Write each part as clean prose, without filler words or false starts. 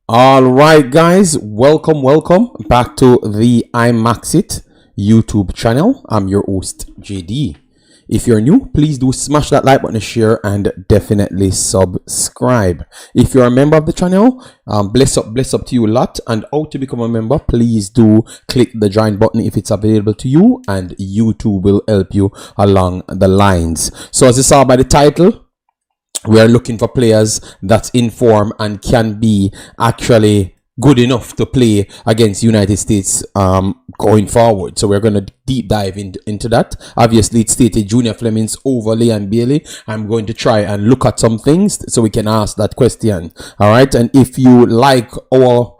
All right, guys, welcome back to the Imaxit YouTube channel. I'm your host, JD. If you're new, please do smash that like button, share, and definitely subscribe. If you're a member of the channel, bless up to you a lot. And how to become a member, please do click the join button if it's available to you, and YouTube will help you along the lines. So as you saw by the title, we are looking for players that's in form and can be actually good enough to play against United States going forward. So we're going to deep dive into that. Obviously, it's stated Junior Flemmings over Leon Bailey. I'm going to try and look at some things so we can ask that question. All right. And if you like our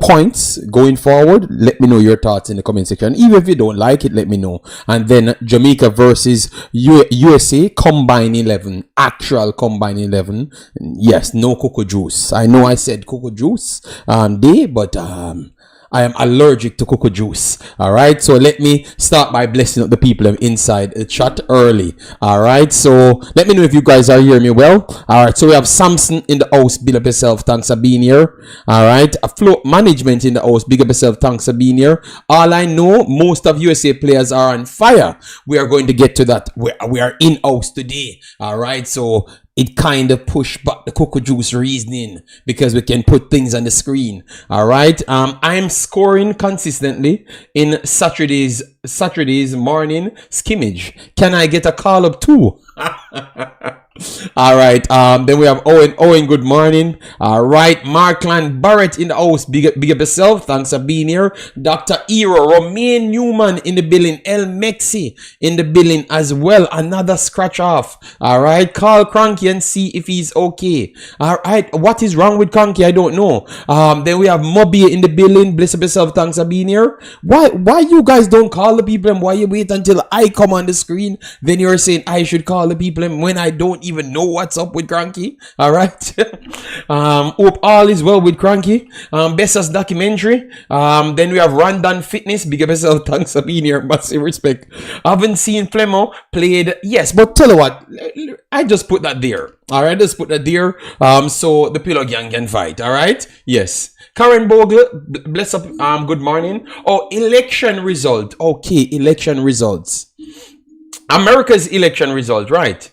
points going forward, let me know your thoughts in the comment section. Even if you don't like it, let me know. And then Jamaica versus USA combined 11, actual combined 11. Yes, no cocoa juice. I know I said cocoa juice day, but I am allergic to cocoa juice. All right, so let me start by blessing up the people inside the chat early. All right, so let me know if you guys are hearing me well. All right, so we have Samson in the house. Big up yourself, thanks for being here. All right, a float management in the house. Big up yourself, thanks for being here. All I know, most of USA players are on fire. We are going to get to that. We are in house today. All right, so it kind of pushed back the cocoa juice reasoning because we can put things on the screen. All right. I'm scoring consistently in Saturday's morning scrimmage. Can I get a call up too? All right. Then we have Owen, good morning. All right. Markland Barrett in the house. Big up yourself. Thanks for being here. Dr. Ero, Romain Newman in the building. El Mexi in the building as well. Another scratch off. All right. Call Cranky and see if he's okay. All right. What is wrong with Cranky? I don't know. Then we have Moby in the building. Bless up yourself. Thanks for being here. Why you guys don't call the people and why you wait until I come on the screen? Then you're saying I should call the people and when I don't even know what's up with Cranky. All right. Hope all is well with Cranky. Bessas documentary. Then we have Randon Fitness. Big up yourself. Thanks for being here. Massive respect. I haven't seen Flemo played. Yes, but tell you what, I just put that there. All right, just put that there. So the Pillow Gang can fight. All right. Yes. Karen Bogle, bless up. Good morning. Oh, election result. Okay, election results. America's election result, right?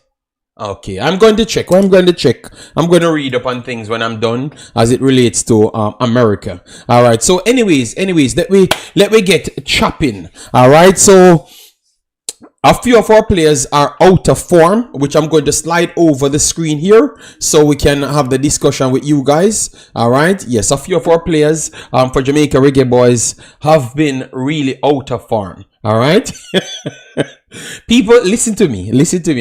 Okay, I'm going to check. I'm going to read up on things when I'm done as it relates to America. All right. So, anyways, let me get chopping. All right. So, a few of our players are out of form, which I'm going to slide over the screen here so we can have the discussion with you guys. All right. Yes, a few of our players for Jamaica Reggae Boyz have been really out of form. All right. People, listen to me.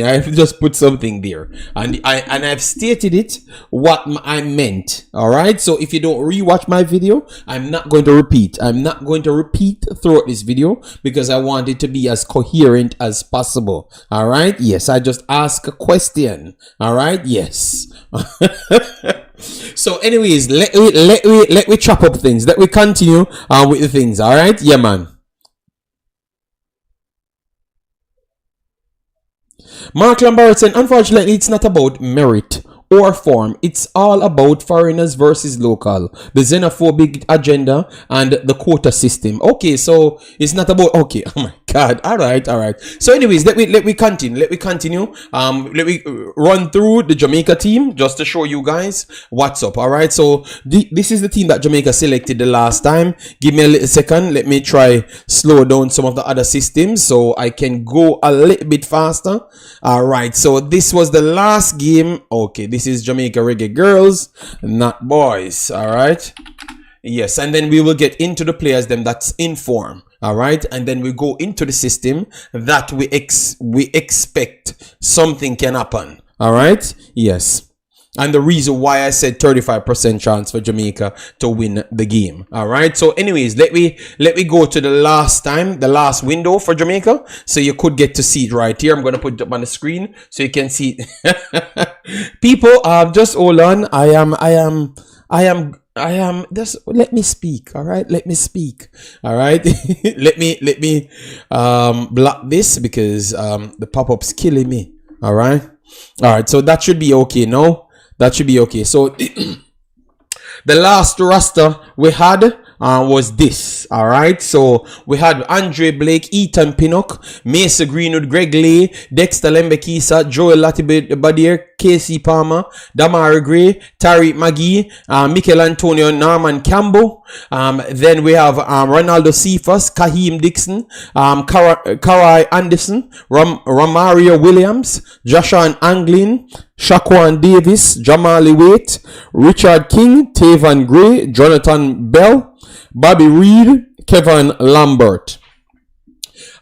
I have just put something there, and I've stated it what I meant. All right. So if you don't rewatch my video, I'm not going to repeat. Throughout this video because I want it to be as coherent as possible. All right. Yes. I just ask a question. All right. Yes. So, anyways, let me chop up things. Let me continue with the things. All right. Yeah, man. Mark Lambert said, unfortunately, it's not about merit or form. It's all about foreigners versus local, the xenophobic agenda and the quota system. Okay, so it's not about, okay, oh my God. All right. So anyways, let me continue. Let me run through the Jamaica team just to show you guys what's up. All right, so this is the team that Jamaica selected the last time. Give me a little second. Let me try slow down some of the other systems so I can go a little bit faster. All right, so this was the last game. Okay, this is Jamaica Reggae Girls, not boys. All right. Yes, and then we will get into the players them that's in form. All right, and then we go into the system that we expect something can happen. All right. Yes. And the reason why I said 35% chance for Jamaica to win the game. All right. So anyways, let me go to the last window for Jamaica. So you could get to see it right here. I'm going to put it up on the screen so you can see it. People, just hold on. I am just let me speak. All right. Let me speak. All right. let me block this because the pop-up's killing me. All right. So that should be okay. No, that should be okay. So The last roster we had was this. All right, so we had Andre Blake, Ethan Pinnock, Mason Greenwood, Greg Lay, Dexter Lembekisa, Joel Latibadier, Casey Palmer, Damari Gray, Tariq McGee, Mikel Antonio, Norman Campbell. Then we have Ronaldo Cephas, Kaheem Dixon, Karai Anderson, Romario Williams, Joshua Anglin, Shaquan Davis, Jamali Waite, Richard King, Tavan Gray, Jonathan Bell, Bobby Reed, Kevin Lambert.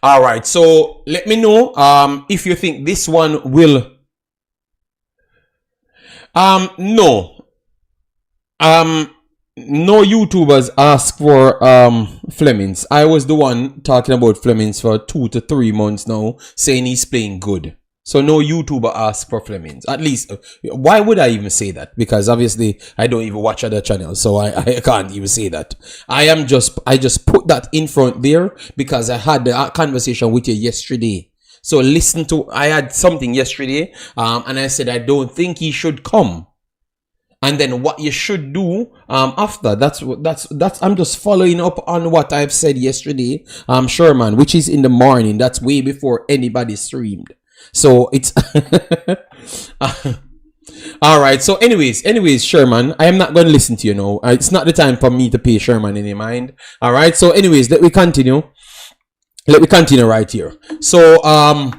All right, so let me know if you think this one will. No YouTubers ask for Flemmings. I was the one talking about Flemmings for 2 to 3 months now, saying he's playing good. So no YouTuber asked for Flemmings. At least, why would I even say that? Because obviously I don't even watch other channels, so I can't even say that. I just put that in front there because I had the conversation with you yesterday. So listen to, I had something yesterday, and I said I don't think he should come. And then what you should do after, that's I'm just following up on what I've said yesterday, Sherman, which is in the morning. That's way before anybody streamed. So it's all right. So anyways, Sherman, I am not going to listen to you now. It's not the time for me to pay Sherman any mind. All right. So anyways, let me continue right here. So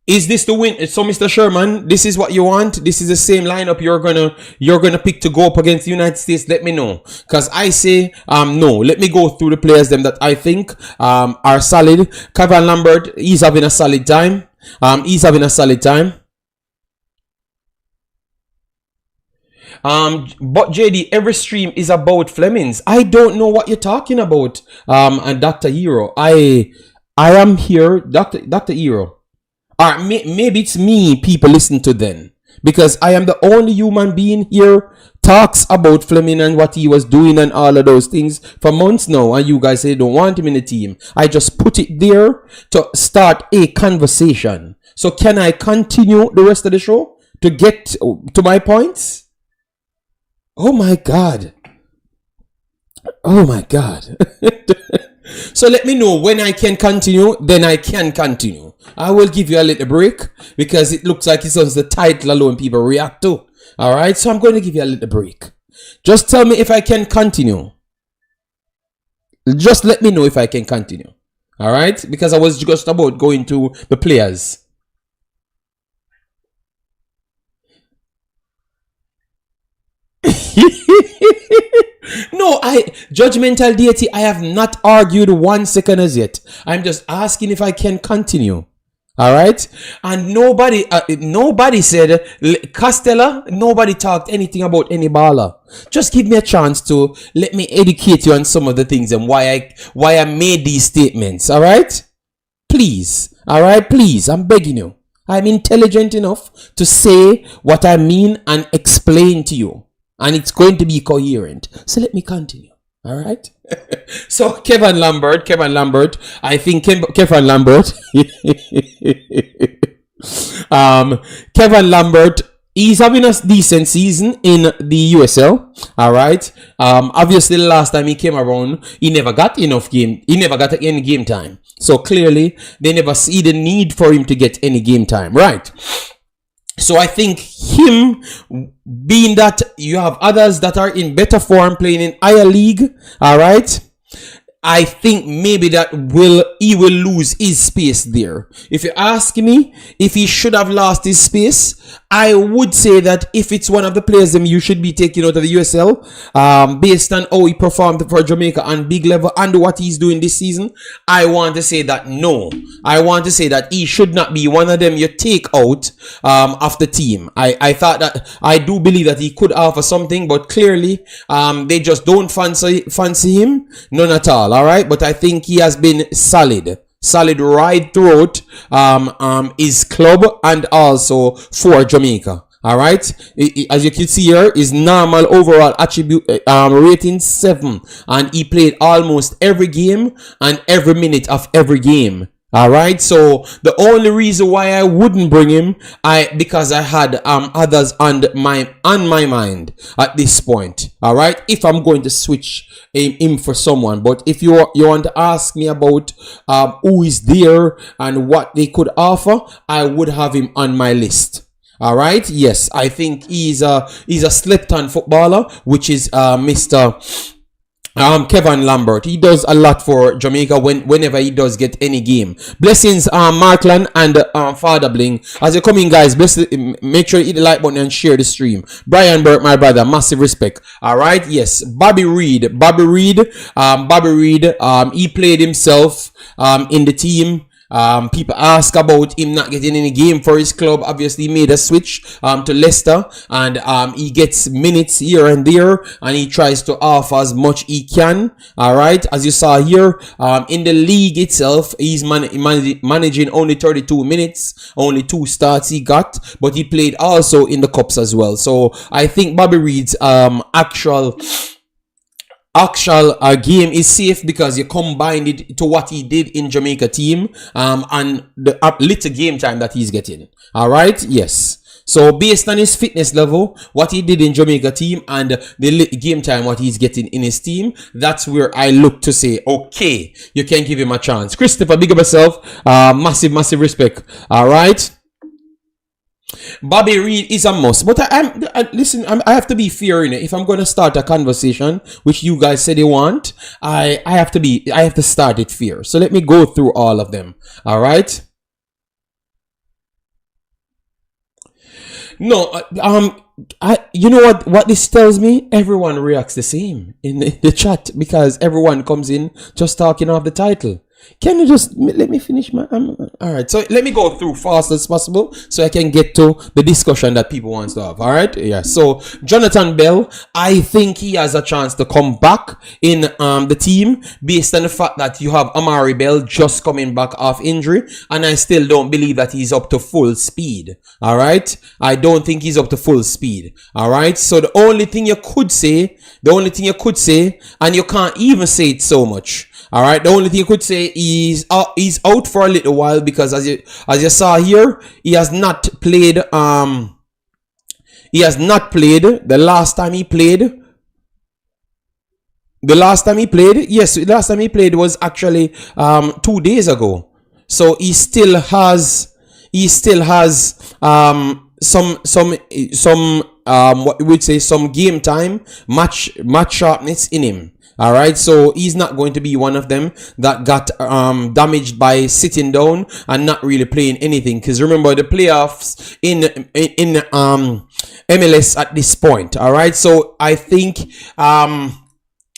is this the win? So Mr. Sherman, this is what you want. This is the same lineup you're gonna pick to go up against the United States. Let me know, because I say no. Let me go through the players them that I think are solid. Kevin Lambert, he's having a solid time. But JD, every stream is about Flemmings. I don't know what you're talking about. And Dr. Hero, I am here, Dr. Hero. Or maybe it's me people listen to then, because I am the only human being here talks about Flemming and what he was doing and all of those things for months now, and you guys say don't want him in the team. I just put it there to start a conversation. So can I continue the rest of the show to get to my points? Oh my god. So let me know when I can continue, then I can continue. I will give you a little break because it looks like it's on the title alone people react to. All right, so I'm going to give you a little break. Just tell me if I can continue. Just let me know if I can continue. All right, because I was just about going to the players. No, judgmental deity, I have not argued 1 second as yet. I'm just asking if I can continue. All right, and nobody said Castella. Nobody talked anything about any baller. Just give me a chance to let me educate you on some of the things and why I made these statements. All right, please. All right, please. I'm begging you. I'm intelligent enough to say what I mean and explain to you, and it's going to be coherent. So let me continue. All right. So Kevin Lambert. I think Kevin Lambert. Kevin Lambert. He's having a decent season in the USL. All right. Obviously, the last time he came around, he never got enough game. He never got any game time. So clearly, they never see the need for him to get any game time. Right. So I think him, being that you have others that are in better form playing in higher league, all right, I think maybe he will lose his space there. If you ask me if he should have lost his space, I would say that if it's one of the players you should be taking out of the USL, based on how he performed for Jamaica on big level and what he's doing this season, I want to say that no. I want to say that he should not be one of them you take out of the team. I thought that, I do believe that he could offer something, but clearly they just don't fancy him, none at all. All right, but I think he has been solid right throughout his club and also for Jamaica. All right, as you can see here, his normal overall attribute rating 7, and he played almost every game and every minute of every game. All right, so the only reason why I wouldn't bring him, because I had others on my mind at this point. All right, if I'm going to switch him for someone, but if you want to ask me about who is there and what they could offer, I would have him on my list. All right, yes, I think he's a slept-on footballer, which is Mr. Kevin Lambert. He does a lot for Jamaica whenever he does get any game. Blessings, Markland and Father Bling. As you come in, guys, make sure you hit the like button and share the stream. Brian Burke, my brother, massive respect. All right, yes. Bobby Reed, he played himself in the team. People ask about him not getting any game for his club. Obviously, he made a switch to Leicester, and he gets minutes here and there, and he tries to offer as much he can. All right, as you saw here, in the league itself, he's managing only 32 minutes, only 2 starts he got, but he played also in the cups as well. So I think Bobby Reed's actual game is safe because you combined it to what he did in Jamaica team and the little game time that he's getting. All right, yes. So based on his fitness level, what he did in Jamaica team and the game time what he's getting in his team, that's where I look to say, okay, you can give him a chance. Christopher, big up yourself. Massive respect. All right. Bobby Reed is a must, but I have to be fair in it. If I'm going to start a conversation, which you guys said you want, I have to start it fair. So let me go through all of them. All right. No, you know what this tells me? Everyone reacts the same in the chat because everyone comes in just talking off the title. Can you just let me finish my all right, so let me go through fast as possible so I can get to the discussion that people want to have. All right, yeah. So Jonathan Bell, I think he has a chance to come back in the team based on the fact that you have Amari Bell just coming back off injury, and I still don't believe that he's up to full speed. All right, I don't think he's up to full speed. All right, so the only thing you could say, and you can't even say it so much. All right, the only thing you could say is he's out for a little while because as you saw here, he has not played. He has not played the last time he played. Yes, the last time he played was actually 2 days ago. So he still has some what we would say some game time, match sharpness in him. All right, so he's not going to be one of them that got damaged by sitting down and not really playing anything. Because remember the playoffs in MLS at this point. All right, so I think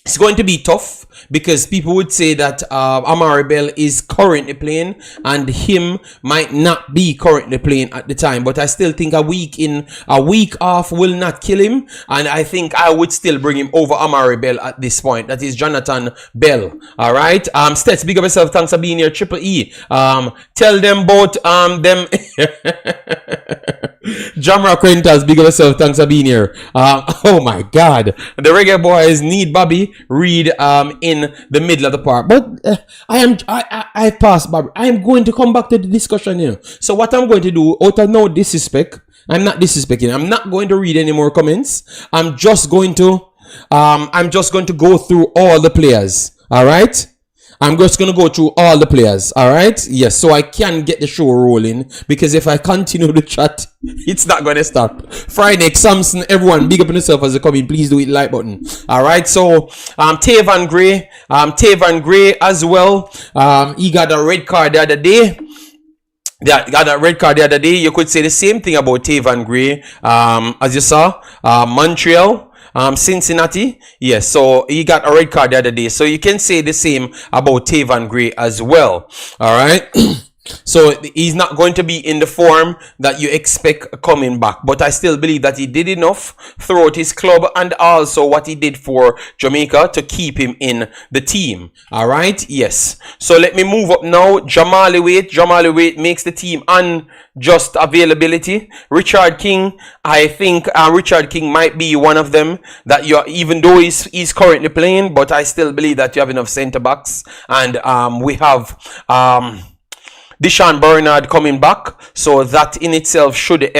it's going to be tough because people would say that Amari Bell is currently playing and him might not be currently playing at the time. But I still think a week off will not kill him. And I think I would still bring him over Amari Bell at this point. That is Jonathan Bell. All right. Stets, big up yourself. Thanks for being here. Triple E. Tell them both them. Jamra Quintas, big up yourself. Thanks for being here. Oh my God. The Reggae Boyz need Bobby Reed in the middle of the park, but I passed Bobby. I am going to come back to the discussion here. So what I'm going to do, out of no disrespect, I'm not disrespecting. I'm not going to read any more comments. I'm just going to go through all the players. All right. I'm just going to go through all the players, all right? Yes, so I can get the show rolling because if I continue the chat, it's not going to stop. Friday, Samson, everyone, big up on yourself as you come in. Please do hit the like button, all right? So, Tavan Gray as well. He got a red card the other day. Got that red card the other day. You could say the same thing about Tavan Gray. As you saw, Montreal. Cincinnati, yes, so he got a red card the other day. So you can say the same about Tavan Gray as well. All right. So he's not going to be in the form that you expect coming back. But I still believe that he did enough throughout his club and also what he did for Jamaica to keep him in the team. All right. Yes. So let me move up now. Jamali Wait makes the team on just availability. Richard King, I think Richard King might be one of them that even though he's currently playing, but I still believe that you have enough centre backs and we have Deshaun Bernard coming back, so that in itself should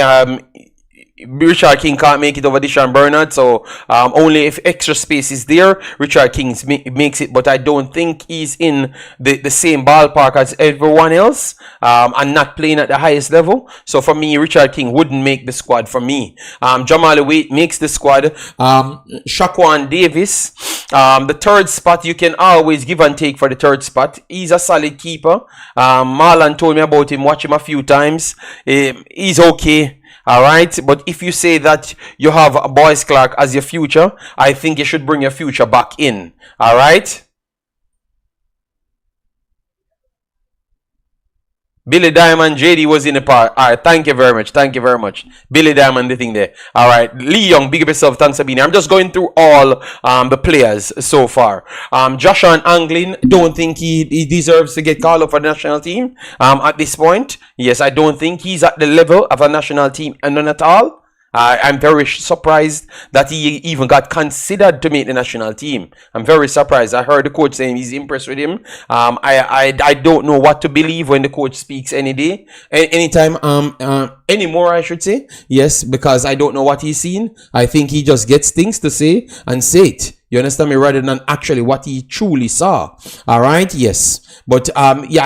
Richard King can't make it over Deshaun Bernard, so only if extra space is there, Richard King makes it. But I don't think he's in the same ballpark as everyone else, and not playing at the highest level. So for me, Richard King wouldn't make the squad for me. Jamali Wait makes the squad. Shaquan Davis, the third spot, you can always give and take for the third spot. He's a solid keeper. Marlon told me about him, watch him a few times. He's okay. Alright, but if you say that you have Boyce Clark as your future, I think you should bring your future back in. Alright? Billy Diamond, JD was in the part. Alright, thank you very much. Thank you very much. Billy Diamond, the thing there. Alright, Lee Young, big up yourself. Thanks for being here. I'm just going through all the players so far. Joshua Anglin, don't think he deserves to get called up for the national team at this point. Yes, I don't think he's at the level of a national team, and none at all. I'm very surprised that he even got considered to make the national team. I'm very surprised. I heard the coach saying he's impressed with him. I don't know what to believe when the coach speaks any day, anytime, anymore, I should say. Yes, because I don't know what he's seen. I think he just gets things to say and say it. You understand me? Rather than actually what he truly saw. All right. Yes. But yeah,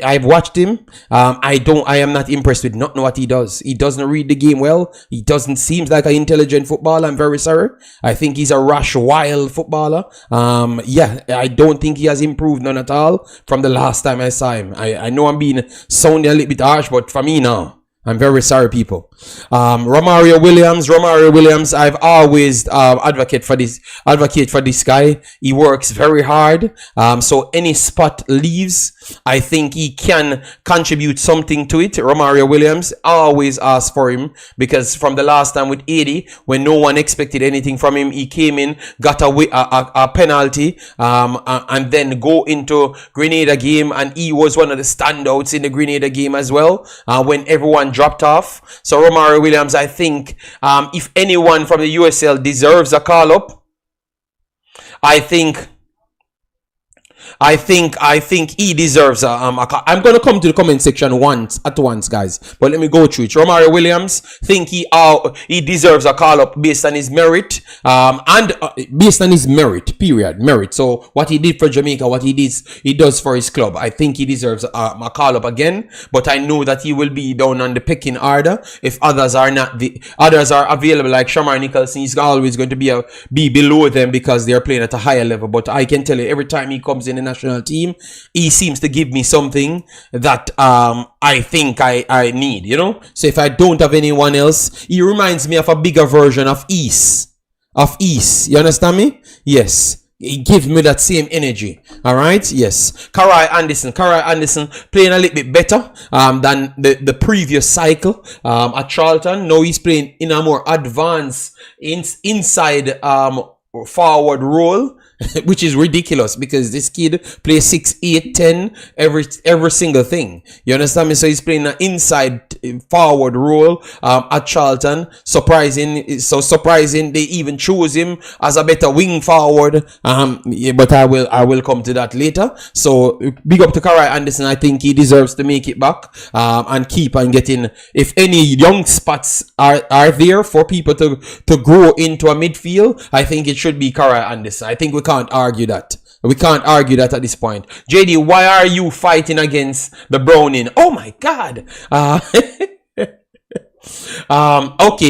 I've watched him. I am not impressed with not know what he does. He doesn't read the game well. He doesn't seem like an intelligent footballer. I'm very sorry. I think he's a rash, wild footballer. Yeah, I don't think he has improved none at all from the last time I saw him. I know I'm being sounding a little bit harsh, but for me now, I'm very sorry, people. Romario Williams, I've always advocate for this guy. He works very hard. So any spot leaves, I think he can contribute something to it. Romario Williams, always ask for him, because from the last time with 80, when no one expected anything from him, he came in, got a penalty, and then go into Grenada game, and he was one of the standouts in the Grenada game as well, when everyone dropped off. So Romario Williams, I think if anyone from the USL deserves a call up, I think he deserves I'm gonna come to the comment section once, guys, but let me go through it. Romario Williams, think he deserves a call up based on his merit, and based on his merit. So what he did for Jamaica, what he does for his club, I think he deserves a call up again. But I know that he will be down on the pecking order if others are available, like Shamar Nicholson. He's always going to be below them because they're playing at a higher level. But I can tell you, every time he comes in the national team, he seems to give me something that I think I need, you know. So if I don't have anyone else, he reminds me of a bigger version of East. You understand me? Yes. He gives me that same energy. All right. Yes. Karai Anderson playing a little bit better than the previous cycle at Charlton. Now he's playing in a more advanced inside forward role, which is ridiculous because this kid plays 6, 8, 10 every single thing. You understand me? So he's playing an inside forward role at Charlton. Surprising they even chose him as a better wing forward. Yeah, but I will come to that later. So big up to Karai Anderson. I think he deserves to make it back and keep on getting. If any young spots are there for people to grow into a midfield, I think it should be Karai Anderson. I think we can't argue that. We can't argue that at this point. JD, why are you fighting against the Browning? Oh my God. Okay.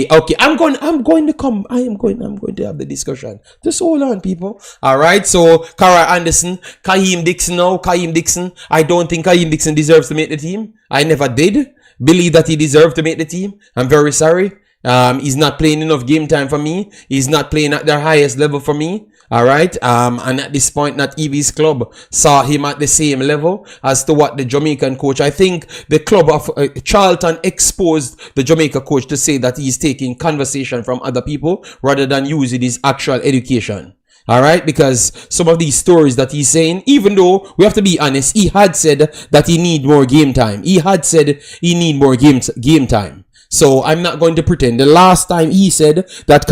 I'm going to have the discussion. Just hold on, people. All right. So Karai Anderson, Kaheem Dixon. I don't think Kaheem Dixon deserves to make the team. I never did believe that he deserved to make the team. I'm very sorry. He's not playing enough game time for me. He's not playing at their highest level for me. All right. And at this point, not Evie's club saw him at the same level as to what the Jamaican coach. I think the club of Charlton exposed the Jamaica coach to say that he's taking conversation from other people rather than using his actual education. All right, because some of these stories that he's saying, even though we have to be honest, he had said that he need more game time. He had said he need more game time. So I'm not going to pretend. The last time he said that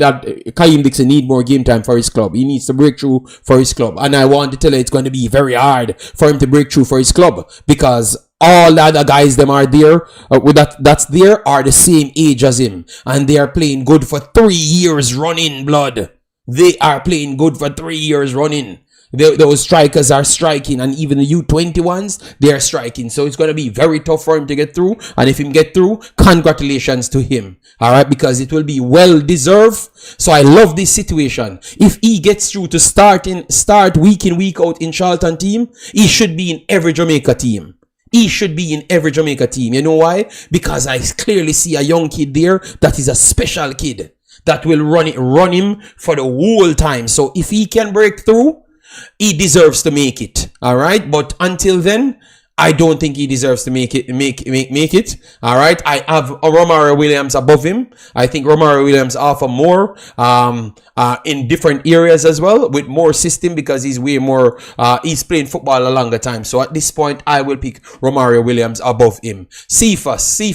that Kaim Dixon need more game time for his club. He needs to break through for his club. And I want to tell you it's going to be very hard for him to break through for his club, because all the other guys them are there that's there are the same age as him, and they are playing good for 3 years running, blood. They are playing good for 3 years running. Those strikers are striking, and even the U21s, they are striking. So it's going to be very tough for him to get through. And if him get through, congratulations to him. All right, because it will be well deserved. So I love this situation. If he gets through to start week in, week out in Charlton team, he should be in every Jamaica team. He should be in every Jamaica team. You know why? Because I clearly see a young kid there that is a special kid that will run him for the whole time. So if he can break through, he deserves to make it. All right, but until then, I don't think he deserves to make it. All right, I have Romario Williams above him. I think Romario Williams offer more in different areas as well, with more system, because he's way more he's playing football a longer time. So at this point, I will pick Romario Williams above him. Cephas, he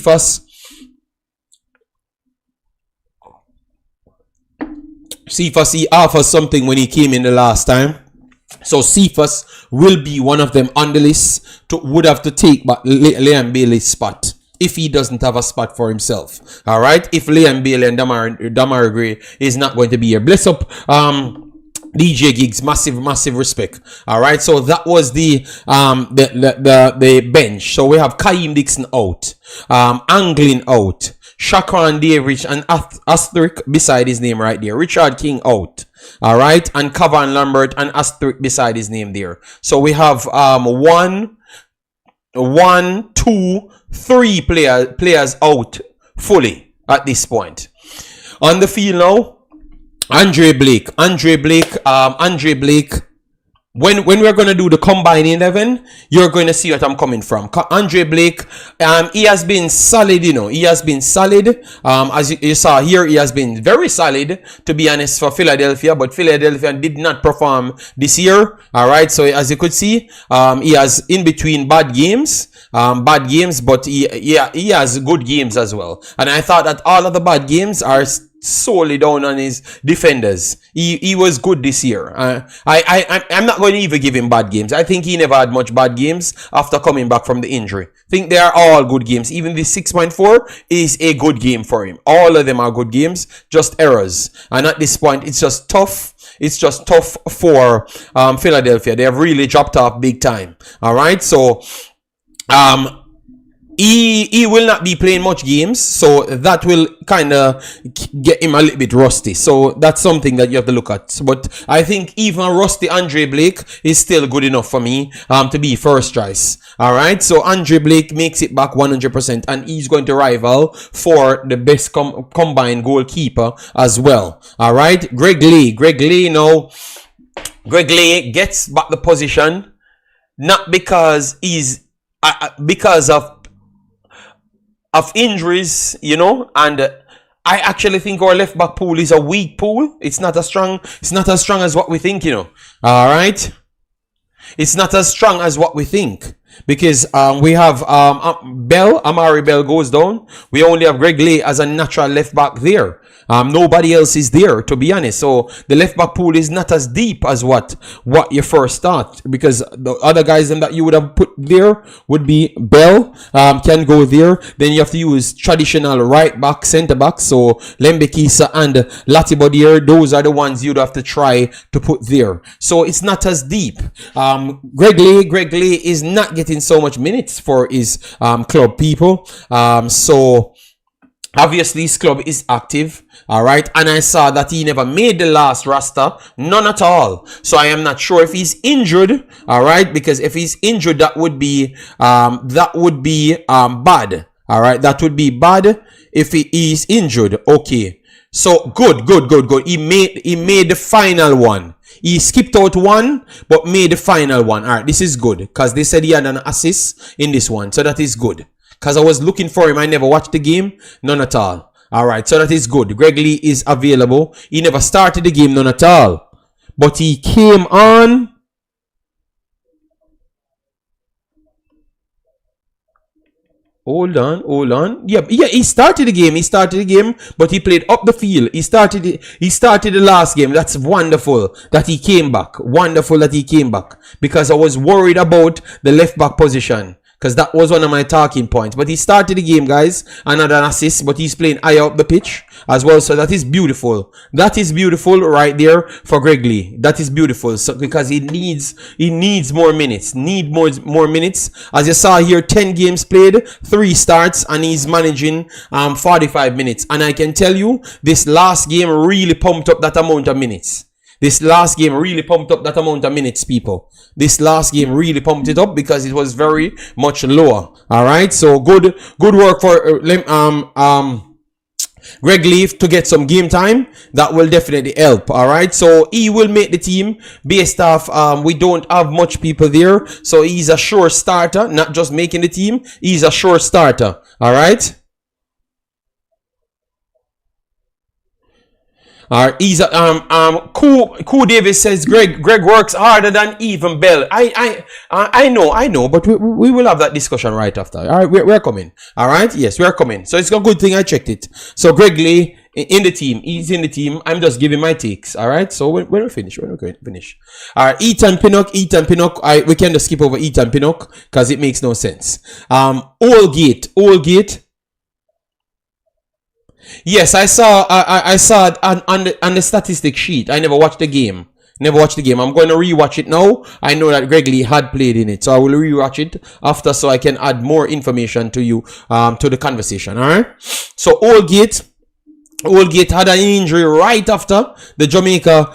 offers something when he came in the last time. So Cephas will be one of them on the list would have to take but Liam Bailey's spot if he doesn't have a spot for himself. All right, if Liam Bailey and Damar Gray is not going to be here. Bless up DJ Gigs, massive respect. All right, so that was the bench. So we have Kaim Dixon out, Anglin out, Shakran Davidge and asterisk beside his name right there. Richard King out. All right, and Cavan Lambert and asterisk beside his name there. So we have 1, 2, 3 players out fully at this point. On the field now, Andre Blake. When we're going to do the combined 11, you're going to see what I'm coming from. Andre Blake, he has been solid, He has been solid. As you saw here, he has been very solid, to be honest, for Philadelphia. But Philadelphia did not perform this year. All right. So as you could see, he has in between bad games, but he has good games as well. And I thought that all of the bad games are solely down on his defenders. He was good this year. I'm not going to even give him bad games. I think he never had much bad games after coming back from the injury. I think they are all good games. Even the 6.4 is a good game for him. All of them are good games, just errors. And at this point, it's just tough. It's just tough for Philadelphia. They have really dropped off big time. All right, so He will not be playing much games, so that will kind of get him a little bit rusty. So that's something that you have to look at. But I think even rusty Andre Blake is still good enough for me to be first choice. All right, so Andre Blake makes it back 100%, and he's going to rival for the best combined goalkeeper as well. All right, Greg Lee gets back the position, not because he's because of injuries, and I actually think our left back pool is a weak pool. It's not as strong as what we think, All right, it's not as strong as what we think, because we have Amari Bell goes down. We only have Greg Lee as a natural left back there. Nobody else is there, to be honest. So the left back pool is not as deep as what you first thought, because the other guys that you would have put there would be Bell, can go there. Then you have to use traditional right back, center back. So Lembekisa and Latibodier, those are the ones you'd have to try to put there. So it's not as deep. Greg Lee is not getting so much minutes for his club people. So obviously his club is active. All right, and I saw that he never made the last roster, none at all. So I am not sure if he's injured. All right, because if he's injured, that would be bad. All right, that would be bad if he is injured. Okay, so good. He made the final one. He skipped out one, but made the final one. All right, this is good, because they said he had an assist in this one, so that is good. Because I was looking for him, I never watched the game, none at all. All right, so that is good. Greg Lee is available. He never started the game, none at all, but he came on. Hold on, hold on. Yeah, yeah. He started the game. He started the game, but he played up the field. He started. He started the last game. That's wonderful that he came back. Wonderful that he came back, because I was worried about the left back position, because that was one of my talking points. But he started the game, guys. Another assist, but he's playing higher up the pitch as well. So that is beautiful. That is beautiful right there for Greg Lee. That is beautiful. So because he needs more minutes. Need more minutes. As you saw here, 10 games played, 3 starts, and he's managing 45 minutes. And I can tell you, this last game really pumped up that amount of minutes. This last game really pumped up that amount of minutes, people. This last game really pumped it up because it was very much lower. All right, so good work for Greg Leaf to get some game time. That will definitely help. All right, so he will make the team based off. We don't have much people there, so he's a sure starter. Not just making the team, he's a sure starter. All right. He's Cool Davis says Greg works harder than even Bell. I know, but we will have that discussion right after. All right, we're coming. All right, yes, we're coming. So it's a good thing I checked it. So Greg Lee in the team, he's in the team. I'm just giving my takes. All right, so when we finish, All right, Ethan Pinnock. We can just skip over Ethan Pinnock because it makes no sense. Allgate. Yes, I saw it on the statistic sheet. I never watched the game. I'm going to rewatch it now. I know that Greg Lee had played in it, so I will rewatch it after, so I can add more information to you, to the conversation. All right. So Allgate had an injury right after the Jamaica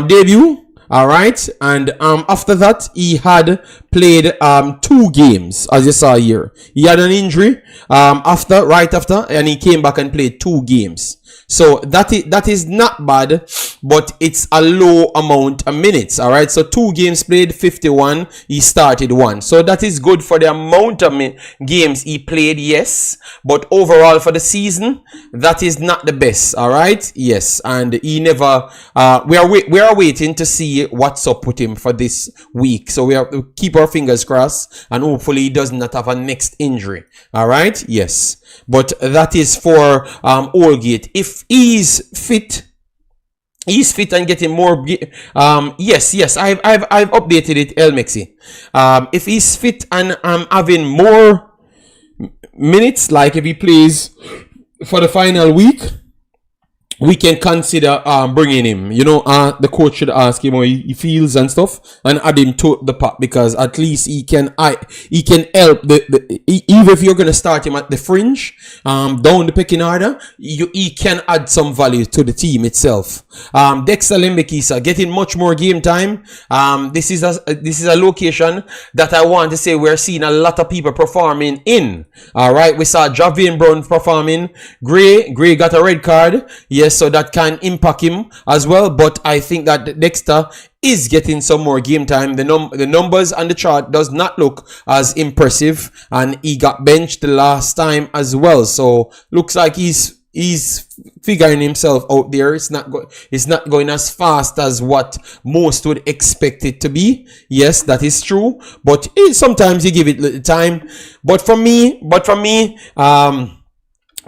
debut. All right, and after that he had played 2 games, as you saw here. He had an injury right after, and he came back and played 2 games. So that is not bad, but it's a low amount of minutes. All right, so 2 games played, 51. He started 1, so that is good for the amount of games he played. Yes, but overall for the season, that is not the best. All right, yes, and he never. We are waiting to see what's up with him for this week. So we have to keep our fingers crossed, and hopefully he does not have a next injury. All right, yes. But that is for Allgate. If he's fit and getting more. Yes. I've updated it, El Mexi. If he's fit and having more minutes, like if he plays for the final week, we can consider bringing him. You know, the coach should ask him how he feels and stuff, and add him to the pack, because at least he can help even if you're gonna start him at the fringe, down the pecking order, he can add some value to the team itself. Dexter Lembekisa getting much more game time. This is a location that I want to say we're seeing a lot of people performing in. All right, we saw Javian Brown performing. Gray got a red card. Yes. So that can impact him as well, but I think that Dexter is getting some more game time. The numbers on the chart does not look as impressive, and he got benched the last time as well. So looks like he's figuring himself out there. It's not going as fast as what most would expect it to be. Yes, that is true, but sometimes you give it little time. But for me,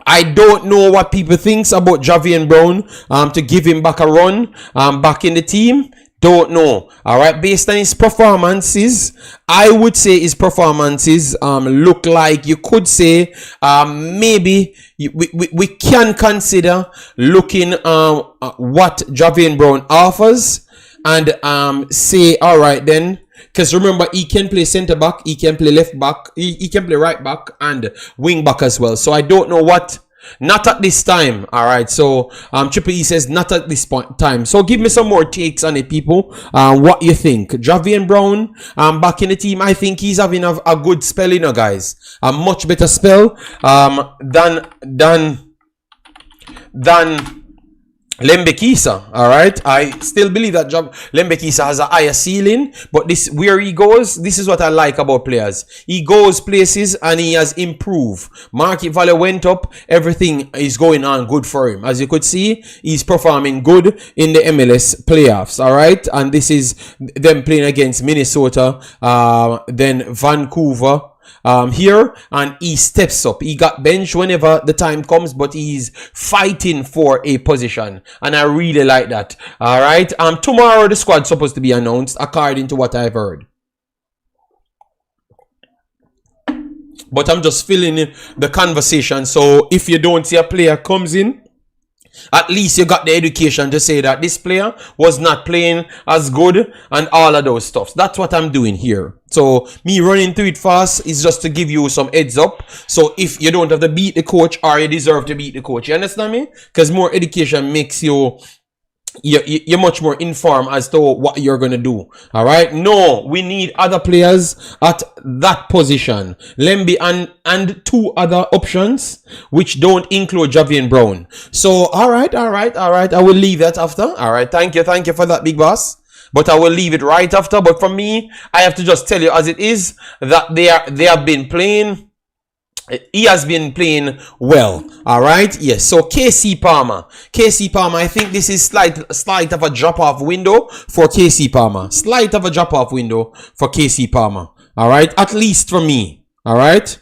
I don't know what people thinks about Javian Brown to give him back a run back in the team. Don't know. All right, based on his performances, I would say his performances look like you could say maybe we can consider looking what Javian Brown offers, and say, all right then. Because remember, he can play centre back, he can play left back, he can play right back and wing back as well. So I don't know what. Not at this time. All right. So Triple E says not at this point time. So give me some more takes on it, people. What you think? Javian Brown back in the team. I think he's having a good spell, you know, guys. A much better spell than Lembekisa, all right. I still believe that Lembekisa has a higher ceiling, but this where he goes, this is what I like about players. He goes places and he has improved. Market value went up. Everything is going on good for him. As you could see, he's performing good in the MLS playoffs, all right. And this is them playing against Minnesota, then Vancouver. Here, and he steps up. He got benched whenever the time comes, but he's fighting for a position, and I really like that. All right. Tomorrow the squad's supposed to be announced, according to what I've heard. But I'm just filling in the conversation. So if you don't see a player comes in, at least you got the education to say that this player was not playing as good and all of those stuff. That's what I'm doing here. So me running through it fast is just to give you some heads up. So if you don't have to beat the coach, or you deserve to beat the coach, you understand me? Because more education makes you're much more informed as to what you're going to do. All right. No, we need other players at that position. Lemby and two other options, which don't include Javian Brown. So, all right. I will leave that after. All right. Thank you for that, big boss. But I will leave it right after. But for me, I have to just tell you as it is that they have been playing. He has been playing well. All right. Yes. So KC Palmer, I think this is slight of a drop-off window for KC Palmer. Slight of a drop-off window for KC Palmer. All right. At least for me. All right.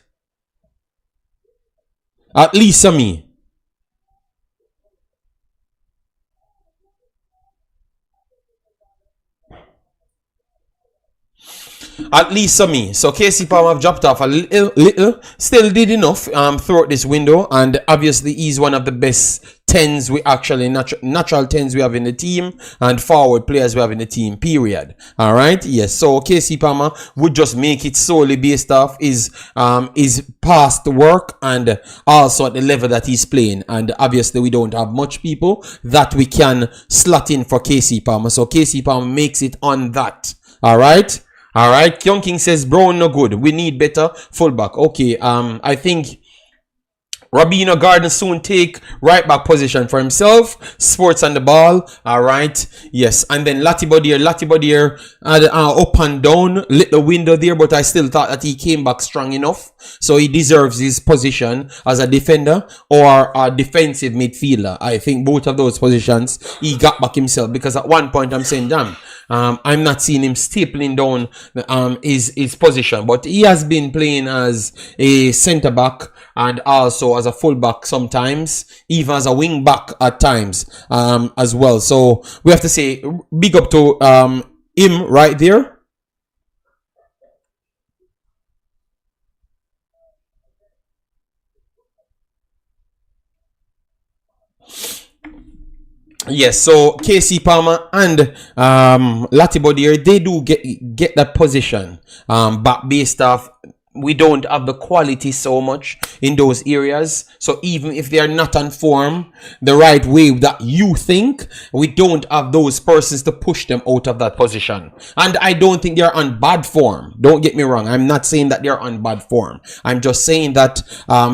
At least for me. At least for me. So KC Palmer have dropped off a little. Still did enough throughout this window. And obviously he's one of the best 10s we actually, natural 10s we have in the team. And forward players we have in the team, period. Alright, yes. So KC Palmer would just make it solely based off his past work and also at the level that he's playing. And obviously we don't have much people that we can slot in for KC Palmer. So KC Palmer makes it on that. Alright. All right, Young King says Brown no good. We need better fullback. Okay, I think Robinho Garden soon take right back position for himself. Sports on the ball. All right. Yes. And then Latibodier up and down. Little window there, but I still thought that he came back strong enough. So he deserves his position as a defender or a defensive midfielder. I think both of those positions he got back himself, because at one point I'm saying, damn, I'm not seeing him stapling down his position, but he has been playing as a centre back and also as a fullback sometimes, even as a wing back at times as well. So we have to say big up to him right there. Yes, so KC Palmer and Latibodier, they do get that position back based off. We don't have the quality so much in those areas. So even if they are not on form the right way that you think, we don't have those persons to push them out of that position. And I don't think they're on bad form. Don't get me wrong. I'm not saying that they're on bad form. I'm just saying that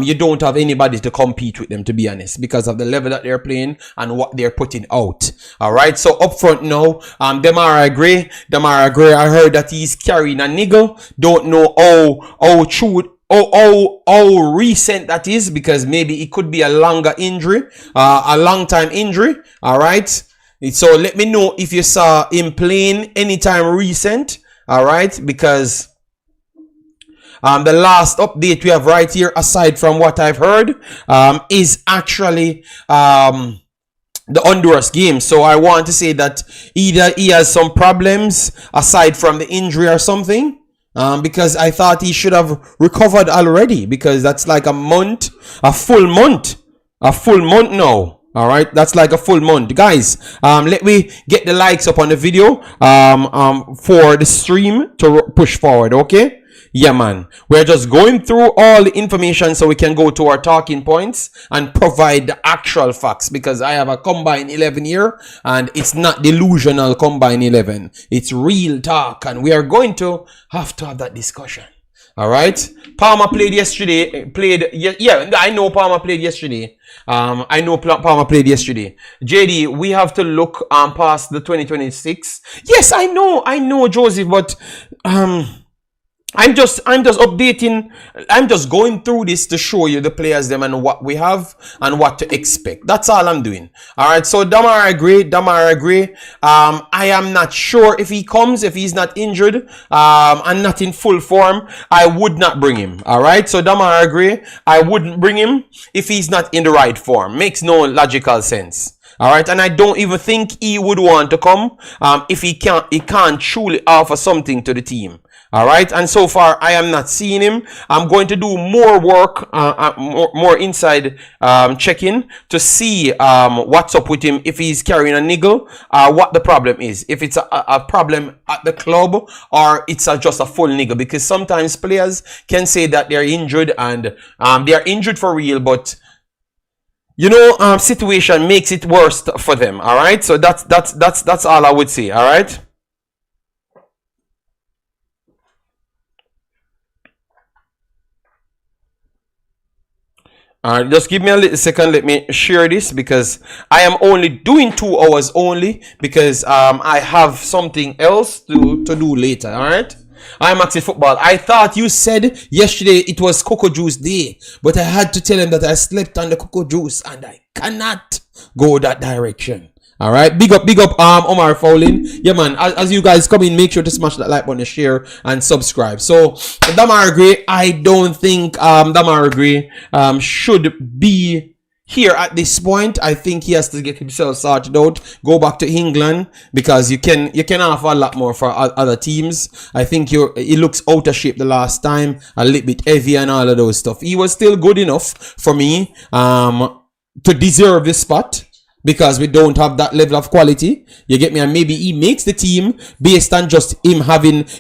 you don't have anybody to compete with them, to be honest, because of the level that they're playing and what they're putting out. All right. So up front now, Demara Gray, I heard that he's carrying a niggle. Don't know how true, how recent that is, because maybe it could be a longer injury, a long time injury. All right. So let me know if you saw him playing anytime recent. All right, because the last update we have right here, aside from what I've heard, is actually the Honduras game. So I want to say that either he has some problems aside from the injury or something. Because I thought he should have recovered already, because that's like a full month now. All right, that's like a full month, guys. Let me get the likes up on the video for the stream to push forward. Okay. Yeah, man. We're just going through all the information so we can go to our talking points and provide the actual facts, because I have a combine 11 here and it's not delusional combine 11. It's real talk, and we are going to have that discussion. All right. Palmer played yesterday. Yeah, I know Palmer played yesterday. I know Palmer played yesterday. JD, we have to look past the 2026. Yes, I know, Joseph, but I'm just updating. I'm just going through this to show you the players them and what we have and what to expect. That's all I'm doing. All right. So Damara Gray. I am not sure if he comes, if he's not injured, and not in full form. I would not bring him. All right. So Damara Gray, I wouldn't bring him if he's not in the right form. Makes no logical sense. All right, and I don't even think he would want to come if he can't truly offer something to the team. All right, and so far I am not seeing him. I'm going to do more work, more inside checking to see what's up with him, if he's carrying a niggle, what the problem is, if it's a problem at the club or it's just a full niggle, because sometimes players can say that they're injured and they are injured for real, but you know, situation makes it worse for them. All right, so that's all I would say. All right. Just give me a little second. Let me share this because I am only doing 2 hours only because I have something else to do later. All right. Imaxit football. I thought you said yesterday it was Cocoa Juice Day, but I had to tell him that I slept on the Cocoa Juice and I cannot go that direction. All right, big up, Omar Fowlin. Yeah, man. As you guys come in, make sure to smash that like button, share, and subscribe. So, Damara Gray, I don't think Damara Gray should be here at this point. I think he has to get himself sorted out, go back to England, because you can offer a lot more for other teams. I think he looks out of shape the last time, a little bit heavy and all of those stuff. He was still good enough for me to deserve this spot, because we don't have that level of quality. You get me? And maybe he makes the team based on just him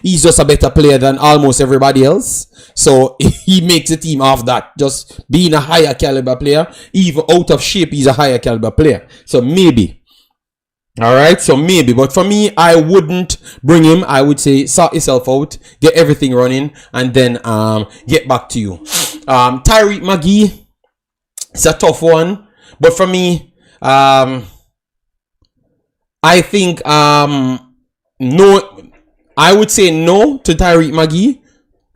he's just a better player than almost everybody else. So he makes the team off that. Just being a higher caliber player, even out of shape, he's a higher caliber player. So maybe. All right, so maybe. But for me, I wouldn't bring him. I would say sort yourself out, get everything running, and then get back to you. Tyreek McGee, it's a tough one. But for me, I think no, I would say no to Tyreek McGee.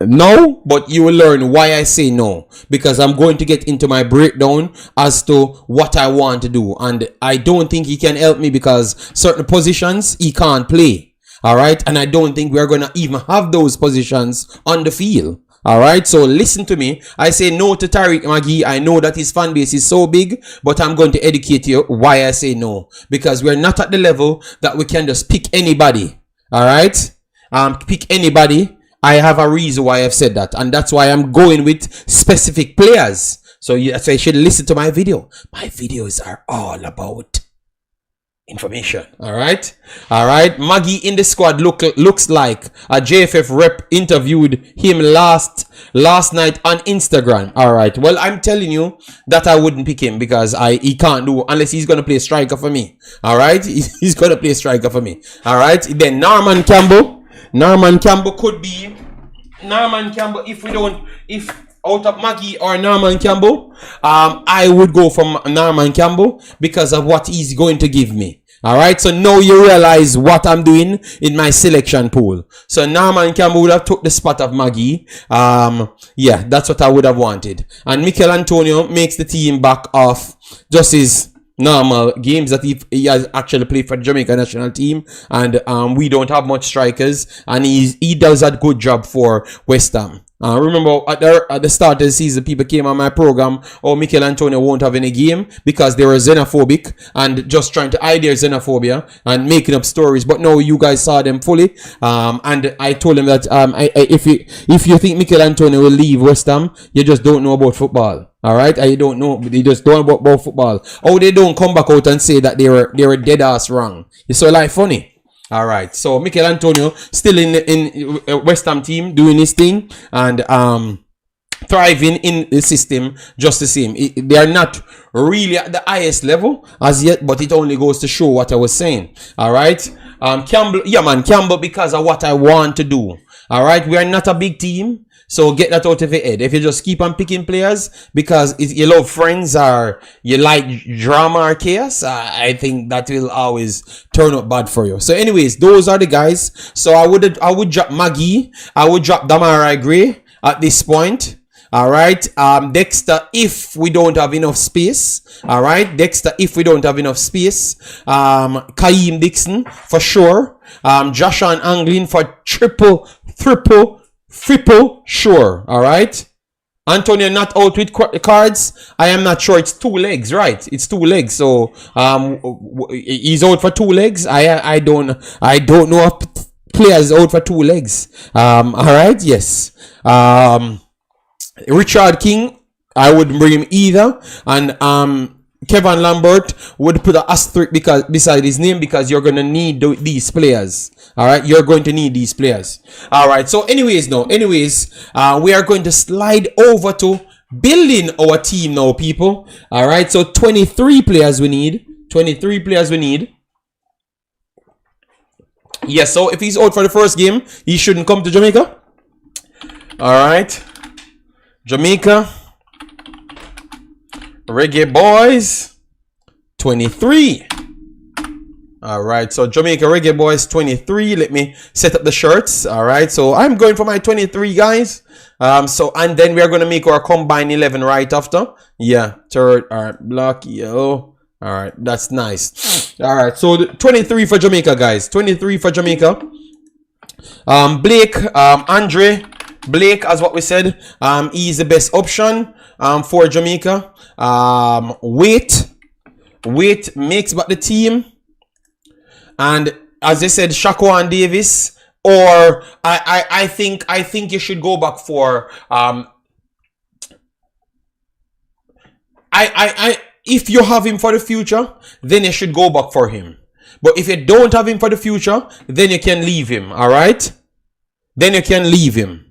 No, but you will learn why I say no, because I'm going to get into my breakdown as to what I want to do, and I don't think he can help me because certain positions he can't play. All right, and I don't think we're going to even have those positions on the field. All right, so listen to me. I say no to Tyreek McGee. I know that his fan base is so big, but I'm going to educate you why I say no, because we're not at the level that we can just pick anybody. All right, pick anybody. I have a reason why I've said that, and that's why I'm going with specific players. So you should listen to my video. My videos are all about information. All right. Maggie in the squad looks like a JFF rep interviewed him last night on Instagram. All right. Well, I'm telling you that I wouldn't pick him because he can't do unless he's gonna play striker for me. All right. He's gonna play striker for me. All right. Then Norman Campbell could be Norman Campbell. If out of Maggie or Norman Campbell, I would go for Norman Campbell because of what he's going to give me. All right, so now you realize what I'm doing in my selection pool. So Norman Campbell would have took the spot of Maggie. Yeah, that's what I would have wanted. And Mikel Antonio makes the team back off just his normal games that he has actually played for the Jamaica national team, and we don't have much strikers, and he does a good job for West Ham. Remember at the start of the season, people came on my program, oh, Mikel Antonio won't have any game because they were xenophobic and just trying to hide their xenophobia and making up stories. But no, you guys saw them fully. And I told him that if you think Mikel Antonio will leave West Ham, you just don't know about football. All right, you don't know. They just don't know about football. Oh, they don't come back out and say that they were dead ass wrong. It's so like funny. All right, so Mikel Antonio still in West Ham team doing his thing and thriving in the system just the same. They are not really at the highest level as yet, but it only goes to show what I was saying. All right, Campbell, yeah man, Campbell, because of what I want to do. All right, we are not a big team. So get that out of your head. If you just keep on picking players because you love friends or you like drama or chaos, I think that will always turn up bad for you. So anyways, those are the guys. So I would drop Maggie. I would drop Damara Gray at this point. All right, Dexter, if we don't have enough space. All right, Dexter, if we don't have enough space. Kaim Dixon for sure. Joshua Anglin for triple, sure. All right. Antonio not out with cards. I am not sure. It's 2 legs, right? It's 2 legs. So he's out for 2 legs. I don't know if players out for 2 legs. All right. Yes. Richard King, I wouldn't bring him either, and Kevin Lambert would put an asterisk because beside his name because you're gonna need these players. All right, you're going to need these players. All right. So, anyways, we are going to slide over to building our team now, people. All right. So 23 players we need. 23 players we need. Yes. So if he's out for the first game, he shouldn't come to Jamaica. All right. Jamaica Reggae Boyz 23. All right, so Jamaica Reggae Boyz 23. Let me set up the shirts. All right, so I'm going for my 23 guys. And then we are going to make our combined 11 right after. Yeah, third. All right, black, yellow. All right, that's nice. All right, so 23 for Jamaica, guys. 23 for Jamaica. Blake, Andre. Blake, as what we said, he's the best option for Jamaica. Wait makes back the team, and as I said, Shaquan Davis, or I think you should go back for if you have him for the future, then you should go back for him. But if you don't have him for the future, then you can leave him. All right, then you can leave him.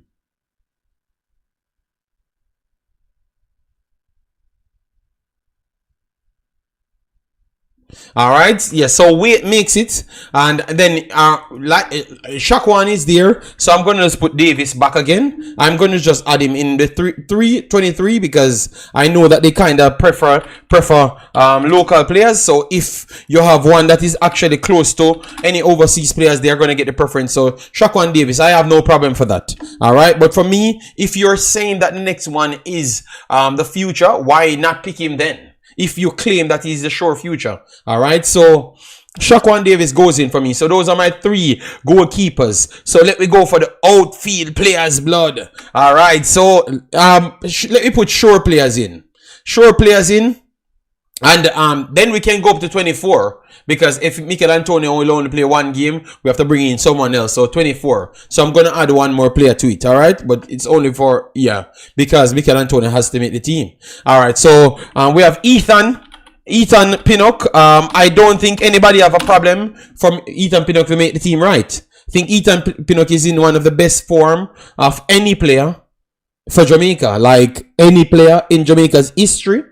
All right, yeah. So Wait makes it, and then like Shaquan is there, so I'm gonna just put Davis back again. I'm gonna just add him in the 23 because I know that they kind of prefer local players. So if you have one that is actually close to any overseas players, they are gonna get the preference. So Shaquan Davis, I have no problem for that. All right, but for me, if you're saying that the next one is the future, why not pick him then? If you claim that he's the sure future. All right, so Shaquan Davis goes in for me. So those are my 3 goalkeepers. So let me go for the outfield players blood. All right, so let me put sure players in. And then we can go up to 24 because if Mikel Antonio will only play 1 game, we have to bring in someone else. So 24. So I'm gonna add 1 more player to it. All right, but it's only for because Mikel Antonio has to make the team. All right, so we have Ethan Pinnock. I don't think anybody have a problem from Ethan Pinnock to make the team, right? I think Ethan Pinnock is in one of the best form of any player for Jamaica, like any player in Jamaica's history.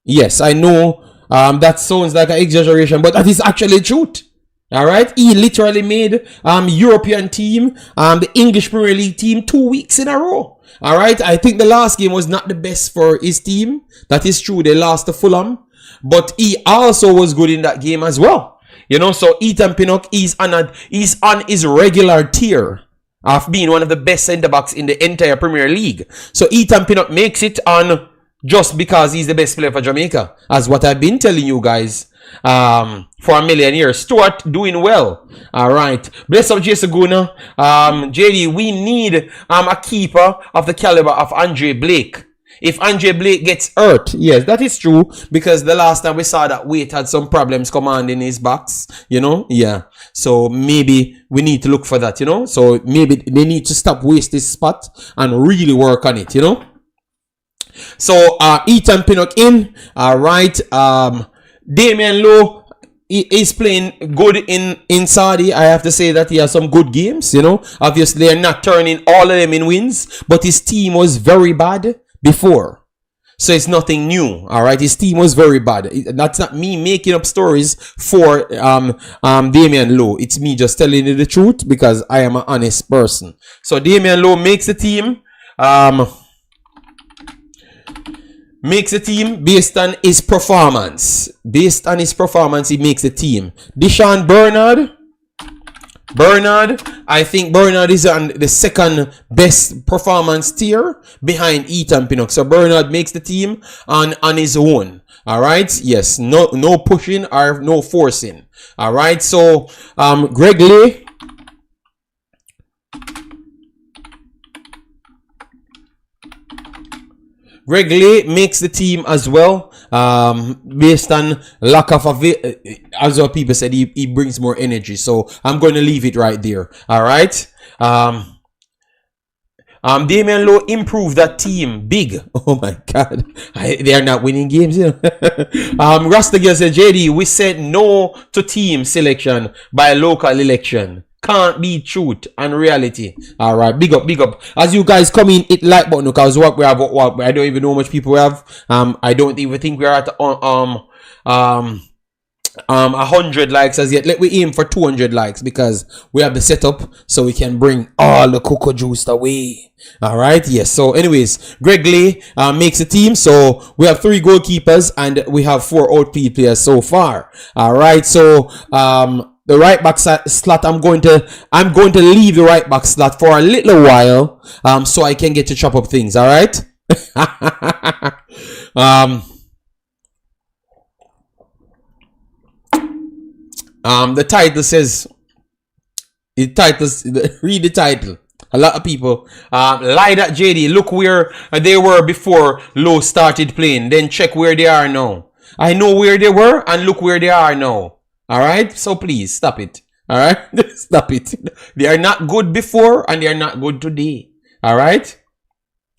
Yes, I know that sounds like an exaggeration, but that is actually the truth. All right, he literally made European team, the English Premier League team 2 weeks in a row. All right, I think the last game was not the best for his team. That is true. They lost to Fulham, but he also was good in that game as well. You know, so Ethan Pinnock is on his regular tier of being one of the best centre backs in the entire Premier League. So Ethan Pinnock makes it on just because he's the best player for Jamaica, as what I've been telling you guys for a million years. Stuart doing well. All right. Bless up Jason Guna. JD, we need a keeper of the caliber of Andre Blake. If Andre Blake gets hurt, yes, that is true, because the last time we saw that Wait had some problems commanding his backs, you know, so maybe we need to look for that, you know, so maybe they need to stop wasting this spot and really work on it, you know. So Ethan Pinnock in. All right. Damian Lowe is playing good in Saudi. I have to say that he has some good games, you know. Obviously they're not turning all of them in wins, but his team was very bad before, so it's nothing new. All right, his team was very bad. That's not me making up stories for Damian Lowe. It's me just telling you the truth because I am an honest person. So Damian Lowe makes the team. makes the team based on his performance. Based on his performance, he makes the team. Deshaun Bernard, I think Bernard is on the second best performance tier behind Ethan Pinnock. So Bernard makes the team on his own. All right. Yes. No pushing or no forcing. All right. So Greg Lay makes the team as well, based on lack of as what people said, he brings more energy. So I'm going to leave it right there. All right. Damian Lowe improved that team big. Oh my God, they are not winning games. You know? Rasta Girl said, JD, we said no to team selection by local election. Can't be truth and reality. All right, big up. As you guys come in, hit like button because what we have, I don't even know how much people we have. I don't even think we are at 100 likes as yet. Let we aim for 200 likes because we have the setup so we can bring all the cocoa juice away. All right, yes. So anyways, Greg Lay makes a team. So we have 3 goalkeepers and we have 4 outfield players so far. All right, so the right back slot, I'm going to leave the right back slot for a little while, so I can get to chop up things. All right. The title says, read the title. A lot of people lied at JD. Look where they were before Lowe started playing. Then check where they are now. I know where they were and look where they are now. All right, so please stop it. All right, stop it. They are not good before and they are not good today. All right.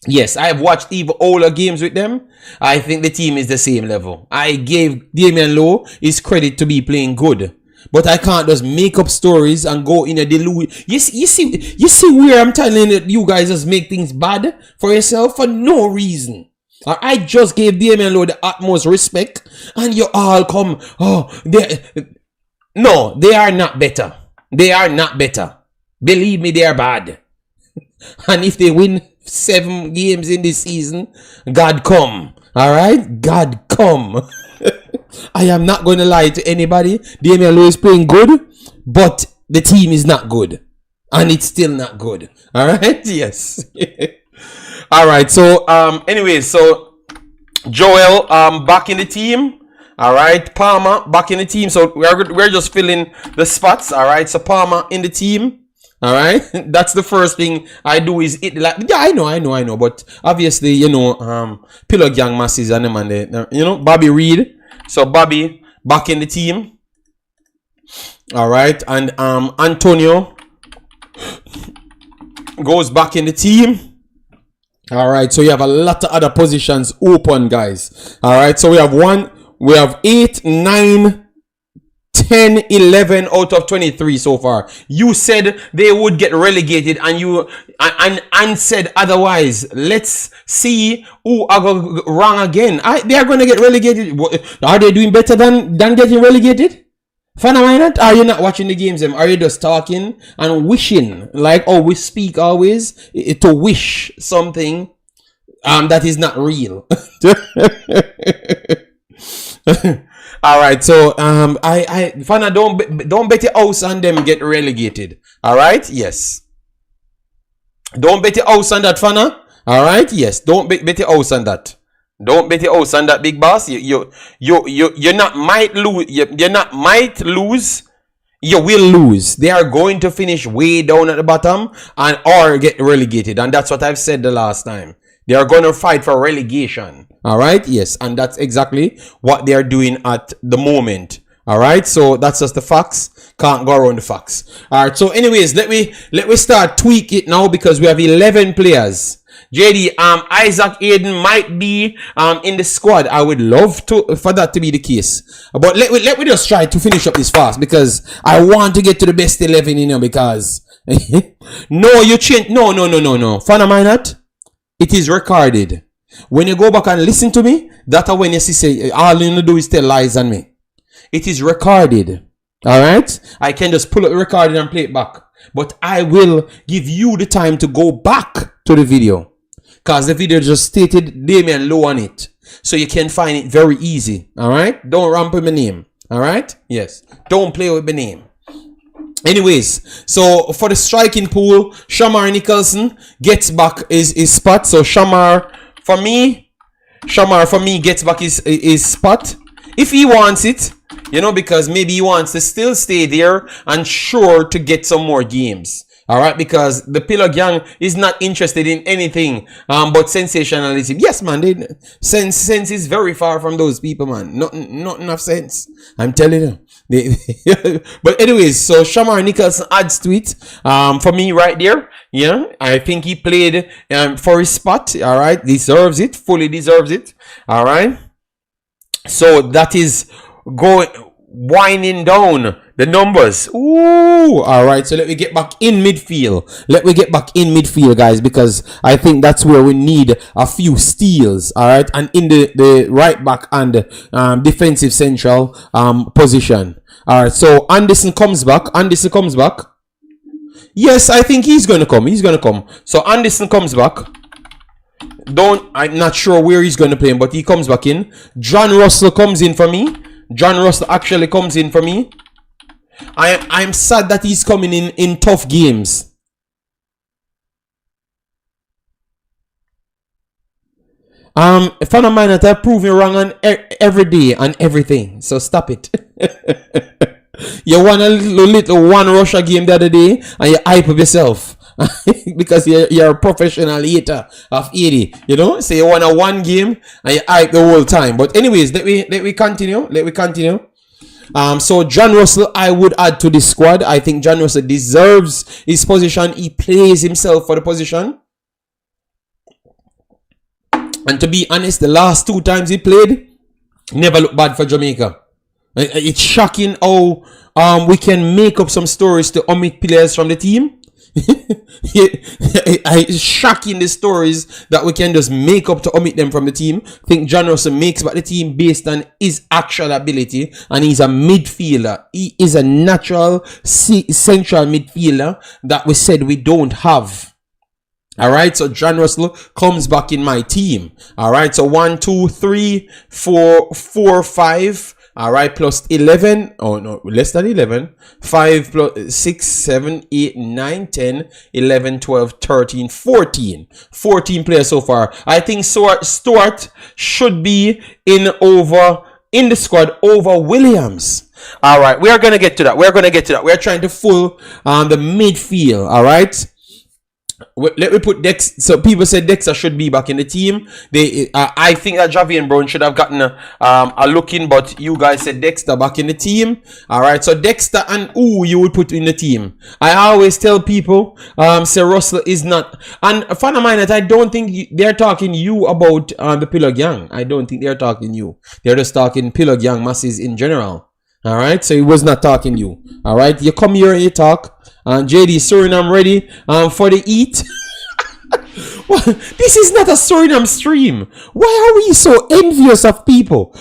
Yes, I have watched even older games with them. I think the team is the same level. I gave Damian Lowe his credit to be playing good, but I can't just make up stories and go in a delusion. You see where I'm telling you that you guys just make things bad for yourself for no reason. I just gave Damian Lowe the utmost respect, and you all come. No, they are not better. They are not better. Believe me, they are bad. And if they win 7 games in this season, God come. All right, God come. I am not going to lie to anybody. Damian Lowe is playing good, but the team is not good, and it's still not good. All right, yes. All right, so anyways, so Joel back in the team. All right, Palmer back in the team. So we're just filling the spots. All right, so Palmer in the team. All right, that's the first thing I do is it. Like, yeah, I know, but obviously, you know, Pillow Gang masses and them and you know, Bobby Reed. So Bobby back in the team. All right, and Antonio goes back in the team. All right, so you have a lot of other positions open, guys. All right, so we have 8, 9, 10, 11 out of 23 so far. You said they would get relegated, and you and said otherwise. Let's see who are wrong again. They are going to get relegated. Are they doing better than getting relegated? Fana, why not? Are you not watching the games? Are you just talking and wishing, like we speak always, to wish something that is not real? All right, so Fana, don't bet your house on them get relegated. All right, yes. Don't bet your house on that, Fana. All right, yes. Don't bet your house on that. Don't bet your house on that, big boss. You're not might lose. You're not might lose. You will lose. They are going to finish way down at the bottom or get relegated, and that's what I've said the last time. They are going to fight for relegation. All right. Yes. And that's exactly what they are doing at the moment. All right. So that's just the facts. Can't go around the facts. All right. So anyways, let me start tweak it now because we have 11 players. JD, Isaac Aiden might be in the squad. I would love for that to be the case. But let me just try to finish up this fast because I want to get to the best 11, you know, because no, you change. No. Fan of mine not. It is recorded. When you go back and listen to me, that's when you say all you do is tell lies on me. It is recorded. All right? I can just pull up the recording and play it back. But I will give you the time to go back to the video. because the video just stated Damian Low on it. So you can find it very easy. Alright? Don't ramp with my name. Alright? Yes. Don't play with my name. Anyways, so for the striking pool, Shamar Nicholson gets back his spot. So Shamar for me gets back his spot. If he wants it, you know, because maybe he wants to still stay there and sure to get some more games. All right, because the Pillar Gang is not interested in anything but sensationalism. Yes, man, sense is very far from those people, man. Not enough sense. I'm telling you. But anyways, so Shamar Nicholson adds to it for me right there. Yeah, I think he played for his spot. All right, deserves it, fully deserves it. All right, so that is winding down the numbers. Ooh, all right. So let me get back in midfield. Guys, because I think that's where we need a few steals. All right, and in the right back and defensive central position. All right. So Anderson comes back. Yes, I think he's gonna come. So Anderson comes back. I'm not sure where he's gonna play, but he comes back in. John Russell comes in for me. I'm sad that he's coming in tough games. A fan of mine that I prove you wrong on every day and everything. So stop it. You won a little one Russia game the other day and you hype up yourself. Because you're a professional hater of 80. You know? So you won a one game and you hype the whole time. But anyways, let me continue. So John Russell, I would add to this squad. I think John Russell deserves his position. He plays himself for the position. And to be honest, the last 2 times he played, never looked bad for Jamaica. It's shocking how we can make up some stories to omit players from the team. It's shocking the stories that we can just make up to omit them from the team. I think John Russell makes back the team based on his actual ability, and he's a midfielder. He is a natural central midfielder that we said we don't have. All right, so John Russell comes back in my team. All right, so 1, 2, 3, 4, 5. All right, plus 11. Oh no, less than 11. 5 plus 6, 7, 8, 9, 10, 11, 12, 13, 14. 14 players so far. I think Stuart should be in the squad over Williams. All right, we are gonna get to that. We're trying to full the midfield. All right. Let me put Dex. So people said Dexter should be back in the team. I think that Javian Brown should have gotten a look in, but you guys said Dexter back in the team. All right, so Dexter and who you would put in the team. I always tell people, say Russell is not. And a fan of mine that I don't think they're talking you about the Pillar Gang. I don't think they're talking you. They're just talking Pillar Gang masses in general. All right, so he was not talking you. All right, you come here and you talk. JD, Suriname ready for the eat. Well, this is not a Suriname stream. Why are we so envious of people?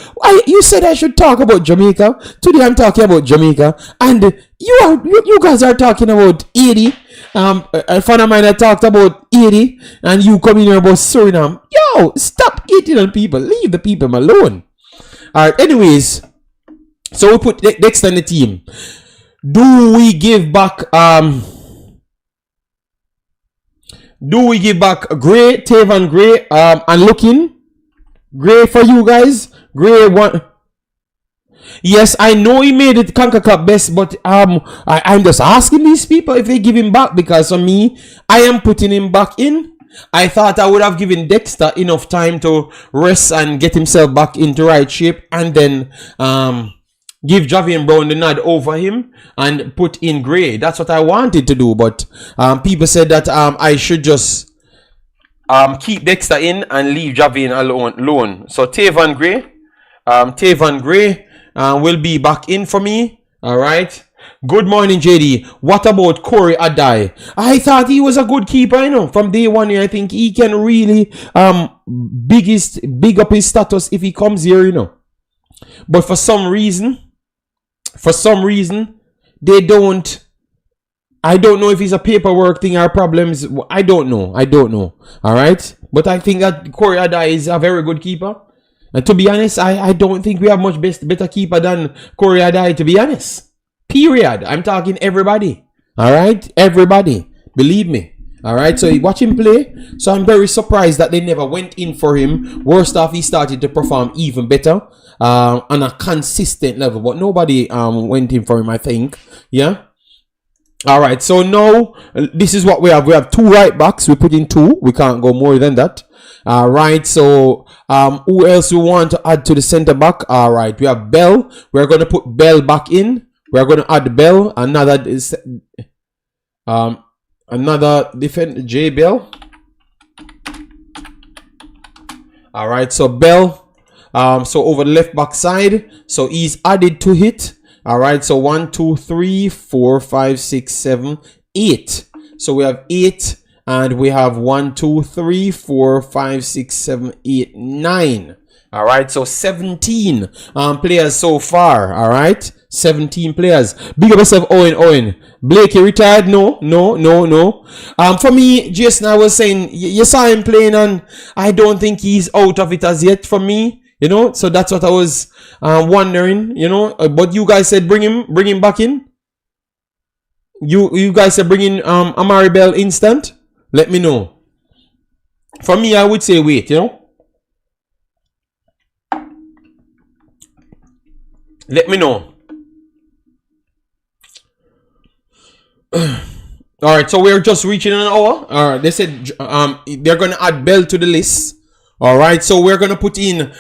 You said I should talk about Jamaica. Today I'm talking about Jamaica, and you guys are talking about 80. A friend of mine that talked about 80, and you come in here about Suriname. Yo, stop eating on people. Leave the people alone. All right. Anyways, so we put Dexter in the team. Do we give back Gray, Tavan Gray, and looking Gray for you guys? Gray one. Yes, I know he made it Concacaf best, but I'm just asking these people if they give him back, because for me, I am putting him back in. I thought I would have given Dexter enough time to rest and get himself back into right shape, and then give Javian Brown the nod over him and put in Gray. That's what I wanted to do, but people said that I should just keep Dexter in and leave Javian alone. So Tavan Gray will be back in for me. All right. Good morning, JD. What about Corey Adai? I thought he was a good keeper, you know, from day one. I think he can really big up his status if he comes here, you know. But for some reason, they don't. I don't know if it's a paperwork thing or problems. I don't know. All right. But I think that Corey Adai is a very good keeper. And to be honest, I don't think we have much better keeper than Corey Adai, to be honest. Period. I'm talking everybody. Alright? Everybody. Believe me. Alright, so watch him play. So I'm very surprised that they never went in for him. Worst off, he started to perform even better on a consistent level. But nobody went in for him, I think. Yeah. Alright, so now this is what we have. We have 2 right backs. We put in 2. We can't go more than that. Alright, so who else we want to add to the center back? Alright, we have Bell. We're going to put Bell back in. We're going to add Bell. Another defender, J Bell. Alright, so Bell. So over the left back side. So he's added to it. Alright, so 1, 2, 3, 4, 5, 6, 7, 8. So we have 8. And we have 1, 2, 3, 4, 5, 6, 7, 8, 9. Alright, so 17 players so far. Alright, 17 players. Big up yourself, Owen. Blakey retired? No. For me, Jason, I was saying, you saw him playing and I don't think he's out of it as yet for me. You know, so that's what I was wondering, you know. But you guys said bring him back in. You guys said bring in Amari Bell instant. Let me know. For me, I would say wait, you know. Let me know. Alright, so we're just reaching an hour. Alright, they said they're gonna add Bell to the list. Alright, so we're gonna put in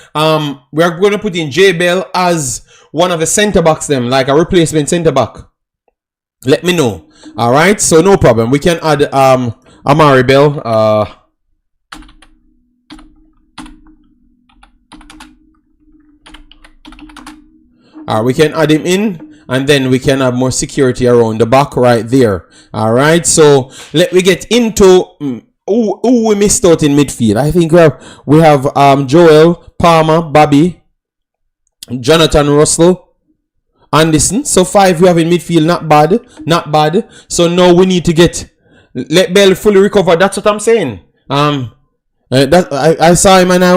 J Bell as one of the center backs, them, like a replacement center back. Let me know. Alright, so no problem. We can add Amari Bell. We can add him in, and then we can have more security around the back right there. Alright, so let me get into who we missed out in midfield. I think we have Joel, Palmer, Bobby, Jonathan Russell, Anderson. So 5 we have in midfield. Not bad. So now we need to let Bell fully recover. That's what I'm saying. I saw him and I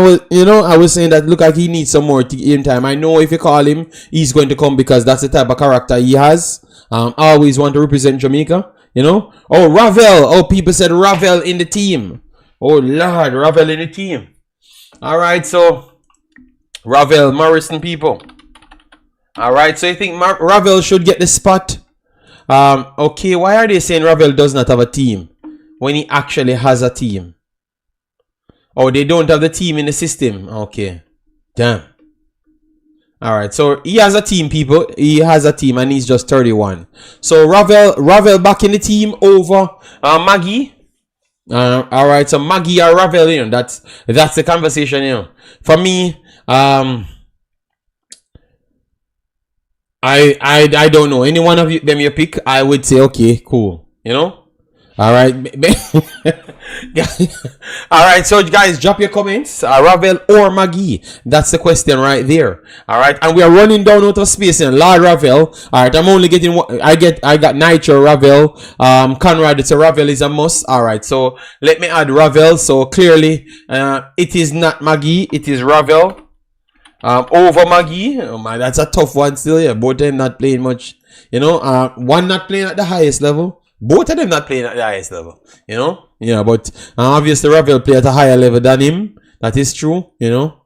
was saying that look like he needs some more game time. I know if you call him, he's going to come because that's the type of character he has. Always want to represent Jamaica, you know. Oh, Ravel. Oh, people said Ravel in the team. Oh Lord, Ravel in the team. All right, so Ravel, Morrison people. All right, so you think Ravel should get the spot? Okay, why are they saying Ravel does not have a team when he actually has a team? Oh, they don't have the team in the system. Okay. Damn. Alright, so he has a team, people. He has a team and he's just 31. So Ravel back in the team over Maggie. Alright, so Maggie or Ravel, you know, that's the conversation, you know. For me, I don't know. Any one of them you pick, I would say okay, cool. You know? Alright. Alright, so guys, drop your comments. Ravel or Maggie? That's the question right there. Alright, and we are running down out of space in Lord Ravel. Alright, I'm only getting one. I got Nitro, Ravel, Conrad. It's a Ravel is a must. Alright, so let me add Ravel. So clearly it is not Maggie, it is Ravel. Over Maggie. Oh man, that's a tough one still. Yeah, both of them not playing much. You know, one not playing at the highest level. Both of them not playing at the highest level, you know? Yeah, but obviously Ravel play at a higher level than him. That is true, you know?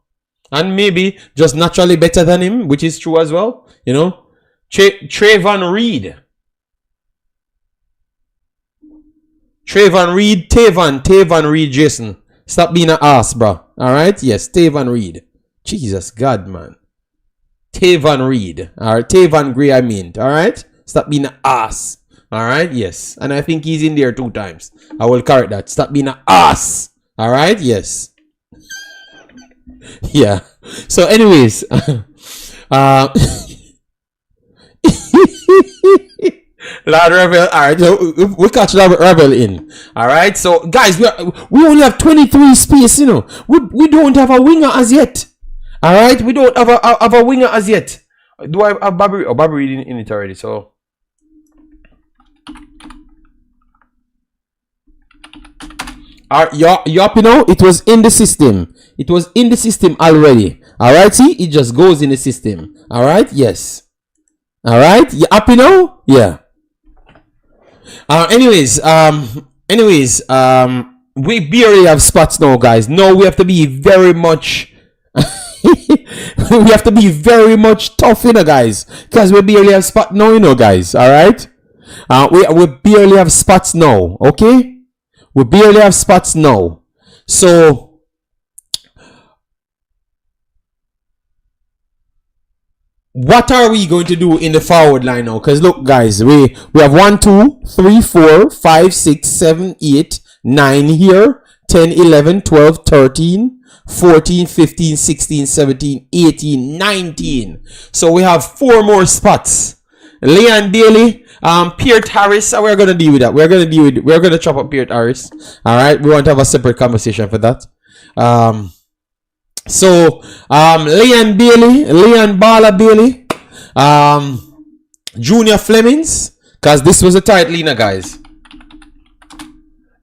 And maybe just naturally better than him, which is true as well, you know? Trayvon Reed, Tavon Reed, Jason. Stop being an ass, bro. Alright? Yes, Tavon Reed. Jesus God, man. Tavon Reed. Alright, Tavon Gray, I mean. Alright? Stop being an ass. Alright, yes. And I think he's in there 2 times. I will correct that. Stop being an ass. Alright, yes. Yeah. So anyways. Lord Rebel. Alright, so we catch Rebel in. Alright, so guys, we only have 23 space, you know. We don't have a winger as yet. Alright, we don't have a winger as yet. Do I have Bobby? Oh, Bobby in it already, so. You up, you know? It was in the system. It was in the system already. Alright, see? It just goes in the system. Alright? Yes. Alright? You up, you know? Yeah. Anyways, we barely have spots now, guys. No, we have to be very much we have to be very much tough, you know, guys. Because we barely have spots now, you know, guys. Alright? We barely have spots now, okay? We barely have spots now. So what are we going to do in the forward line now? Because look, guys, we have 1, 2, 3, 4, 5, 6, 7, 8, 9 here, 10, 11, 12, 13, 14, 15, 16, 17, 18, 19. So we have 4 more spots. Leon Bailey, Peart Harris, we're gonna deal with that. We're gonna chop up Peart Harris. Alright, we want to have a separate conversation for that. Leon Bailey, Leon Bala Bailey, Junior Flemmings, because this was a tight leaner, guys.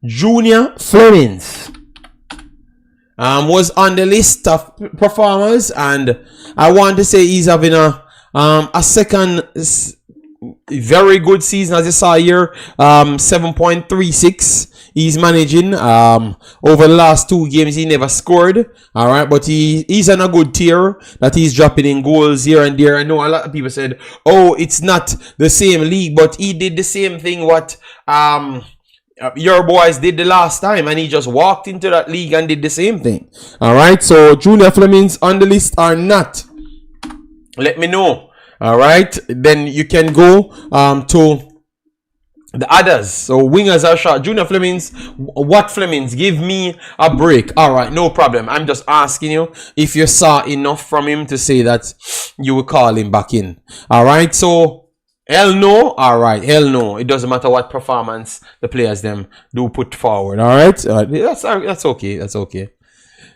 Junior Flemmings was on the list of performers, and I want to say he's having a second very good season, as you saw here. 7.36 he's managing. Over the last 2 games he never scored, all right, but he's on a good tier that he's dropping in goals here and there. I know a lot of people said, oh, it's not the same league, but he did the same thing what your boys did the last time, and he just walked into that league and did the same thing. All right, so Junior Flemmings on the list or not, let me know. All right, then you can go to the others. So wingers are short. Junior Flemmings, what Flemmings? Give me a break. All right, no problem. I'm just asking you if you saw enough from him to say that you will call him back in. All right, so hell no. All right, hell no. It doesn't matter what performance the players them do put forward. All right, that's okay. That's okay.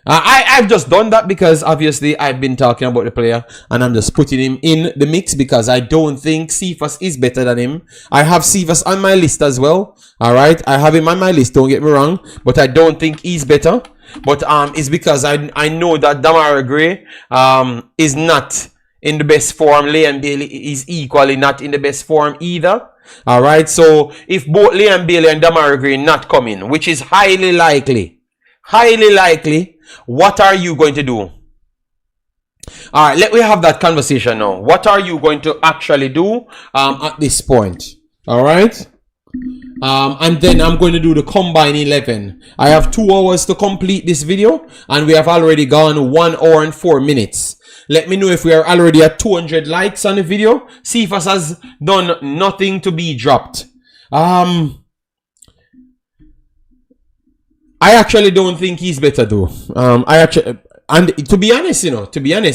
I've just done that because obviously I've been talking about the player and I'm just putting him in the mix because I don't think Cephas is better than him. I have Cephas on my list as well. Alright, I have him on my list, don't get me wrong, but I don't think he's better. But it's because I know that Damara Gray is not in the best form. Leon Bailey is equally not in the best form either. Alright, so if both Leon Bailey and Damara Gray not coming, which is highly likely, what are you going to do? All right, let me have that conversation now. What are you going to actually do at this point? All right, and then I'm going to do the combine 11. I have 2 hours to complete this video, and we have already gone 1 hour and 4 minutes. Let me know if we are already at 200 likes on the video. Cephas has done nothing to be dropped. I actually don't think he's better though. And to be honest,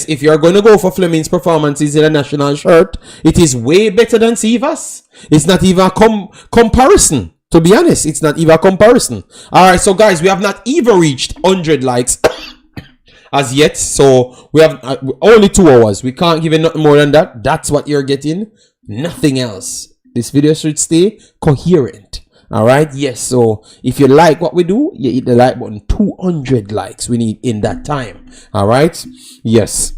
if you're going to go for Flemmings' performances in a national shirt, it is way better than Cephas. It's not even a comparison. To be honest, it's not even a comparison. All right, so guys, we have not even reached 100 likes as yet. So we have only 2 hours. We can't give it nothing more than that. That's what you're getting. Nothing else. This video should stay coherent. All right, yes, so if you like what we do, you hit the like button. 200 likes we need in that time. All right, yes,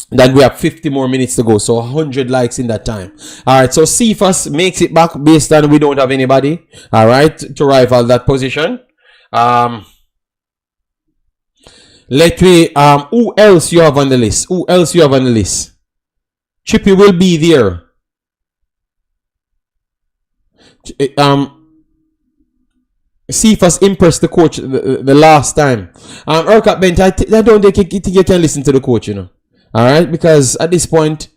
then we have 50 more minutes to go, so 100 likes in that time. All right, so Cephas makes it back based on we don't have anybody, all right, to rival that position. Let me who else you have on the list? Chippy will be there. Cephas impressed the coach the last time. Urquhart Bent, I don't think you can listen to the coach, Alright, because at this point,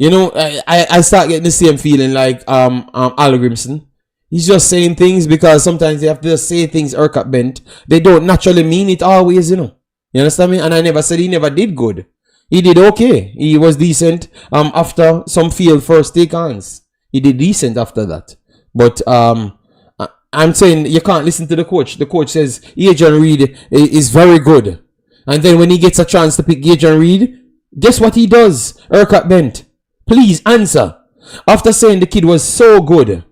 I start getting the same feeling like Al Grimson. He's just saying things because sometimes they have to say things Urquhart Bent. They don't naturally mean it always, You understand me? And I never said he never did good. He did okay. He was decent after some field first take-ons. He did decent after that. But I'm saying you can't listen to the coach. The coach says Adrian Reed is very good. And then when he gets a chance to pick Adrian Reed, guess what he does? Urquhart Bent, please answer. After saying the kid was so good.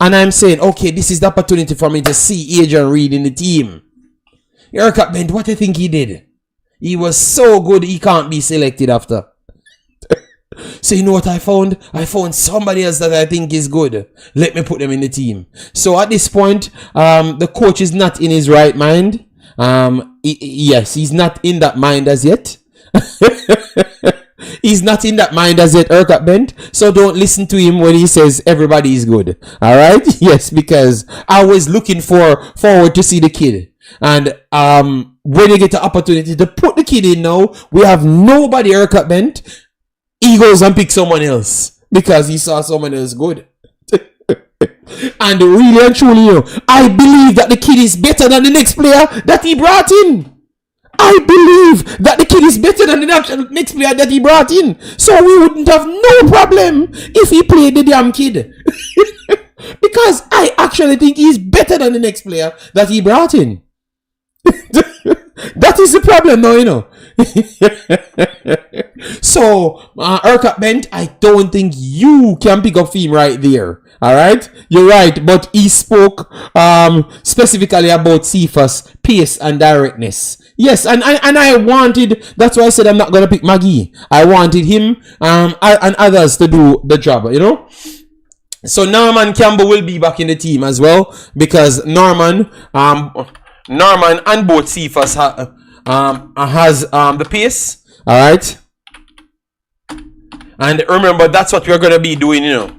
And I'm saying, okay, this is the opportunity for me to see Adrian Reed in the team. Eric Bent, what do you think he did? He was so good, he can't be selected after. So you know what I found? I found somebody else that I think is good. Let me put them in the team. So at this point, the coach is not in his right mind. Yes, he's not in that mind as yet. He's not in that mind as yet, Urquhart Bent. So don't listen to him when he says everybody is good. All right? Yes, because I was looking forward to see the kid. And when you get the opportunity to put the kid in now, we have nobody, Urquhart Bent. He goes and picks someone else because he saw someone else good. And really and truly, you know, I believe that the kid is better than the next player that he brought in. I believe that the kid is better than the next player that he brought in. So we wouldn't have no problem if he played the damn kid. Because I actually think he's better than the next player that he brought in. That is the problem now, you know. So, Urquhart Bent, I don't think you can pick up him right there. Alright? You're right, but he spoke specifically about Cephas' pace and directness. Yes, and I wanted, that's why I said I'm not going to pick Maggie. I wanted him and others to do the job, you know? So Norman Campbell will be back in the team as well, because Norman and both Cephas has the pace. Alright? And remember, that's what we're going to be doing, you know.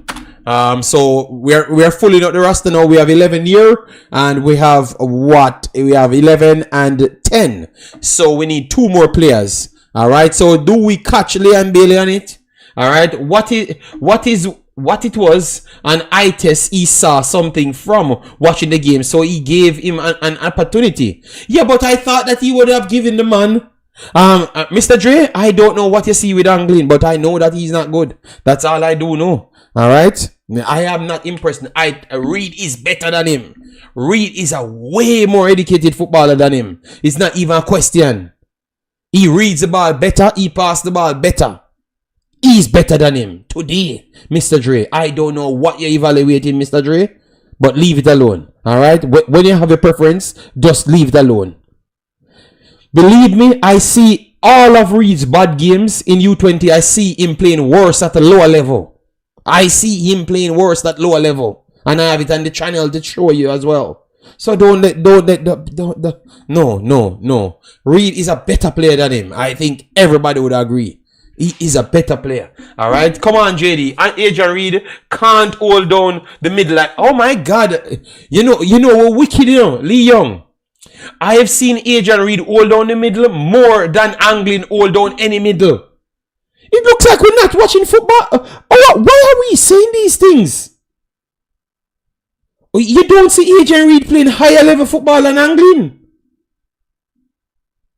So we're filling out the roster now. We have 11 here, and we have what? We have 11 and 10. So we need 2 more players. All right. So do we catch Leon Bailey on it? All right. What it was an eye test. He saw something from watching the game, so he gave him an opportunity. Yeah, but I thought that he would have given the man. Mr. Dre, I don't know what you see with Anglin, but I know that he's not good. That's all I do know. All right. I am not impressed. Reed is better than him. Reed is a way more educated footballer than him. It's not even a question. He reads the ball better. He passes the ball better. He's better than him. Today, Mr. Dre, I don't know what you're evaluating, Mr. Dre, but leave it alone. All right? When you have a preference, just leave it alone. Believe me, I see all of Reed's bad games in U20. I see him playing worse at a lower level. I see him playing worse at lower level. And I have it on the channel to show you as well. So don't. No. Reed is a better player than him. I think everybody would agree. He is a better player. Alright? Come on, JD. And Adrian Reed can't hold down the middle. Like, oh my God. You know what wicked, you know? Lee Young. I have seen Adrian Reed hold down the middle more than Anglin hold down any middle. It looks like we're not watching football. Why are we saying these things? You don't see Adrian Reed playing higher level football than Anglin.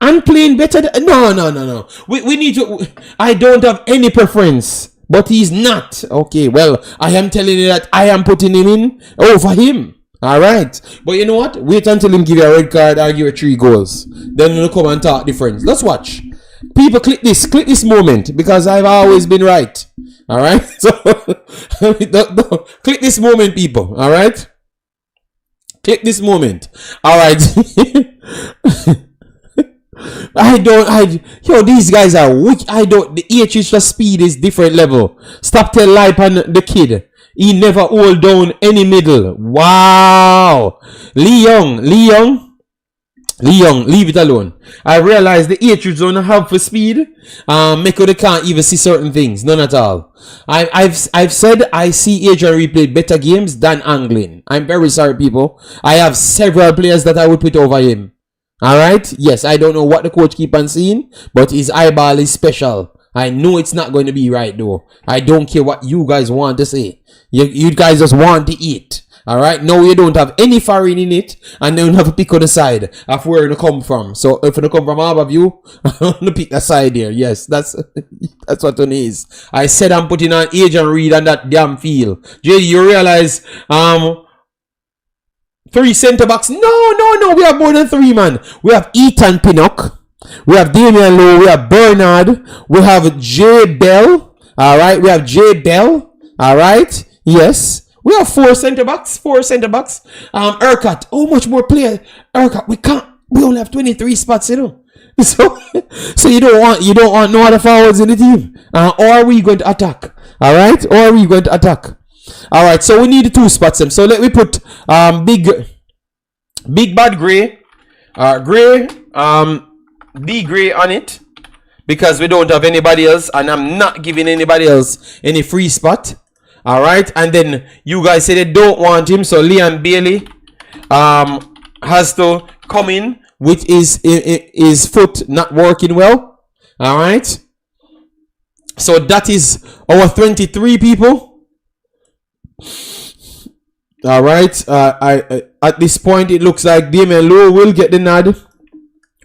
And playing better than... No. We need to... I don't have any preference. But he's not. Okay, well, I am telling you that I am putting him in over him. Alright. But you know what? Wait until him give you a red card or give you 3 goals. Then we'll come and talk difference. Let's watch. People, click this moment, because I've always been right. Alright? So, click this moment, people. Alright? Click this moment. Alright. These guys are weak. The HH speed is different level. Stop telling lie on the kid. He never hold down any middle. Wow. Lee Young, leave it alone. I realize the HH don't have for speed. They can't even see certain things. None at all. I've said I see Adrian Reed play better games than Anglin. I'm very sorry, people. I have several players that I would put over him. Alright? Yes, I don't know what the coach keep on seeing, but his eyeball is special. I know it's not going to be right, though. I don't care what you guys want to say. You guys just want to eat. Alright? No, you don't have any foreign in it, and then you have to pick on the side of where it come from. So if it come from all of you, I'm going to pick a side here. Yes, that's what it is. I said I'm putting on Adrian Reed on that damn field. JD, you realize 3 centre backs? No. We have more than 3, man. We have Ethan Pinnock. We have Damian Lowe. We have Bernard. We have Jay Bell. Alright. We have Jay Bell. Alright. Yes. We have four centre backs. Urquhart, how much more player? Urquhart, we can't. We only have 23 spots, you know. So you don't want no other forwards in the team. Or are we going to attack? All right. Or are we going to attack? All right. So we need the 2 spots them. So let me put big bad Gray, Gray, D Gray on it, because we don't have anybody else, and I'm not giving anybody else any free spot. All right. And then you guys say they don't want him, so Leon Bailey has to come in with his foot not working well. All right. So that is our 23 people. All right. I at this point it looks like Damien Lowe will get the nod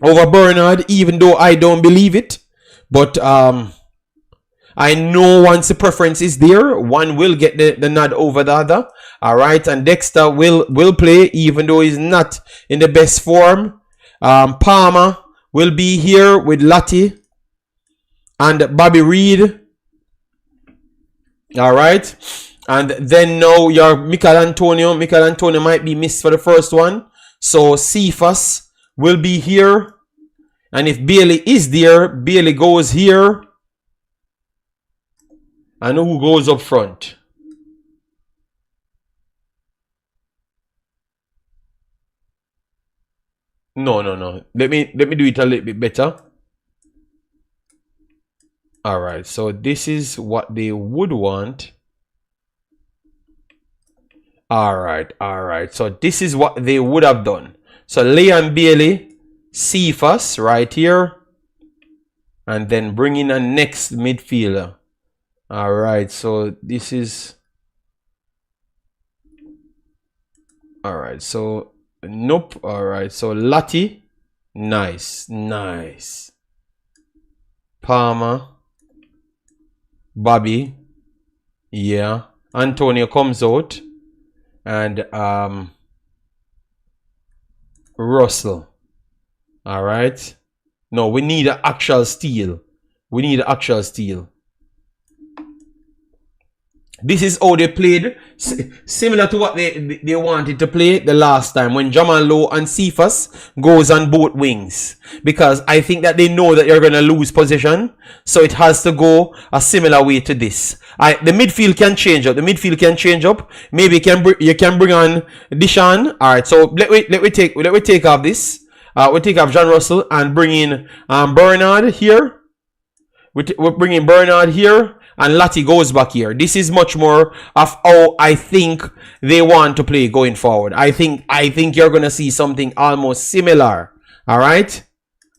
over Bernard, even though I don't believe it. But I know once the preference is there, one will get the nod over the other. All right. And Dexter will play, even though he's not in the best form. Palmer will be here with Lottie and Bobby Reed. All right. And then now your Michael Antonio. Michael Antonio might be missed for the first one. So Cephas will be here. And if Bailey is there, Bailey goes here. And who goes up front? No. Let me do it a little bit better. All right. So this is what they would want. All right. So this is what they would have done. So Leon Bailey, Cephas right here, and then bring in a next midfielder. All right. So this is. All right. So nope. All right. So Lottie, nice. Palmer, Bobby, yeah. Antonio comes out. And Russell. All right. No, we need an actual steal. This is how they played, similar to what they wanted to play the last time, when Jamal Lowe and Cephas goes on both wings. Because I think that they know that you're going to lose possession, so it has to go a similar way to this. The midfield can change up. Maybe you can bring on Deshaun. All right, so let we take off this. We take off John Russell and bring in Bernard here. We're bringing Bernard here. And Lottie goes back here. This is much more of how I think they want to play going forward. I think you're going to see something almost similar. All right?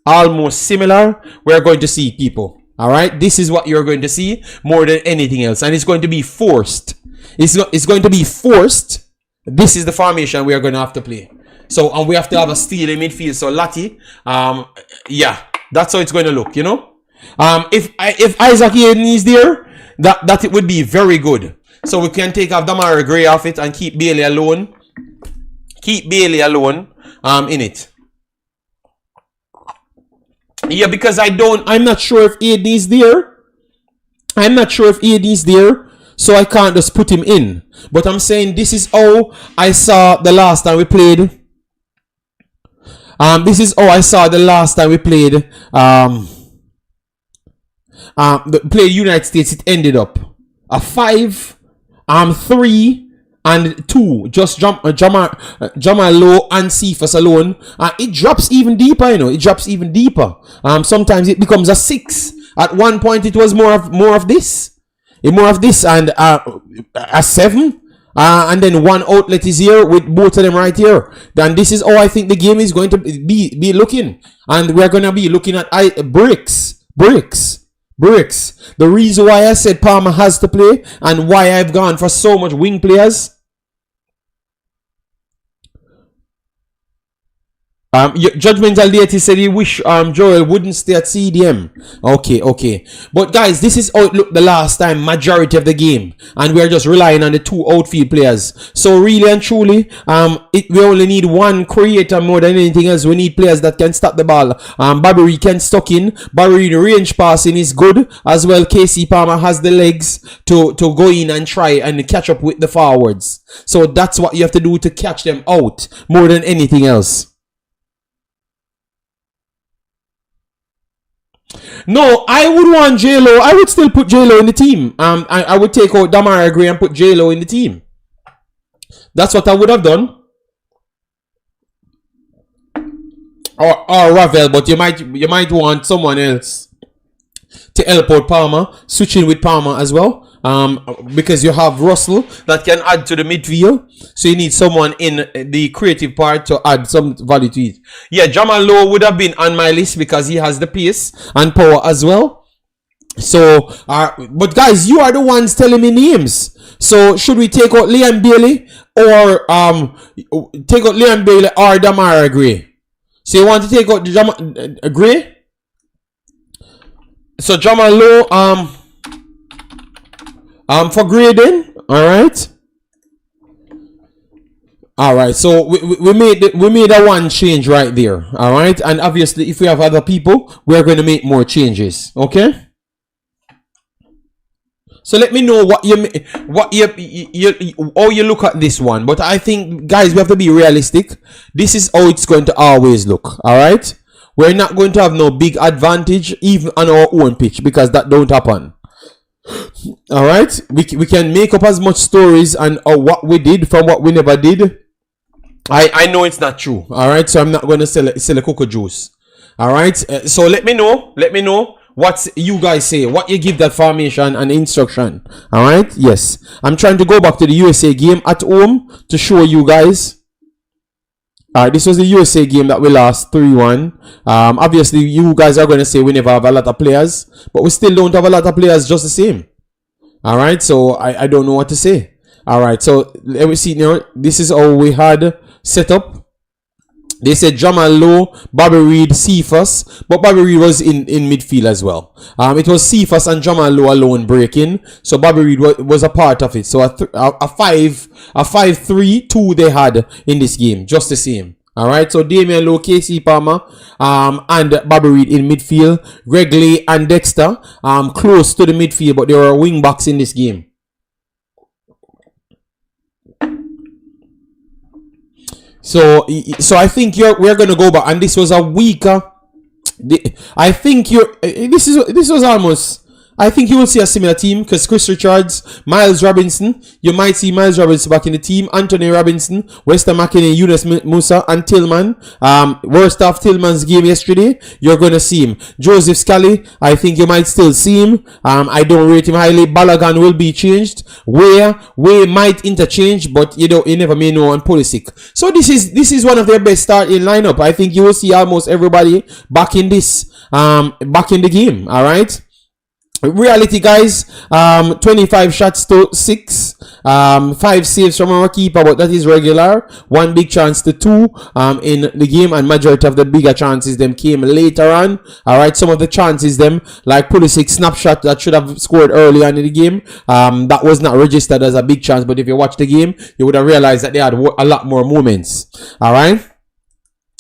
Almost similar. We're going to see, people. All right? This is what you're going to see more than anything else. And it's going to be forced. It's going to be forced. This is the formation we are going to have to play. So, and we have to have a steal in midfield. So, Lottie, yeah, that's how it's going to look, you know? If Isaac Hayden is there, that it would be very good. So we can take off Damari Gray off it and keep Bailey alone. In it. Yeah, because I'm not sure if Hayden is there. So I can't just put him in. But I'm saying this is how I saw the last time we played. Play United States. It ended up a 5, 3 and 2. Just Jamal Lowe and Cephas alone. It drops even deeper, you know. Sometimes it becomes a 6. At one point it was more of this and a 7. And then one outlet is here with both of them right here. Then this is how I think the game is going to be looking. And we're going to be looking at bricks. The reason why I said Palmer has to play and why I've gone for so much wing players. Your judgmental deity said he wish Joel wouldn't stay at CDM. Okay. But guys, this is how it looked the last time, majority of the game, and we're just relying on the two outfield players. So really and truly, we only need one creator more than anything else. We need players that can stop the ball. Bobby Reed can stuck in. Bobby Reed range passing is good as well. KC Palmer has the legs to go in and try and catch up with the forwards. So that's what you have to do to catch them out more than anything else. No, I would want J-Lo. I would still put J-Lo in the team. I would take out Damara Gray and put J-Lo in the team. That's what I would have done. Or Ravel, but you might want someone else to help out Palmer. Switch in with Palmer as well. Because you have Russell that can add to the midfield. So you need someone in the creative part to add some value to it. Yeah, Jamal Lowe would have been on my list because he has the pace and power as well. So, but guys, you are the ones telling me names. So should we take out Liam Bailey or Damara Gray? So you want to take out Gray? So Jamal Lowe, for grading, alright, so we made a one change right there, alright, and obviously if we have other people, we're going to make more changes, okay? So let me know how you look at this one. But I think, guys, we have to be realistic. This is how it's going to always look, alright? We're not going to have no big advantage even on our own pitch because that don't happen. All right, we can make up as much stories and what we did from what we never did. I know it's not true. All right, so I'm not going to sell a cocoa juice. All right, so let me know what you guys say, what you give that formation and instruction. All right, yes, I'm trying to go back to the USA game at home to show you guys. This was the USA game that we lost 3-1. Obviously, you guys are going to say we never have a lot of players, but we still don't have a lot of players just the same. All right, so I don't know what to say. All right, so let me see now. This is how we had set up. They said Jamal Lowe, Bobby Reed, Cephas, but Bobby Reed was in midfield as well. It was Cephas and Jamal Lowe alone breaking, so Bobby Reed was a part of it. So a 5-3-2 they had in this game, just the same. All right, so Damian Lowe, KC Palmer, and Bobby Reed in midfield. Greg Lee and Dexter close to the midfield, but they were wing backs in this game. So I think we're gonna go back, and this was a weaker. I think this was almost. I think you will see a similar team because Chris Richards, Miles Robinson, you might see Miles Robinson back in the team, Anthony Robinson, Weston McKinney, Yunus Musa, and Tillman. Worst off Tillman's game yesterday, you're going to see him. Joseph Scally, I think you might still see him. I don't rate him highly. Balogun will be changed. Way might interchange, but you never may know on Pulisic. So this is one of their best starting lineup. I think you will see almost everybody back in back in the game. All right. Reality, guys, 25 shots to 6, 5 saves from our keeper, but that is regular. 1 big chance to 2 in the game, and majority of the bigger chances them came later on. All right, some of the chances them, like Pulisic snapshot that should have scored early on in the game, that was not registered as a big chance, but if you watch the game, you would have realized that they had a lot more moments. All right.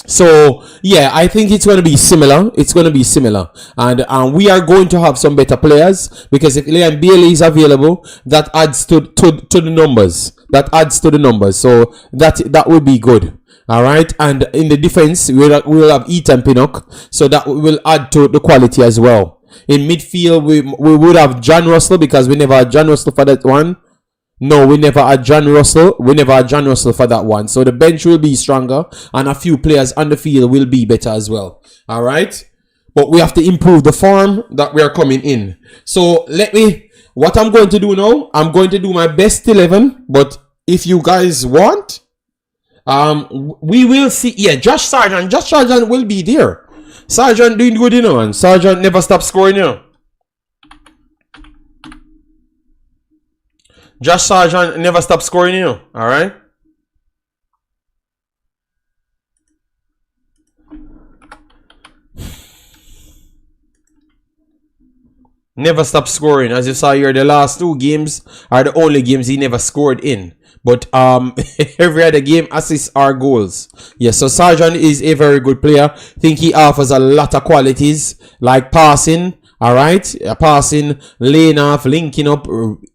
So yeah, I think it's going to be similar. It's going to be similar, and we are going to have some better players because if Liam Bailey is available, that adds to the numbers. That adds to the numbers. So that would be good. All right, and in the defense, we will have Ethan Pinnock, so that will add to the quality as well. In midfield, we would have John Russell because we never had John Russell for that one. No, we never had John Russell. We never had John Russell for that one. So the bench will be stronger and a few players on the field will be better as well. All right. But we have to improve the form that we are coming in. So what I'm going to do now, I'm going to do my best 11. But if you guys want, we will see. Yeah, Josh Sargent will be there. Sargent doing good, and Sargent never stops scoring, Josh Sargent never stopped scoring, All right. Never stop scoring. As you saw here, the last 2 games are the only games he never scored in. But every other game, assists are goals. Yes, so Sargent is a very good player. Think he offers a lot of qualities like passing. Alright, passing, laying off, linking up,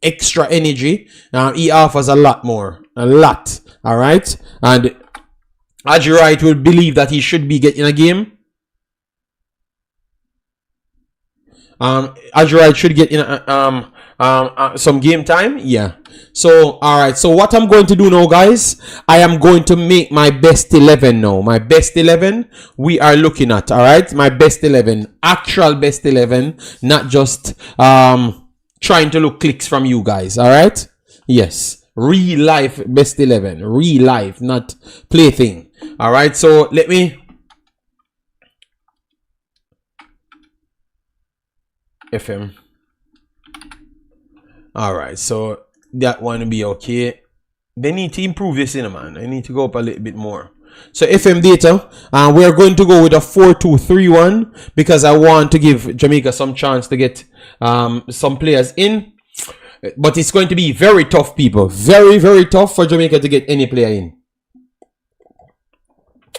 extra energy. He offers a lot more. A lot. Alright. And Adji Wright will believe that he should be getting a game. Adji Wright should get in some game time. Yeah. So, alright. So, what I'm going to do now, guys, I am going to make my best 11 now. My best 11 we are looking at. Alright. My best 11. Actual best 11. Not just trying to look clicks from you guys. Alright. Yes. Real life best 11. Real life. Not plaything. Alright. So, let me... FM. Alright, so that one will be okay. They need to improve this in, man. I need to go up a little bit more. So FM data, we are going to go with a 4-2-3-1 because I want to give Jamaica some chance to get some players in. But it's going to be very tough, people. Very, very tough for Jamaica to get any player in.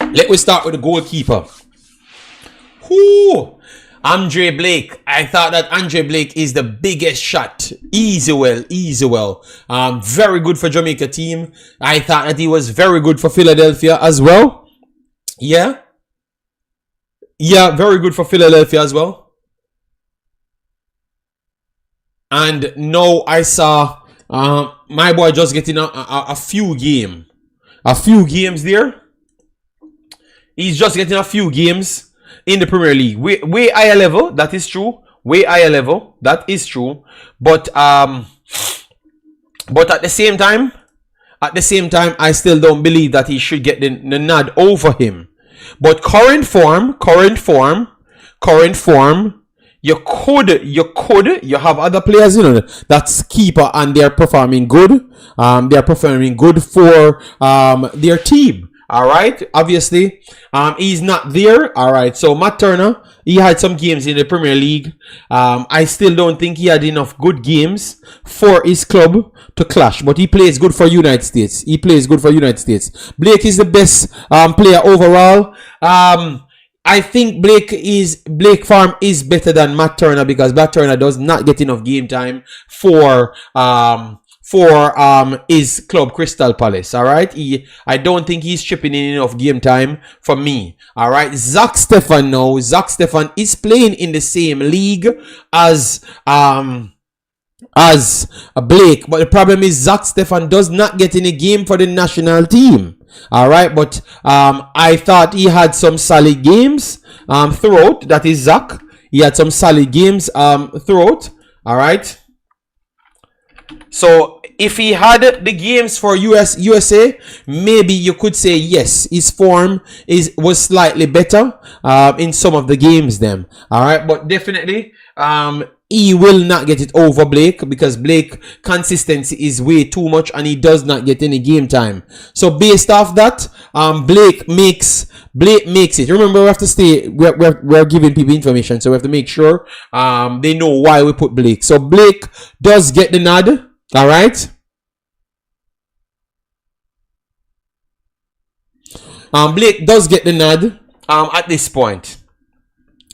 Let me start with the goalkeeper. Whoo! Andre Blake. I thought that Andre Blake is the biggest shot. Easy well. Very good for Jamaica team. I thought that he was very good for Philadelphia as well. Yeah. Yeah, very good for Philadelphia as well. And now I saw my boy just getting a few games. A few games there. He's just getting a few games in the Premier League. Way higher level, that is true. Way higher level, that is true. But at the same time, I still don't believe that he should get the nod over him. But current form, you have other players, you know, that's keeper and they're performing good. They're performing good for their team. All right, obviously, he's not there. All right, so Matt Turner, he had some games in the Premier League. I still don't think he had enough good games for his club to clash, but he plays good for United States. Blake is the best player overall. I think Blake Farm is better than Matt Turner because Matt Turner does not get enough game time for his club Crystal Palace. All right, I don't think he's chipping in enough game time for me. All right, Zach Stefan is playing in the same league as Blake, but the problem is Zach Stefan does not get any game for the national team. All right, but I thought he had some solid games throughout. That is Zach. He had some solid games throughout. All right. So if he had the games for USA, maybe you could say yes, his form was slightly better in some of the games then. All right, but definitely he will not get it over Blake because Blake consistency is way too much and he does not get any game time. So based off that, Blake makes it. Remember, we have to stay. We're giving people information, so we have to make sure they know why we put Blake. So Blake does get the nod. All right. Blake does get the nod at this point.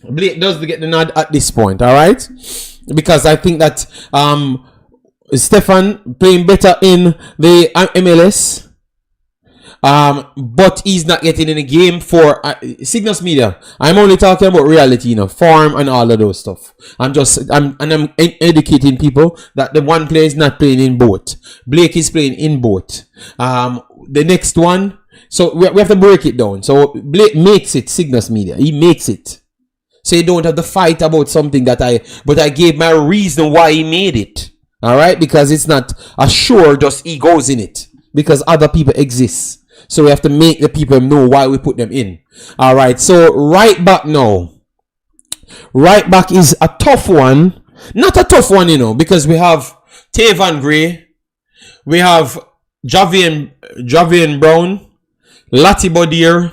Blake does get the nod at this point. All right, because I think that Stefan playing better in the MLS. But he's not getting in a game for Cygnus Media. I'm only talking about reality, you know, farm and all of those stuff. I'm educating people that the one player is not playing in both. Blake is playing in both. The next one, so we have to break it down. So Blake makes it, Cygnus Media. He makes it. So you don't have to fight about something that but I gave my reason why he made it. All right, because it's not a sure just he goes in it because other people exist. So we have to make the people know why we put them in. All right. So right back now. Right back is a tough one. Not a tough one, you know, because we have Tavan Gray. We have Javian Brown. Lati Bodier.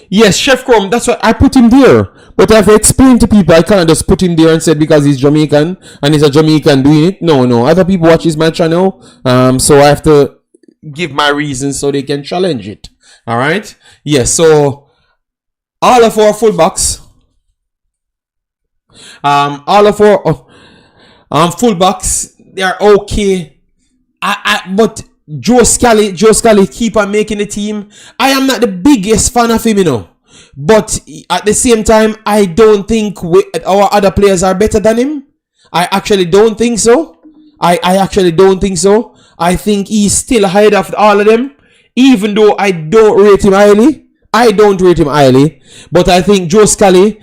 Yes, Chef Chrome, that's what I put him there. But I've explained to people I can't just put him there and said because he's Jamaican and he's a Jamaican doing it. No, no. Other people watches my channel. So I have to give my reasons so they can challenge it. Alright? Yes, so all of our fullbacks. All of our fullbacks, they're okay. But Joe Scally keep on making the team. I am not the biggest fan of him, you know. But at the same time, I don't think our other players are better than him. I actually don't think so. I actually don't think so. I think he's still ahead of all of them. Even though I don't rate him highly. I don't rate him highly. But I think Joe Scally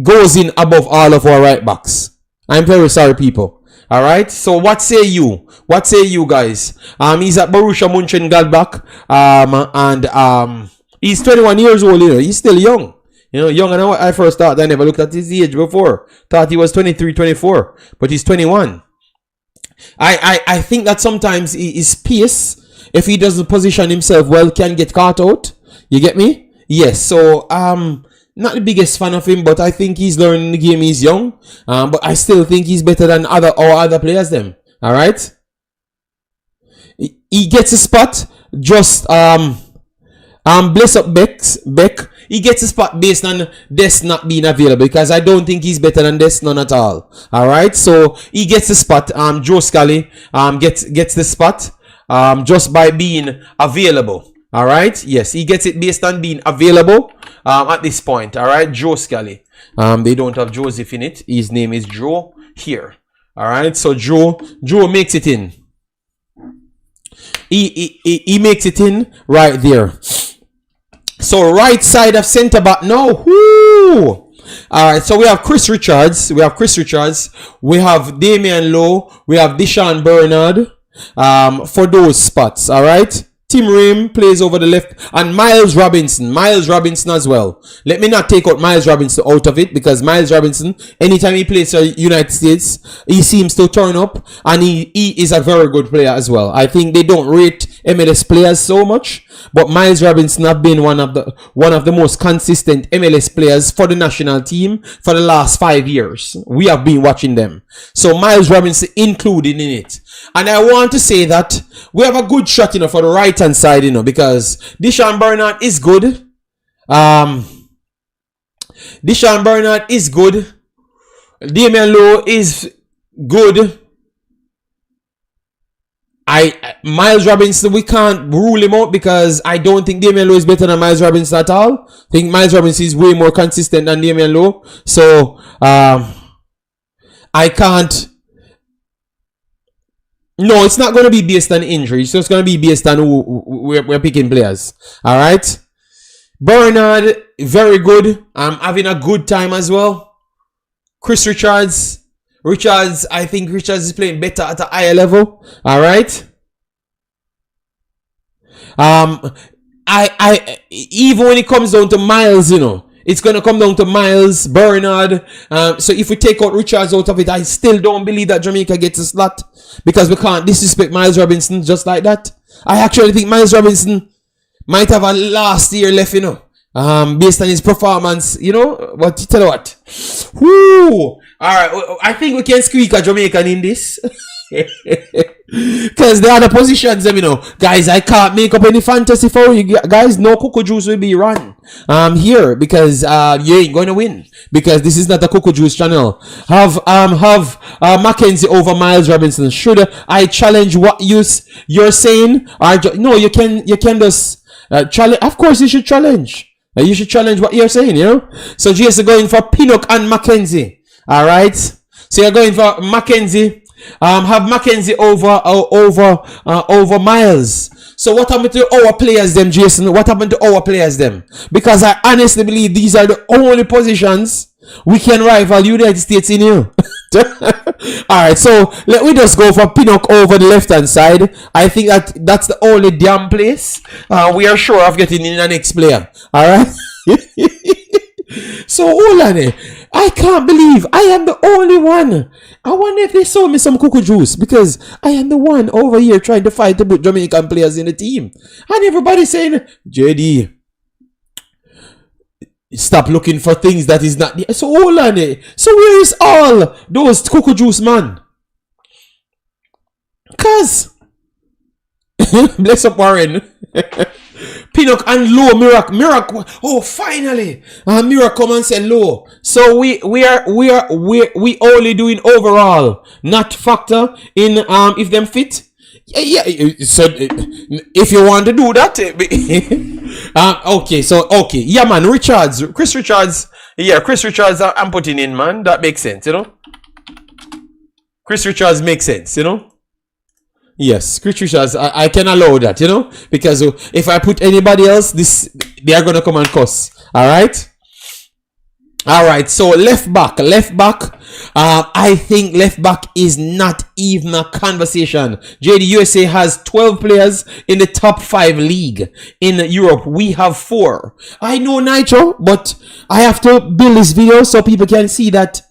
goes in above all of our right backs. I'm very sorry, people. Alright, so what say you? What say you guys? He's at Borussia Mönchengladbach. And he's 21 years old, you know. He's still young. You know, younger than what I first thought. I never looked at his age before. Thought he was 23, 24. But he's 21. I think that sometimes his pace, if he doesn't position himself well, can get caught out. You get me? Yes, so not the biggest fan of him, but I think he's learning the game. He's young, but I still think he's better than other players. Them, all right. He gets a spot. Just bless up Beck. He gets a spot based on Des not being available because I don't think he's better than Des, none at all. All right, so he gets the spot. Joe Scally gets the spot just by being available. All right. Yes, he gets it based on being available at this point. All right. Joe Scally. They don't have Joseph in it. His name is Joe here. All right. So Joe makes it in. He makes it in right there. So right side of centre back now. Whoo! All right. So we have Chris Richards. We have Damian Lowe. We have Deshaun Bernard. For those spots. All right. Tim Ream plays over the left, and Miles Robinson as well. Let me not take out Miles Robinson out of it because Miles Robinson, anytime he plays for United States, he seems to turn up, and he is a very good player as well. I think they don't rate MLS players so much, but Miles Robinson have been one of the most consistent MLS players for the national team for the last 5 years. We have been watching them, so Miles Robinson included in it. And I want to say that we have a good shot, you know, for the right hand side, you know, because Deshaun Bernard is good. Deshaun Bernard is good. Damian Lowe is good. Miles Robinson, we can't rule him out because I don't think Damian Lowe is better than Miles Robinson at all. I think Miles Robinson is way more consistent than Damian Lowe. So I can't. No, it's not going to be based on injury. It's just going to be based on who we're picking players. All right. Bernard, very good. I'm having a good time as well. Chris Richards, I think Richards is playing better at a higher level. All right. I even when it comes down to Miles, you know, it's going to come down to Miles, Bernard. So if we take out Richards out of it, I still don't believe that Jamaica gets a slot because we can't disrespect Miles Robinson just like that. I actually think Miles Robinson might have a last year left, you know, based on his performance, you know. But you tell you what, whoo! All right, I think we can squeak a Jamaican in this. Because the other positions, you know, guys, I can't make up any fantasy for you guys. No cocoa juice will be run here because you ain't going to win because this is not a cocoa juice channel. Have Mackenzie over Miles Robinson. Should I challenge what you're saying? Or no, you can just challenge. Of course, you should challenge. You should challenge what you're saying. You know. So GS are going for Pinnock and Mackenzie. All right. So you're going for Mackenzie. Have Mackenzie over Miles. So what happened to our players them, Jason? What happened to our players them? Because I honestly believe these are the only positions we can rival United States in here. Alright, so let me just go for Pinnock over the left hand side. I think that's the only damn place we are sure of getting in the next player. Alright. So hold on. I can't believe I am the only one. I wonder if they sold me some cocoa juice because I am the one over here trying to fight to put Jamaican players in the team. And everybody's saying, JD, Stop looking for things that is not there. So hold on it. So where is all those cocoa juice, man? Cause bless up Warren. Pinnock and Low Miracle. Oh, finally, Miracle come and say Low. So we only doing overall, not factor in if them fit. Yeah. So if you want to do that, okay, yeah, man. Chris Richards. Yeah, Chris Richards. I'm putting in, man. That makes sense, you know. Chris Richards makes sense, you know. Yes, Chris Richards, I can allow that, you know, because if I put anybody else, they are gonna come and cuss. All right. So left back. I think left back is not even a conversation. JD USA has 12 players in the top 5 league in Europe. We have 4. I know Nitro, but I have to build this video so people can see that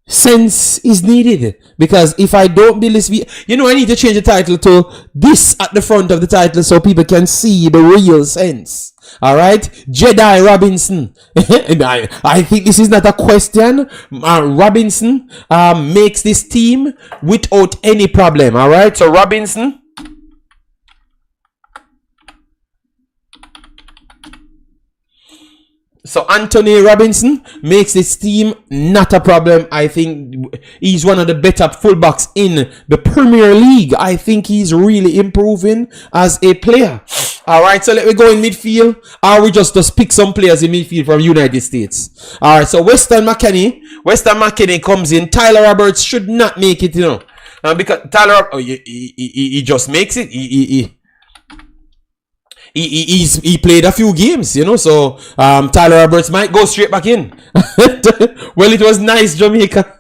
sense is needed, because if I don't build this video, you know, I need to change the title to this at the front of the title so people can see the real sense. All right, Jedi Robinson. I think this is not a question. Robinson makes this team without any problem. All right, so Robinson. So Anthony Robinson makes this team not a problem. I think he's one of the better fullbacks in the Premier League. I think he's really improving as a player. All right, so let me go in midfield. Or we just pick some players in midfield from United States. All right, so Weston McKennie comes in. Tyler Roberts should not make it, you know, because Tyler, he just makes it. He played a few games, you know, so Tyler Roberts might go straight back in. Well, it was nice, Jamaica.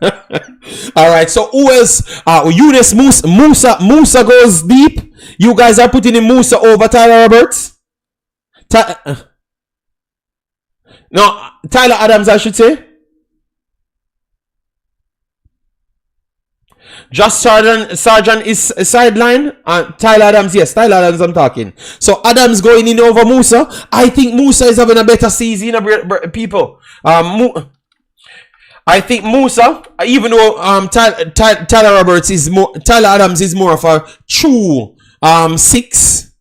All right, so who else? Eunice Musa goes deep. You guys are putting in Musa over Tyler Roberts. No, Tyler Adams, I should say. Josh Sargent is sideline. Tyler Adams, yes, Tyler Adams I'm talking. So Adams going in over Musa. I think Musa is having a better season, people. I think Musa, even though Tyler Roberts is more, Tyler Adams is more of a true 6.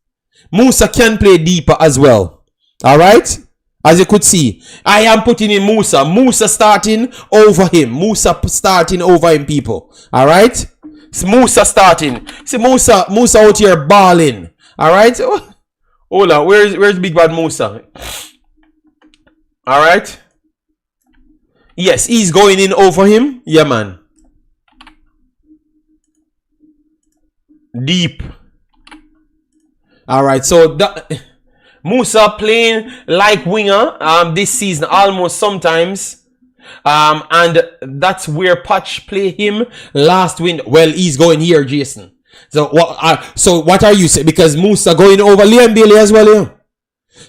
Musa can play deeper as well. All right. As you could see, I am putting in Musa. Musa starting over him. People. All right? It's Musa starting. See, Musa out here balling. All right? Hold on. Where's Big Bad Musa? All right? Yes, he's going in over him. Yeah, man. Deep. All right. So that... Musa playing like winger this season almost sometimes, and that's where Patch play him last win. Well, he's going here, Jason. So what are you saying? Because Musa going over Liam Bailey as well, yeah.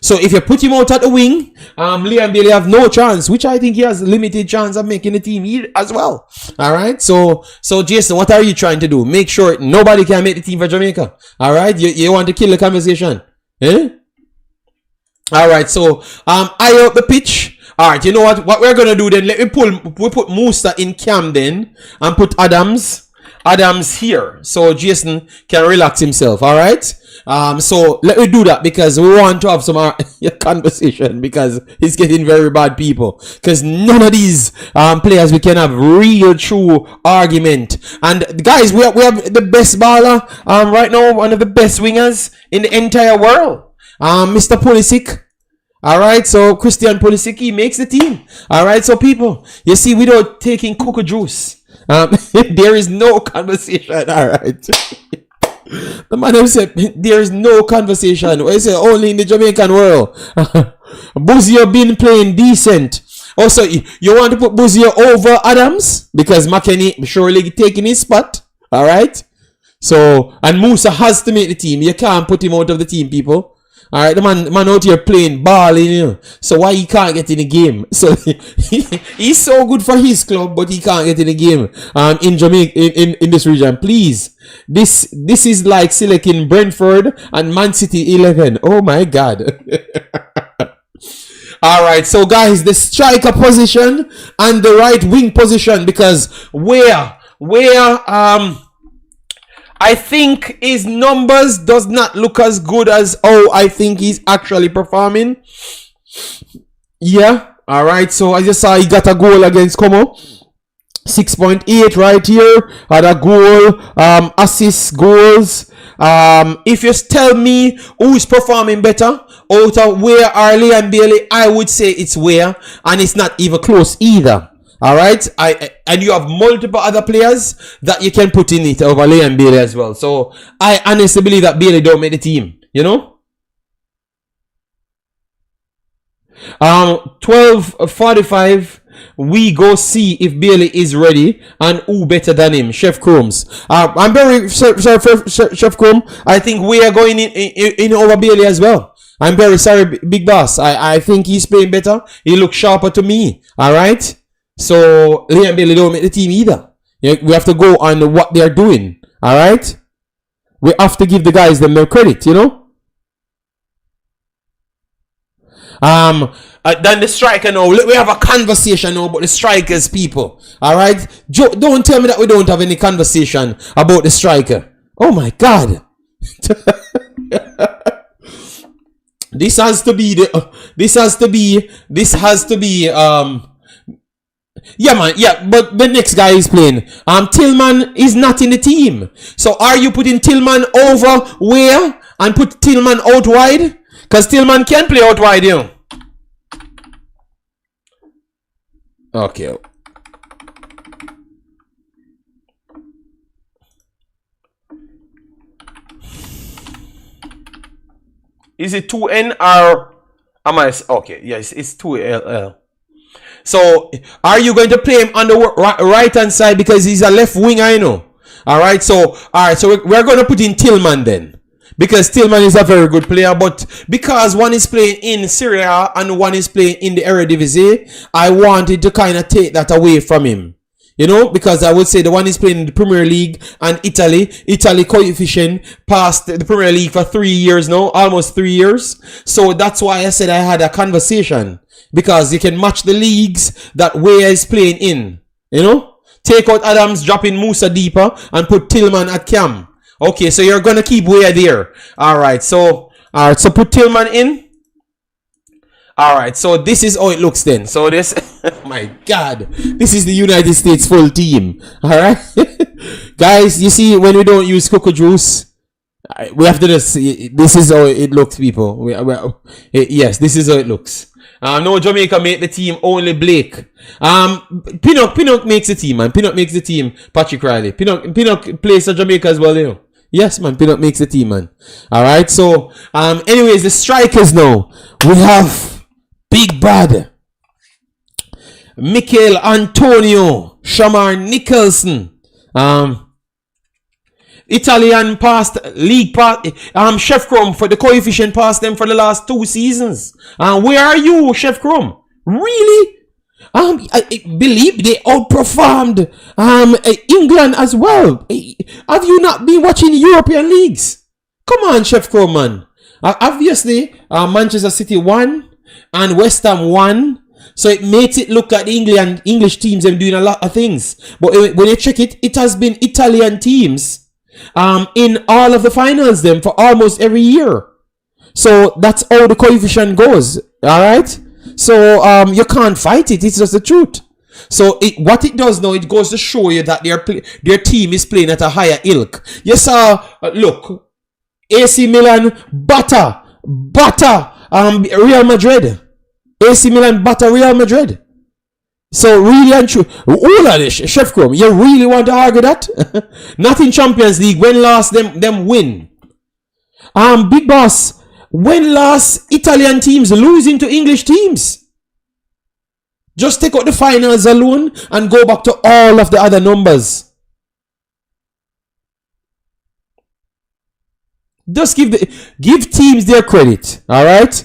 So if you put him out at the wing, Liam Bailey have no chance, which I think he has limited chance of making the team here as well. All right. So Jason, what are you trying to do? Make sure nobody can make the team for Jamaica. All right. You want to kill the conversation, eh? All right, so eye out the pitch. All right, you know what we're gonna do then? We put Musa in Camden and put Adams here, so Jason can relax himself. All right. So let me do that because we want to have some conversation, because it's getting very bad, people. Because none of these players we can have real true argument. And guys, we have the best baller right now, one of the best wingers in the entire world. Mr. Pulisic. All right, so Christian Pulisic, he makes the team. All right, so people, you see, without taking cocoa juice, there is no conversation. All right. The man said there is no conversation. I say only in the Jamaican world. Buzio been playing decent. Also, you want to put Buzio over Adams because McKennie surely taking his spot. All right. So, and Musa has to make the team. You can't put him out of the team, people. All right, the man out here playing ball, you know. So why he can't get in the game? So he's so good for his club, but he can't get in the game. In Jamaica, in this region, please. This is like selecting Brentford and Man City 11. Oh my God. All right, so guys, the striker position and the right wing position, because where I think his numbers does not look as good as how I think he's actually performing. Yeah. All right. So I just saw he got a goal against Como. 6.8 right here. Had a goal. Assists, goals. If you tell me who's performing better out of Weah or Leon Bailey, I would say it's Weah, and it's not even close either. All right, and you have multiple other players that you can put in it over Leon Bailey as well. So I honestly believe that Bailey don't make the team. You know, 12:45. We go see if Bailey is ready and who better than him, Chef Crumbs. I'm very sorry, Chef Crumb. I think we are going in over Bailey as well. I'm very sorry, Big Boss. I think he's playing better. He looks sharper to me. All right. So Leon Bailey don't make the team either. We have to go on what they're doing. All right. We have to give the guys them their credit. You know. Then the striker now. We have a conversation now about the strikers, people. All right. Don't tell me that we don't have any conversation about the striker. Oh my God. This has to be. Yeah, man. Yeah, but the next guy is playing. Tillman is not in the team. So are you putting Tillman over where and put Tillman out wide? Because Tillman can play out wide, you know. Okay. Is it 2N or am I? Okay, yes, it's 2L. So, are you going to play him on the right hand side because he's a left winger, you know? All right, so we're going to put in Tillman then, because Tillman is a very good player, but because one is playing in Serie A and one is playing in the Eredivisie, I wanted to kind of take that away from him. You know, because I would say the one is playing in the Premier League and Italy coefficient passed the Premier League for 3 years now, almost 3 years. So that's why I said I had a conversation, because you can match the leagues that Weah is playing in. You know, take out Adams, drop in Musa deeper, and put Tillman at Cam. Okay, so you're gonna keep Weah there. All right, so put Tillman in. All right, so this is how it looks then. So this, my God, this is the United States full team. All right, guys, you see, when we don't use cocoa juice, we have to just. This is how it looks, people. Yes, this is how it looks. No Jamaica make the team, only Blake. Pinnock makes the team, man. Pinnock makes the team. Patrick Riley. Pinnock plays for Jamaica as well, you know. Yes, man. Pinnock makes the team, man. All right. So, anyways, the strikers now. We have Big Bad, Mikel Antonio, Shamar Nicholson, Italian past league part, Chef Crum for the coefficient past them for the last 2 seasons. Where are you, Chef Crum? Really? I believe they outperformed England as well. Have you not been watching European leagues? Come on, Chef Crum, man. Obviously, Manchester City won and West Ham won, so it makes it look like the English teams are doing a lot of things. But when you check it, it has been Italian teams in all of the finals then for almost every year. So that's how the coefficient goes. All right. So you can't fight it. It's just the truth. So what it does now, it goes to show you that their team is playing at a higher ilk. You saw, look, AC Milan butter Real Madrid. AC Milan butter Real Madrid. So really and true. All of this, Chef Crum, you really want to argue that? Not in Champions League. When last them win? Big Boss, when last Italian teams losing to English teams? Just take out the finals alone and go back to all of the other numbers. Just give teams their credit, all right?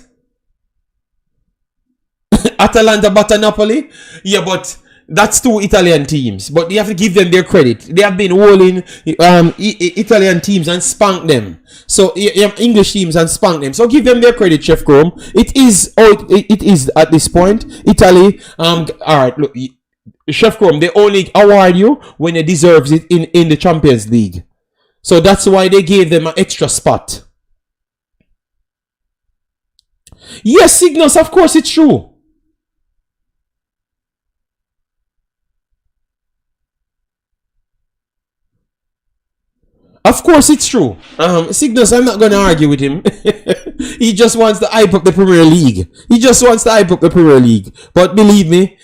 Atalanta butter Napoli, yeah, but That's two Italian teams, but you have to give them their credit. They have been holding Italian teams and spanked them. So English teams and spanked them. So give them their credit, Chef Chrome. It is it is at this point. Italy. All right. Look, Chef Chrome. They only award you when it deserves it in the Champions League. So that's why they gave them an extra spot. Yes, Cygnus. Of course, it's true. Of course, it's true. Cygnus, I'm not going to argue with him. He just wants to hype up the Premier League. But believe me,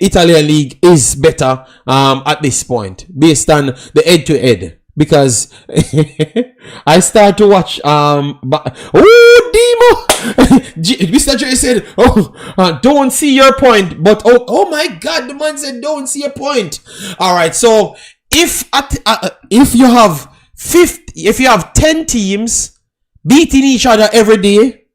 Italian League is better at this point, based on the head-to-head. Because I start to watch. Demo! Mr. J said, don't see your point. But, oh my God, the man said, don't see your point. All right, so if you have 10 teams beating each other every day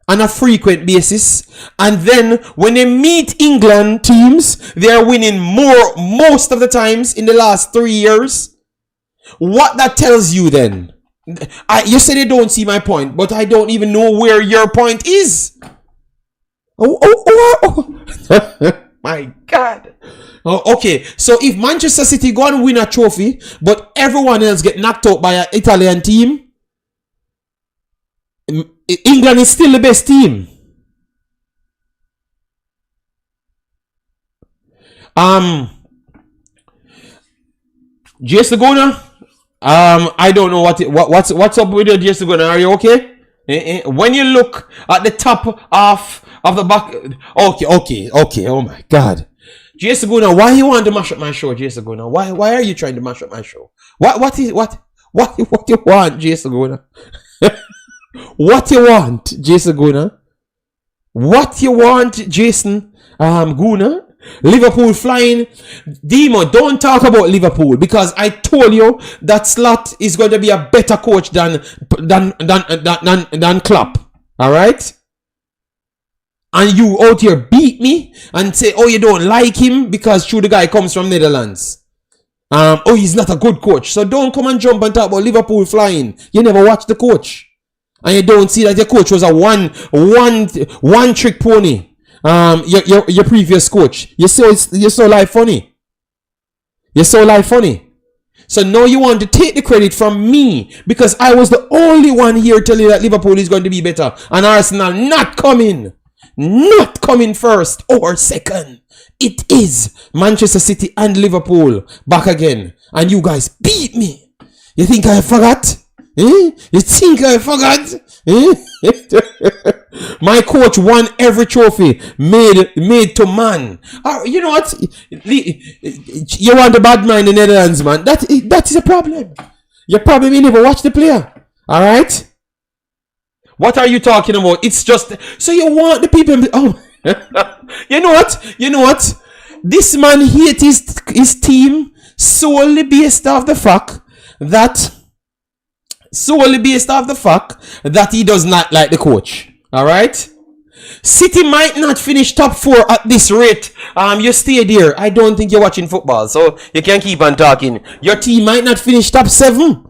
on a frequent basis, and then when they meet England teams, they are winning most of the times in the last 3 years. What that tells you then? You said they don't see my point, but I don't even know where your point is. My God. Oh, okay, so if Manchester City go and win a trophy, but everyone else get knocked out by an Italian team, England is still the best team. Jason Gona, I don't know what's up with you, Jason Gona. Are you okay? When you look at the top of the back, okay. Oh my God. Jason Guna, why you want to mash up my show, Jason Guna? Why are you trying to mash up my show? What you want, Jason Guna? What you want, Jason Guna? What you want, Jason Guna? Liverpool flying. Demo, don't talk about Liverpool, because I told you that Slot is going to be a better coach than Klopp. All right? And you out here beat me and say, oh, you don't like him because the guy comes from Netherlands. Oh, he's not a good coach. So don't come and jump and talk about Liverpool flying. You never watched the coach. And you don't see that your coach was a one trick pony. Your previous coach. You're so life funny. So now you want to take the credit from me because I was the only one here telling you that Liverpool is going to be better and Arsenal not coming first or second. It is Manchester City and Liverpool back again, and you guys beat me. You think I forgot? You think I forgot? My coach won every trophy made to man. You know what? You want the bad man in the Netherlands, man. That is a problem. Your problem, you never watch the player. All right? What are you talking about? It's just so you want the people. Oh, you know what? This man hates his team solely based off the fact that he does not like the coach. All right. City might not finish top 4 at this rate. You stay there. I don't think you're watching football, so you can keep on talking. Your team might not finish top 7.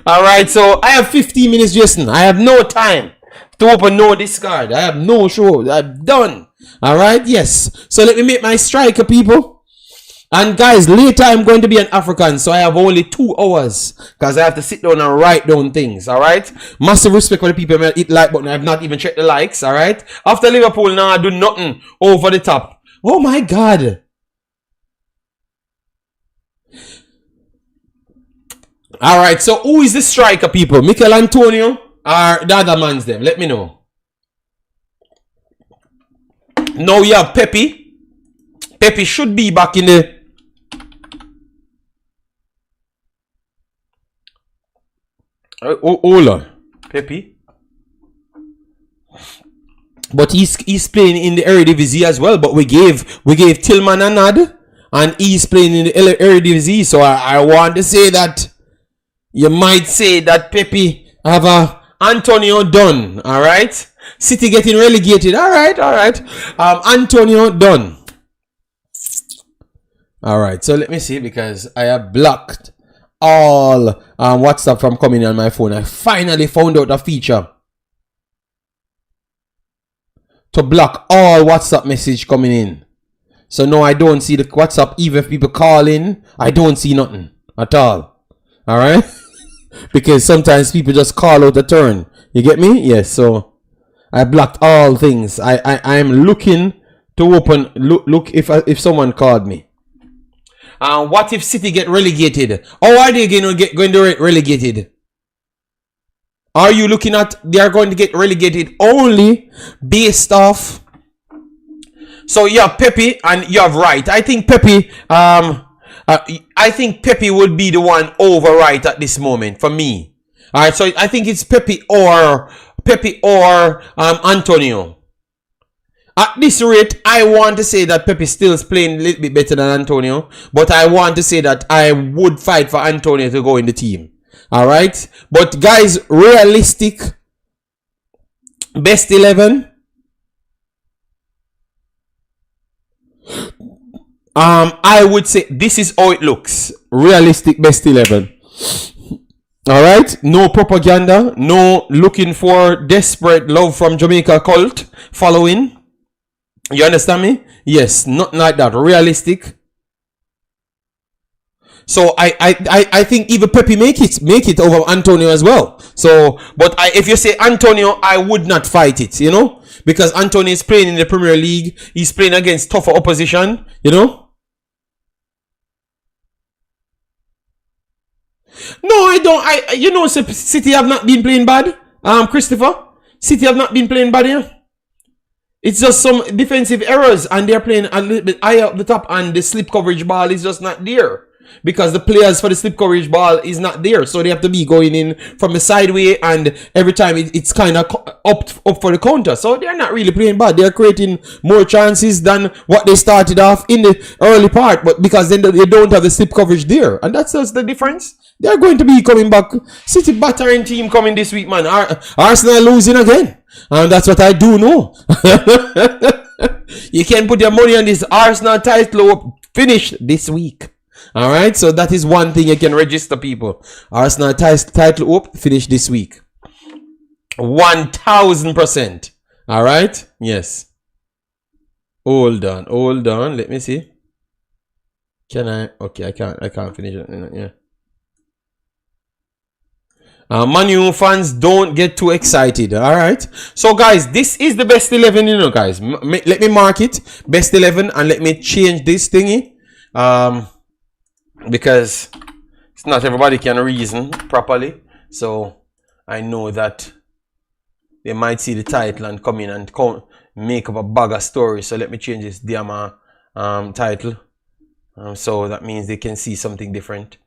Alright, so I have 15 minutes, Jason. I have no time to open no discard. I have no show. I'm done. Alright, yes. So let me make my striker, people. And guys, later I'm going to be an African, so I have only 2 hours. Because I have to sit down and write down things, alright? Massive respect for the people who hit like button. I have not even checked the likes, alright? After Liverpool, now I do nothing over the top. Oh my God. Alright, so who is the striker, people? Mikel Antonio or the other man's them? Let me know. Now you have Pepe. Pepe should be back in the... Hold on. Pepe. But he's playing in the Eredivisie as well. But we gave Tillman a nod. And he's playing in the Eredivisie. So I want to say that... You might say that Pepe have a Antonio done, alright? City getting relegated. All right, all right. Antonio done. All right, so let me see, because I have blocked all WhatsApp from coming on my phone. I finally found out a feature to block all WhatsApp message coming in. So now I don't see the WhatsApp. Even if people call in, I don't see nothing at all. All right, because sometimes people just call out a turn. You get me? Yes. So I blocked all things. I am looking to open. Look if someone called me. What if City get relegated? How are they going to get relegated? Are you looking at they are going to get relegated only based off? So yeah, Pepe, and you're right. I think Pepe. I think Pepe would be the one over right at this moment for me. All right, so I think it's Pepe or Antonio. At this rate, I want to say that Pepe still is playing a little bit better than Antonio. But I want to say that I would fight for Antonio to go in the team. Alright? But guys, realistic best 11. I would say this is how it looks. Realistic best 11. Alright? No propaganda. No looking for desperate love from Jamaica cult following. You understand me? Yes, not like that. Realistic. So I think even Pepe make it over Antonio as well. So, but if you say Antonio, I would not fight it, you know, because Antonio is playing in the Premier League. He's playing against tougher opposition, you know. No, I don't. You know, City have not been playing bad. Christopher, City have not been playing bad here. It's just some defensive errors, and they're playing a little bit higher up the top, and the slip coverage ball is just not there. Because the players for the slip coverage ball is not there. So they have to be going in from the sideway, and every time it's kind of up for the counter. So they're not really playing bad. They're creating more chances than what they started off in the early part. But because then they don't have the slip coverage there. And that's just the difference. They're going to be coming back. City battering team coming this week, man. Arsenal losing again. And that's what I do know. You can put your money on this Arsenal title finish this week. Alright, so that is one thing you can register, people. Arsenal title up finish this week. 1000%. Alright, yes. Hold on. Let me see. Can I? Okay, I can't finish it. Yeah. Manu fans, don't get too excited. All right. So, guys, this is the best 11. You know, guys. Let me mark it best 11, and let me change this thingy. Because it's not everybody can reason properly. So I know that they might see the title and come in and make up a bag of stories. So let me change this Diama title. So that means they can see something different.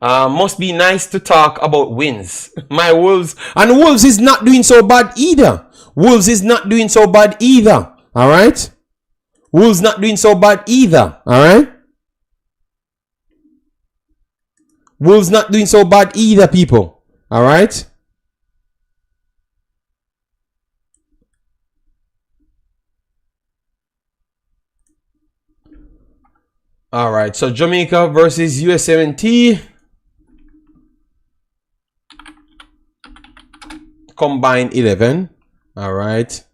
Must be nice to talk about wins. My Wolves. And Wolves is not doing so bad either. Wolves is not doing so bad either. Alright? Wolves not doing so bad either. Alright? Wolves not doing so bad either, people. Alright? Alright, so Jamaica versus Usmnt. Combined 11. Alright.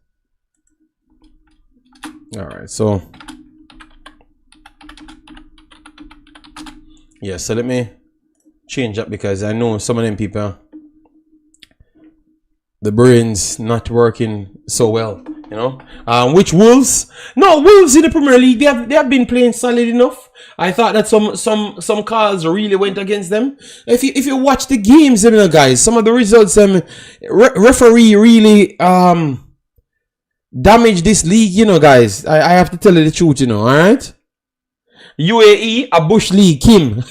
Alright, so. Yeah, so let me change that because I know some of them people, the brain's not working so well, you know. Which Wolves? No, Wolves in the Premier League, they have been playing solid enough. I thought that some calls really went against them. If you watch the games, you know, guys, some of the results, referee really damaged this league, you know, guys. I have to tell you the truth, you know. All right. UAE, a Bush League, Kim.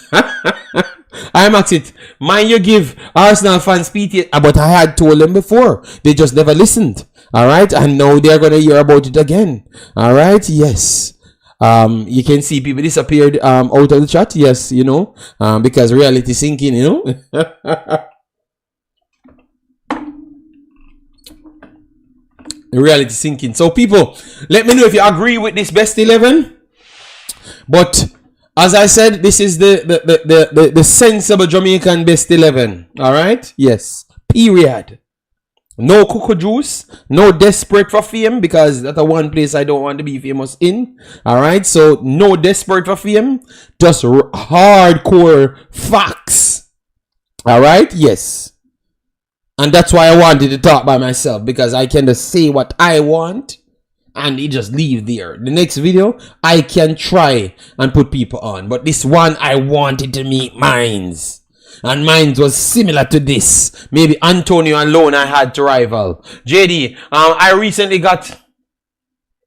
Imaxit, mind you give Arsenal fans PT, but I had told them before. They just never listened. Alright, and now they're gonna hear about it again. Alright, yes. You can see people disappeared out of the chat, yes, you know. Because reality sinking, you know. The reality sinking. So people, let me know if you agree with this best 11. But as I said, this is the sensible Jamaican best 11. All right? Yes. Period. No cocoa juice. No desperate for fame, because that's the one place I don't want to be famous in. All right? So no desperate for fame. Just hardcore facts. All right? Yes. And that's why I wanted to talk by myself, because I can just say what I want and it just leave there. The next video, I can try and put people on. But this one, I wanted to meet mines. And mine was similar to this. Maybe Antonio alone I had to rival. JD, I recently got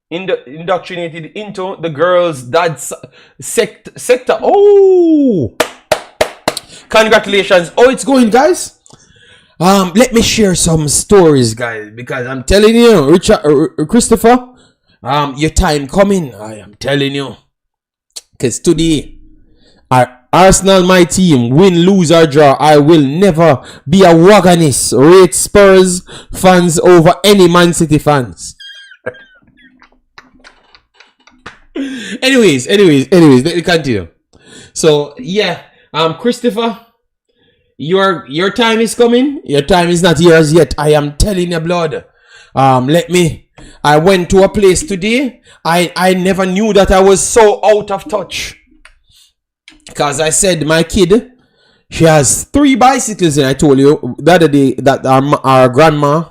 indoctrinated into the Girlz dad's sector. Oh! Congratulations. Oh, it's going, guys. Let me share some stories, guys, because I'm telling you, Christopher, your time coming. I am telling you. Because today, Arsenal, my team, win, lose or draw, I will never be a wagonist. Rate Spurs fans over any Man City fans. anyways, let me continue. So yeah, Christopher, your time is coming. Your time is not yours yet. I am telling you, blood. I went to a place today. I never knew that I was so out of touch. Because I said my kid, she has 3 bicycles, and I told you the other day that our grandma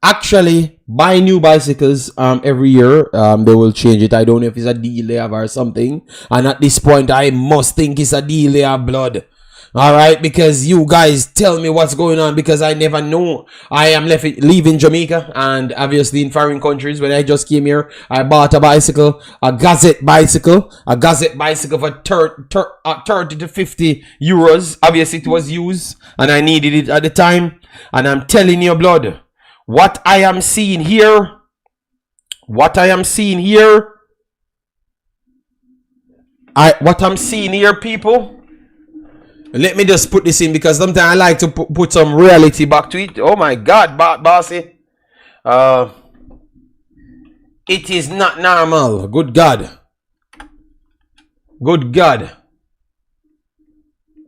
actually buy new bicycles every year. They will change it. I don't know if it's a deal they have or something. And at this point, I must think it's a deal they have, blood. All right, because you guys tell me what's going on, because I never know. I am leaving Jamaica, and obviously in foreign countries. When I just came here, I bought a bicycle, a Gazette bicycle for 30 to 50 euros. Obviously it was used, and I needed it at the time. And I'm telling you, blood, what I am seeing here, people. Let me just put this in, because sometimes I like to put some reality back to it. Oh my God, bossy. It is not normal. Good God.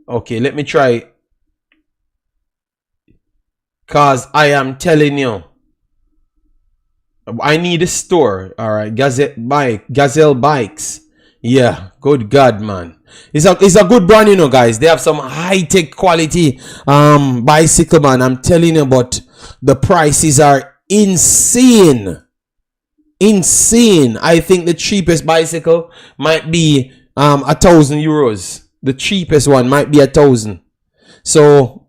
Okay, let me try. Because I am telling you, I need a store. All right, Gazelle Bikes. Yeah, good God, man. It's a good brand, you know, guys. They have some high-tech quality bicycle, man. I'm telling you, but the prices are insane. I think the cheapest bicycle might be 1,000 euros. The cheapest one might be 1,000. So,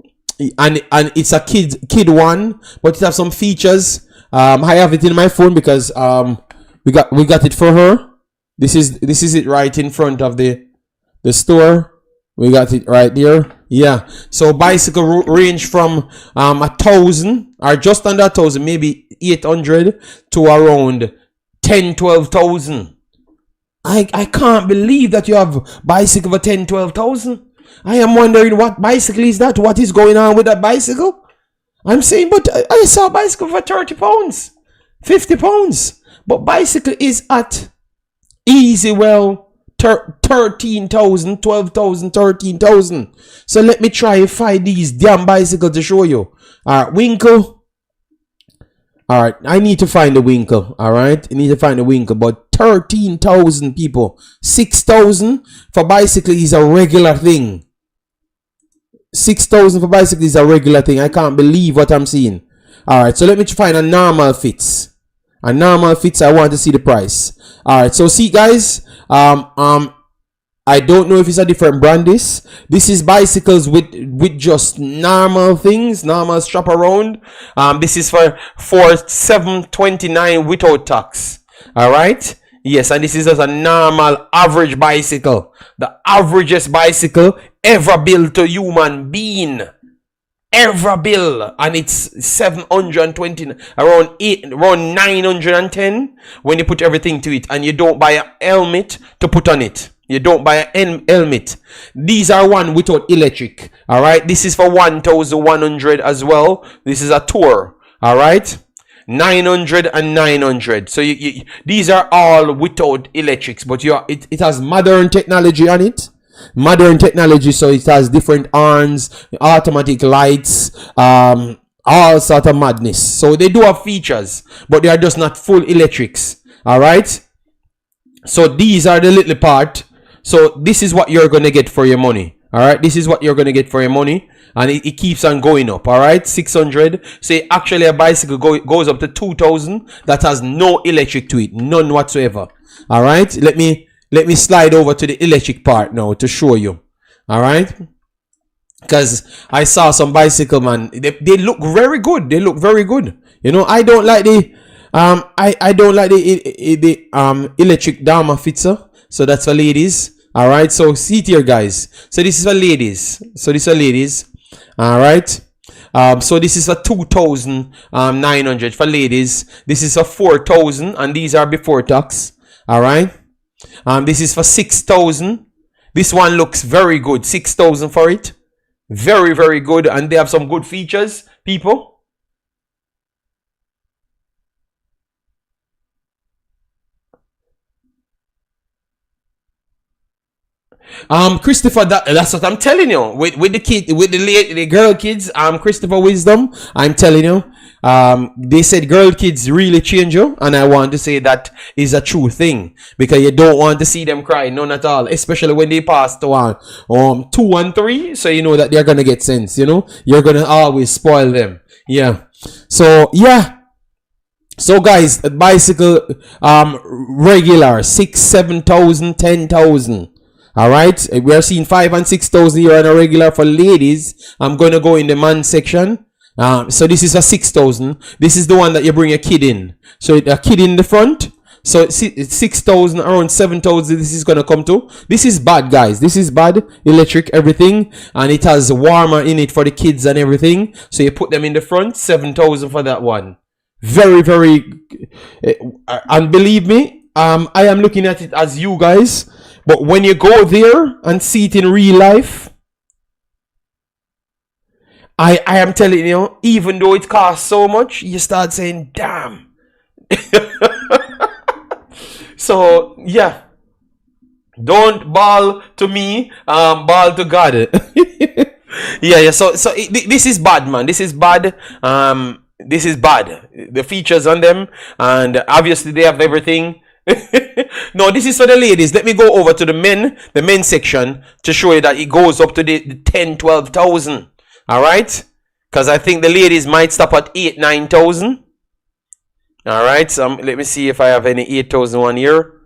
and it's a kid one, but it has some features. I have it in my phone because we got it for her. This is it right in front of the store. We got it right there. Yeah. So bicycle range from 1,000 or just under 1,000, maybe 800 to around 10-12,000. I can't believe that you have bicycle for 10-12,000. I am wondering what bicycle is that? What is going on with that bicycle? I'm saying, but I saw a bicycle for 30 pounds, 50 pounds. But bicycle is at easy, well, 13,000, 12,000, 13,000. So let me try and find these damn bicycles to show you. All right, Winkle. All right, I need to find the Winkle. All right, I need to find the Winkle. But 13,000 people, 6,000 for bicycle is a regular thing. 6,000 for bicycle is a regular thing. I can't believe what I'm seeing. All right, so let me find a normal fits. A normal fits. I want to see the price. All right, so see, guys. I don't know if it's a different brand. This is bicycles with just normal things, normal strap around. This is for 729 without tax. All right. Yes, and this is just a normal average bicycle, the averagest bicycle ever built to human being. Ever built, and it's 720, around 910 when you put everything to it, and you don't buy a helmet to put on it. You don't buy a helmet. These are one without electric. All right, this is for 1,100 as well. This is a tour. All right, 900 and 900. So these are all without electrics, but it has modern technology on it. Modern technology, so it has different horns, automatic lights, all sort of madness. So they do have features, but they are just not full electrics. All right. So these are the little part. So this is what you're gonna get for your money. All right. This is what you're gonna get for your money, and it keeps on going up. All right. 600. Say actually a bicycle goes up to 2,000 that has no electric to it, none whatsoever. All right. Let me slide over to the electric part now to show you. All right. Because I saw some bicycle, man. They look very good. They look very good. You know, I don't like the I don't like the electric Dharma fitzer. So that's for ladies. All right. So see it here, guys. So this is for ladies. All right. So this is for 2,900 for ladies. This is for 4,000, and these are before tax. All right. This is for 6,000. This one looks very good. 6,000 for it. Very, very good. And they have some good features, people. Christopher, that's what I'm telling you. With the girl kids, Christopher Wisdom, I'm telling you. They said girl kids really change you, and I want to say that is a true thing, because you don't want to see them cry, none at all, especially when they pass to 2 and 3, so you know that they're gonna get sense, you know, you're gonna always spoil them. Yeah. So yeah. So guys, bicycle regular 6,000, 7,000, 10,000. All right, we are seeing 5,000 and 6,000 here on a regular for ladies. I'm going to go in the man section. So this is a 6,000. This is the one that you bring a kid in. So a kid in the front. So it's 6,000, around 7,000. This is going to come to. This is bad, guys. This is bad. Electric, everything. And it has warmer in it for the kids and everything. So you put them in the front. 7,000 for that one. Very, very. And believe me, I am looking at it as you guys. But when you go there and see it in real life, I am telling you, even though it costs so much, you start saying, damn. So, yeah. Don't bawl to me, bawl to God. Yeah. So this is bad, man. This is bad. This is bad. The features on them, and obviously they have everything. No, this is for the ladies. Let me go over to the men's section to show you that it goes up to the 10, 12,000. All right, because I think the ladies might stop at 8, 9,000. All right, so let me see if I have any 8,000 one here.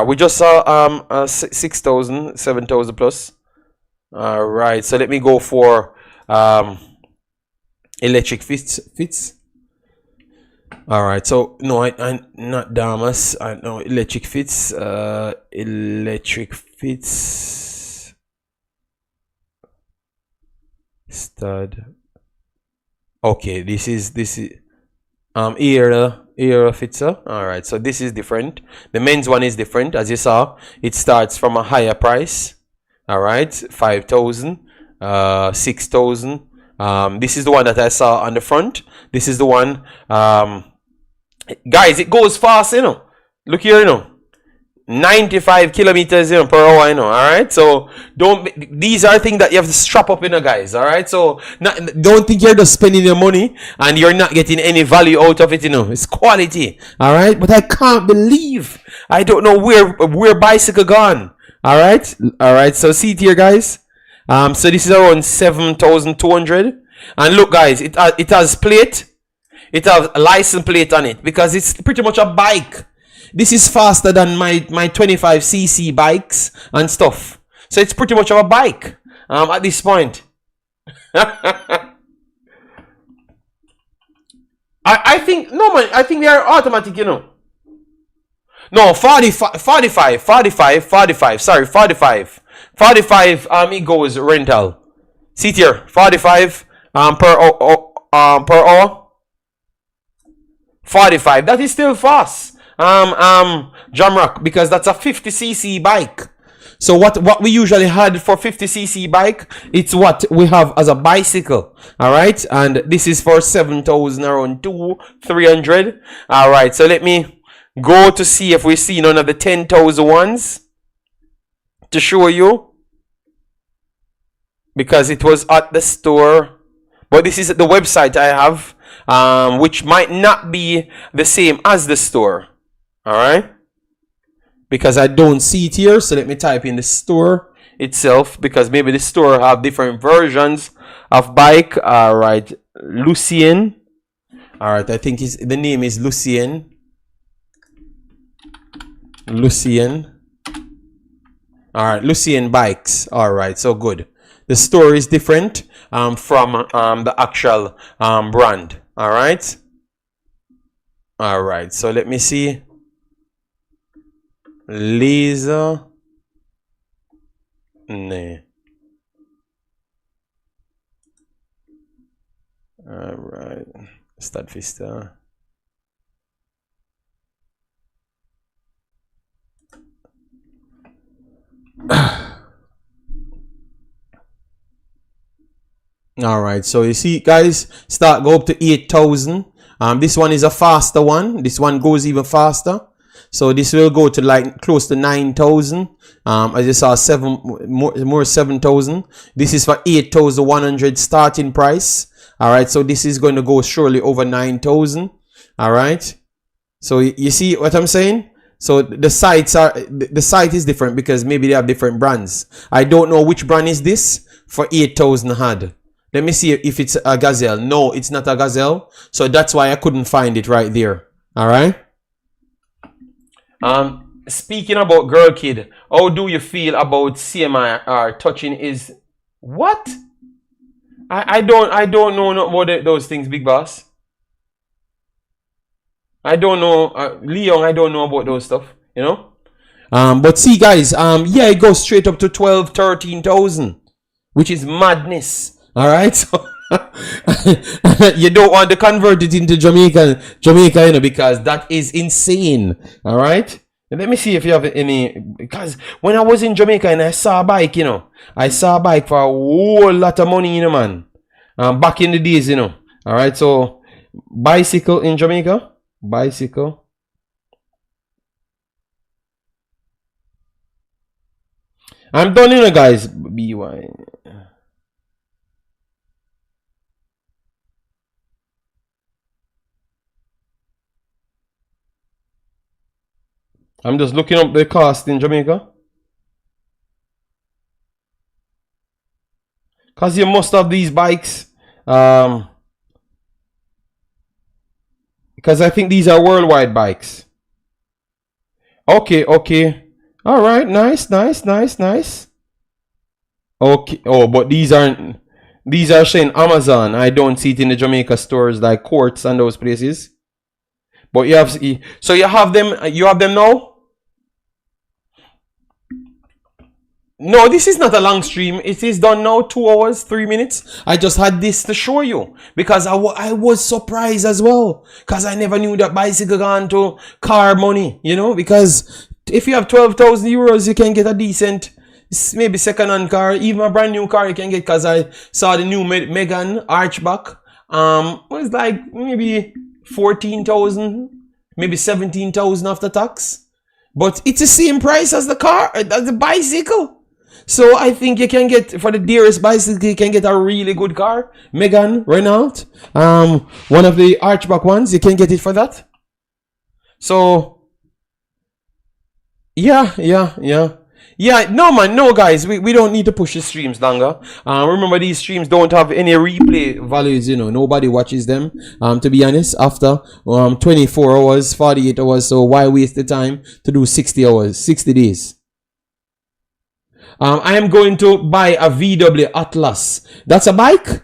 We just saw 6,000, 7,000 plus. All right, so let me go for electric fits. All right, so no, I not Damas. I know electric fits. Electric fits. Stud. Okay, this is era fitzer. All right, so this is different. The men's one is different, as you saw. It starts from a higher price. All right, 5,000, 6,000. This is the one that I saw on the front. This is the one. Guys, it goes fast, you know. Look here, you know. 95 kilometers per hour, you know. All right, so these are things that you have to strap up, you know, guys. All right, so don't think you're just spending your money and you're not getting any value out of it, you know. It's quality. All right, but I can't believe, I don't know where bicycle gone. All right, so see it here, guys. So this is around 7,200, and look, guys, it has plate. It has a license plate on it, because it's pretty much a bike. This is faster than my 25cc bikes and stuff. So it's pretty much of a bike at this point. I think, no man, I think they are automatic, you know. No, 45, sorry, 45. It goes rental. See it here, 45 per hour. 45. That is still fast. Jamrock, because that's a 50cc bike. So what we usually had for 50cc bike, it's what we have as a bicycle. All right, and this is for 7,000, around 300. All right, so let me go to see if we see none of the 10,000 ones to show you, because it was at the store. But this is the website I have, which might not be the same as the store. All right, because I don't see it here. So let me type in the store itself, because maybe the store have different versions of bike. All right, Lucien. All right, I think the name is Lucien. Lucien. All right, Lucien Bikes. All right, so good. The store is different from the actual brand. All right. All right. So let me see. Laser. Nah. All right. Start Vista. All right, so you see, guys, go up to 8,000. This one is a faster one. This one goes even faster. So this will go to like close to 9,000. As you saw, more 7,000. This is for 8,100 starting price. All right, so this is going to go surely over 9,000. All right. So you see what I'm saying? So the site is different because maybe they have different brands. I don't know which brand is this for 8,000 had. Let me see if it's a Gazelle. No, it's not a Gazelle. So that's why I couldn't find it right there. All right. Speaking about Girl Kid, how do you feel about CMI touching is what? I don't know about those things, Big Boss. I don't know, Leon. I don't know about those stuff. You know. But see, guys. Yeah, it goes straight up to 12, 13,000, which is madness. All right, so you don't want to convert it into Jamaica, you know, because that is insane. All right, and let me see if you have any. Because when I was in Jamaica and I saw a bike, you know, I saw a bike for a whole lot of money, you know, man. Back in the days, you know. All right, so bicycle in Jamaica, bicycle. I'm done, you know, guys. BY. I'm just looking up the cost in Jamaica. Because you must have these bikes. Because I think these are worldwide bikes. Okay, okay. All right, nice. Okay, oh, but these are saying Amazon. I don't see it in the Jamaica stores like Courts and those places. But you have, so you have them now? No, this is not a long stream. It is done now, 2 hours, 3 minutes. I just had this to show you because I was surprised as well, because I never knew that bicycle gone to car money, you know, because if you have 12,000 euros, you can get a decent, maybe second-hand car, even a brand new car you can get, because I saw the new Megane Archback. Was like maybe 14,000, maybe 17,000 after tax. But it's the same price as the car, as the bicycle. So I think you can get, for the dearest bicycle, you can get a really good car. Megane, Renault. One of the Archback ones, you can get it for that. So, yeah. No, man, no, guys. We don't need to push the streams longer. Remember, these streams don't have any replay values, you know. Nobody watches them, to be honest, after 24 hours, 48 hours. So why waste the time to do 60 hours, 60 days? I am going to buy a VW Atlas. That's a bike?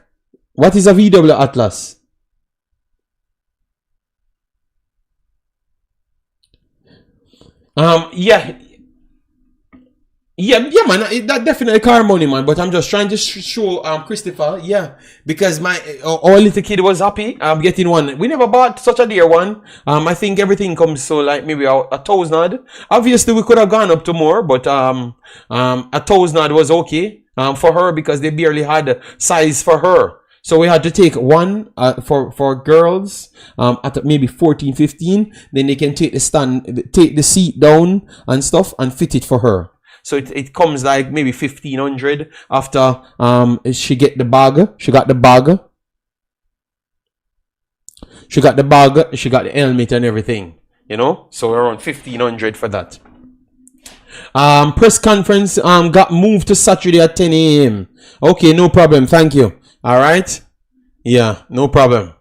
What is a VW Atlas? Yeah. Yeah, man. That definitely car money, man. But I'm just trying to show Christopher, yeah, because my our little kid was happy. I'm getting one. We never bought such a dear one. I think everything comes so like maybe a thousand. Obviously, we could have gone up to more, but a thousand was okay for her because they barely had size for her. So we had to take one for girls at maybe 14, 15. Then they can take the seat down and stuff and fit it for her. So it comes like maybe 1,500 after she get the bag. She got the bag. She got the bag. She got the helmet and everything. You know, so around 1,500 for that. Press conference got moved to Saturday at 10 a.m. Okay, no problem. Thank you. All right. Yeah, no problem.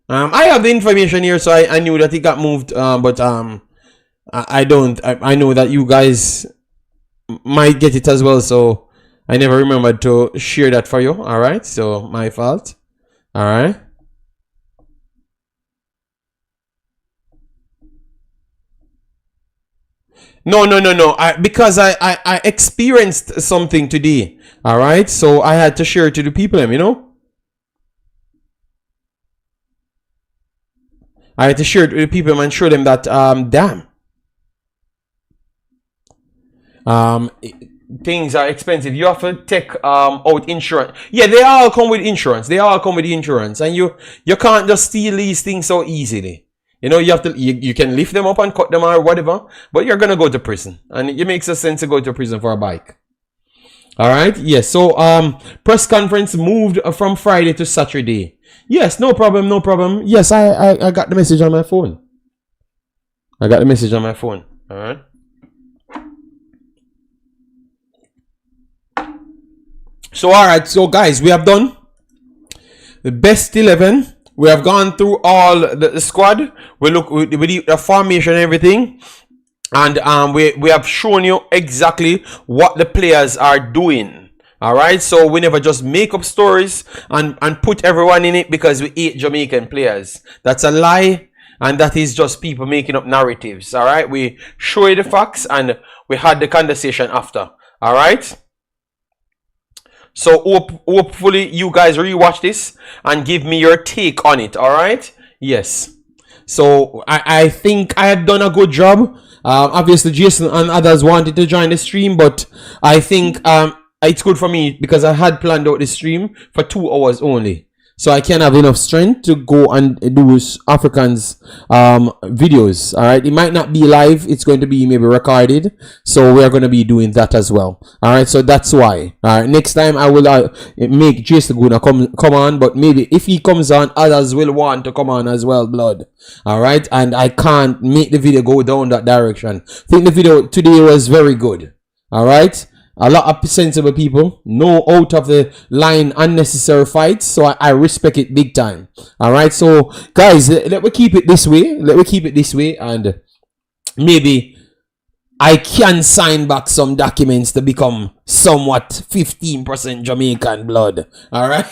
I have the information here, so I knew that it got moved. But I don't. I know that you guys might get it as well, so I never remembered to share that for you. All right, so my fault. All right. No. Because I experienced something today. All right, so I had to share it to the people, you know. I had to share it with the people and show them that damn. Things are expensive. You have to take out insurance. Yeah, they all come with insurance. They all come with insurance, and you can't just steal these things so easily. You know, you have to. You can lift them up and cut them or whatever, but you're gonna go to prison, and it makes sense to go to prison for a bike. All right. Yes. So press conference moved from Friday to Saturday. Yes. No problem. No problem. Yes, I got the message on my phone. I got the message on my phone. All right. So all right, so guys, we have done the best 11. We have gone through all the squad. We look with the formation and everything, and we have shown you exactly what the players are doing. All right, so we never just make up stories and put everyone in it because we hate Jamaican players. That's a lie, and that is just people making up narratives. All right, we show you the facts and we had the conversation after. All right. So hopefully you guys rewatch this and give me your take on it. All right. Yes. So I think I have done a good job. Obviously Jason and others wanted to join the stream, but I think it's good for me because I had planned out the stream for 2 hours only. So I can't have enough strength to go and do Africans videos. All right, it might not be live. It's going to be maybe recorded. So we are going to be doing that as well. All right, so that's why. All right, next time I will make Jason Guna come on, but maybe if he comes on, others will want to come on as well. Blood. All right, and I can't make the video go down that direction. I think the video today was very good. All right. A lot of sensible people, no out of the line unnecessary fights, so I respect it big time. All right, so guys, let me keep it this way. Let me keep it this way, and maybe I can sign back some documents to become somewhat 15% Jamaican blood. All right,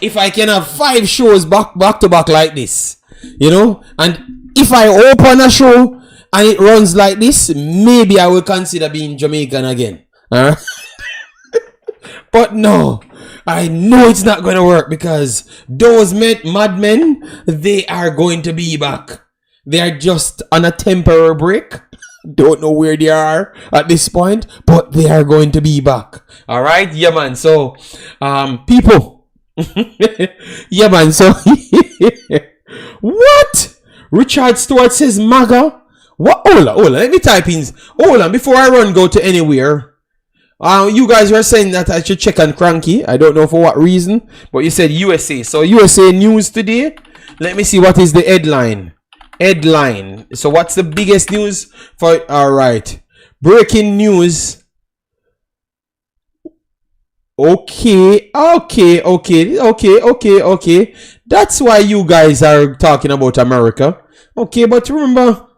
if I can have 5 shows back to back like this, you know, and if I open a show and it runs like this, maybe I will consider being Jamaican again. But no, I know it's not going to work because those madmen, they are going to be back. They are just on a temporary break. Don't know where they are at this point, but they are going to be back. All right, yeah, man. So, people, yeah, man. So, what? Richard Stewart says MAGA. What? Hold on. Let me type in. Hold on. Before I go to anywhere. You guys were saying that I should check on Cranky. I don't know for what reason, but you said USA. So USA news today. Let me see what is the headline. So what's the biggest news for? All right. Breaking news. Okay. That's why you guys are talking about America. Okay, but remember.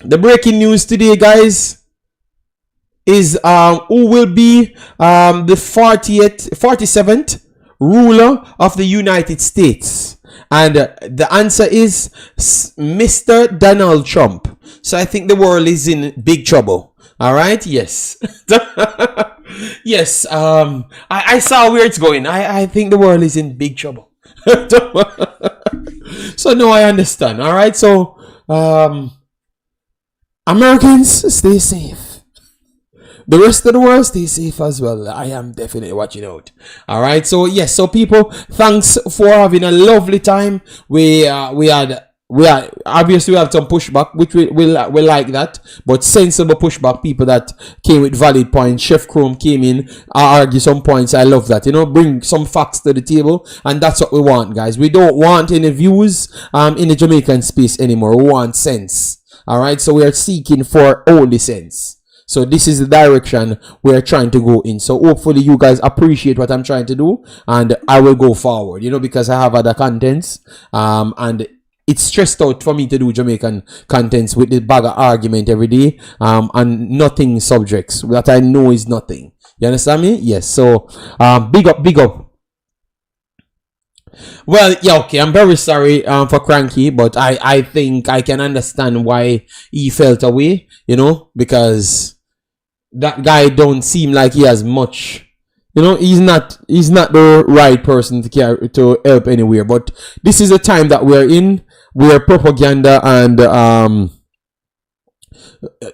The breaking news today, guys, is who will be the 47th ruler of the United States. And the answer is Mr. Donald Trump. So I think the world is in big trouble. All right, yes. Yes, I saw where it's going. I think the world is in big trouble. So no, I understand. All right, so Americans, stay safe. The rest of the world, stay safe as well. I am definitely watching out. All right. So yes. So people, thanks for having a lovely time. We had obviously we have some pushback, which we like that, but sensible pushback. People that came with valid points. Chef Chrome came in, argue some points. I love that. You know, bring some facts to the table, and that's what we want, guys. We don't want any views in the Jamaican space anymore. We want sense. All right. So we are seeking for only sense. So this is the direction we are trying to go in. So hopefully you guys appreciate what I'm trying to do, and I will go forward, you know, because I have other contents, and it's stressed out for me to do Jamaican contents with the bag of argument every day, and nothing subjects that I know is nothing. You understand me? Yes. So big up. Well, yeah, okay. I'm very sorry for Cranky, but I think I can understand why he felt away, you know, because that guy don't seem like he has much, you know. He's not the right person to help anywhere. But this is the time that we're in, where propaganda and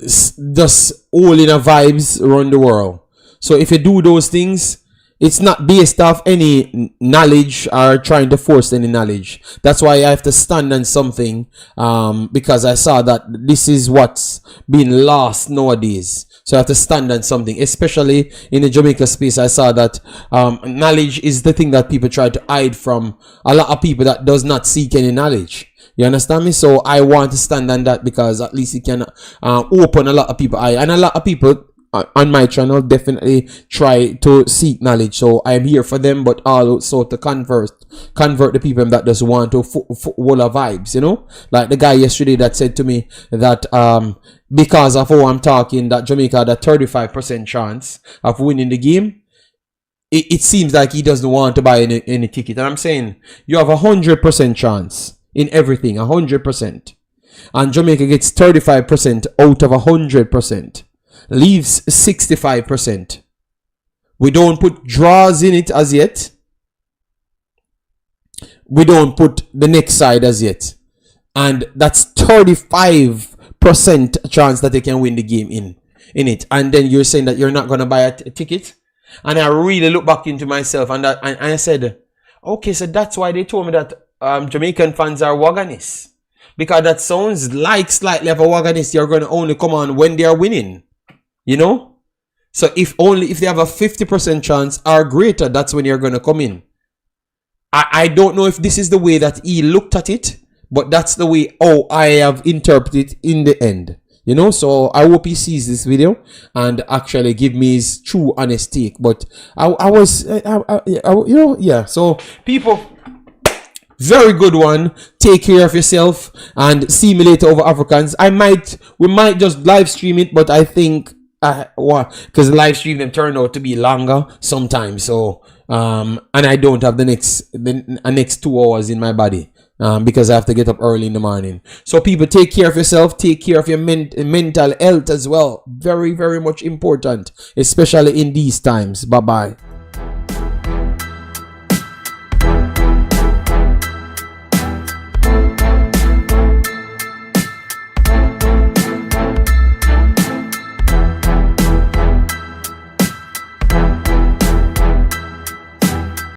just all in a vibes around the world. So if you do those things, it's not based off any knowledge or trying to force any knowledge. That's why I have to stand on something, because I saw that this is what's being lost nowadays. So I have to stand on something, especially in the Jamaica space. I saw that knowledge is the thing that people try to hide from a lot of people that does not seek any knowledge. You understand me? So I want to stand on that, because at least it can open a lot of people eye, and a lot of people on my channel definitely try to seek knowledge. So I'm here for them, but also to convert the people that just want to full of vibes, you know, like the guy yesterday that said to me that because of how I'm talking, that Jamaica had a 35% chance of winning the game. It seems like he doesn't want to buy any ticket, and I'm saying you have 100% chance in everything, 100%, and Jamaica gets 35% out of 100%. Leaves 65%. We don't put draws in it as yet. We don't put the next side as yet. And that's 35% chance that they can win the game in it. And then you're saying that you're not going to buy a ticket. And I really look back into myself, and I said, okay, so that's why they told me that Jamaican fans are waganists. Because that sounds like slightly of a waganist. You're going to only come on when they are winning. You know, so if they have a 50% chance or greater, that's when you're going to come in. I don't know if this is the way that he looked at it, but that's the way I have interpreted it in the end. You know, so I hope he sees this video and actually give me his true honest take. But I was, you know, yeah. So people, very good one. Take care of yourself and see me later over Africans. We might just live stream it, but I think because the live stream them turned out to be longer sometimes. So and I don't have the next 2 hours in my body, because I have to get up early in the morning. So people, take care of yourself, take care of your mental health as well. Very, very much important, especially in these times. Bye bye.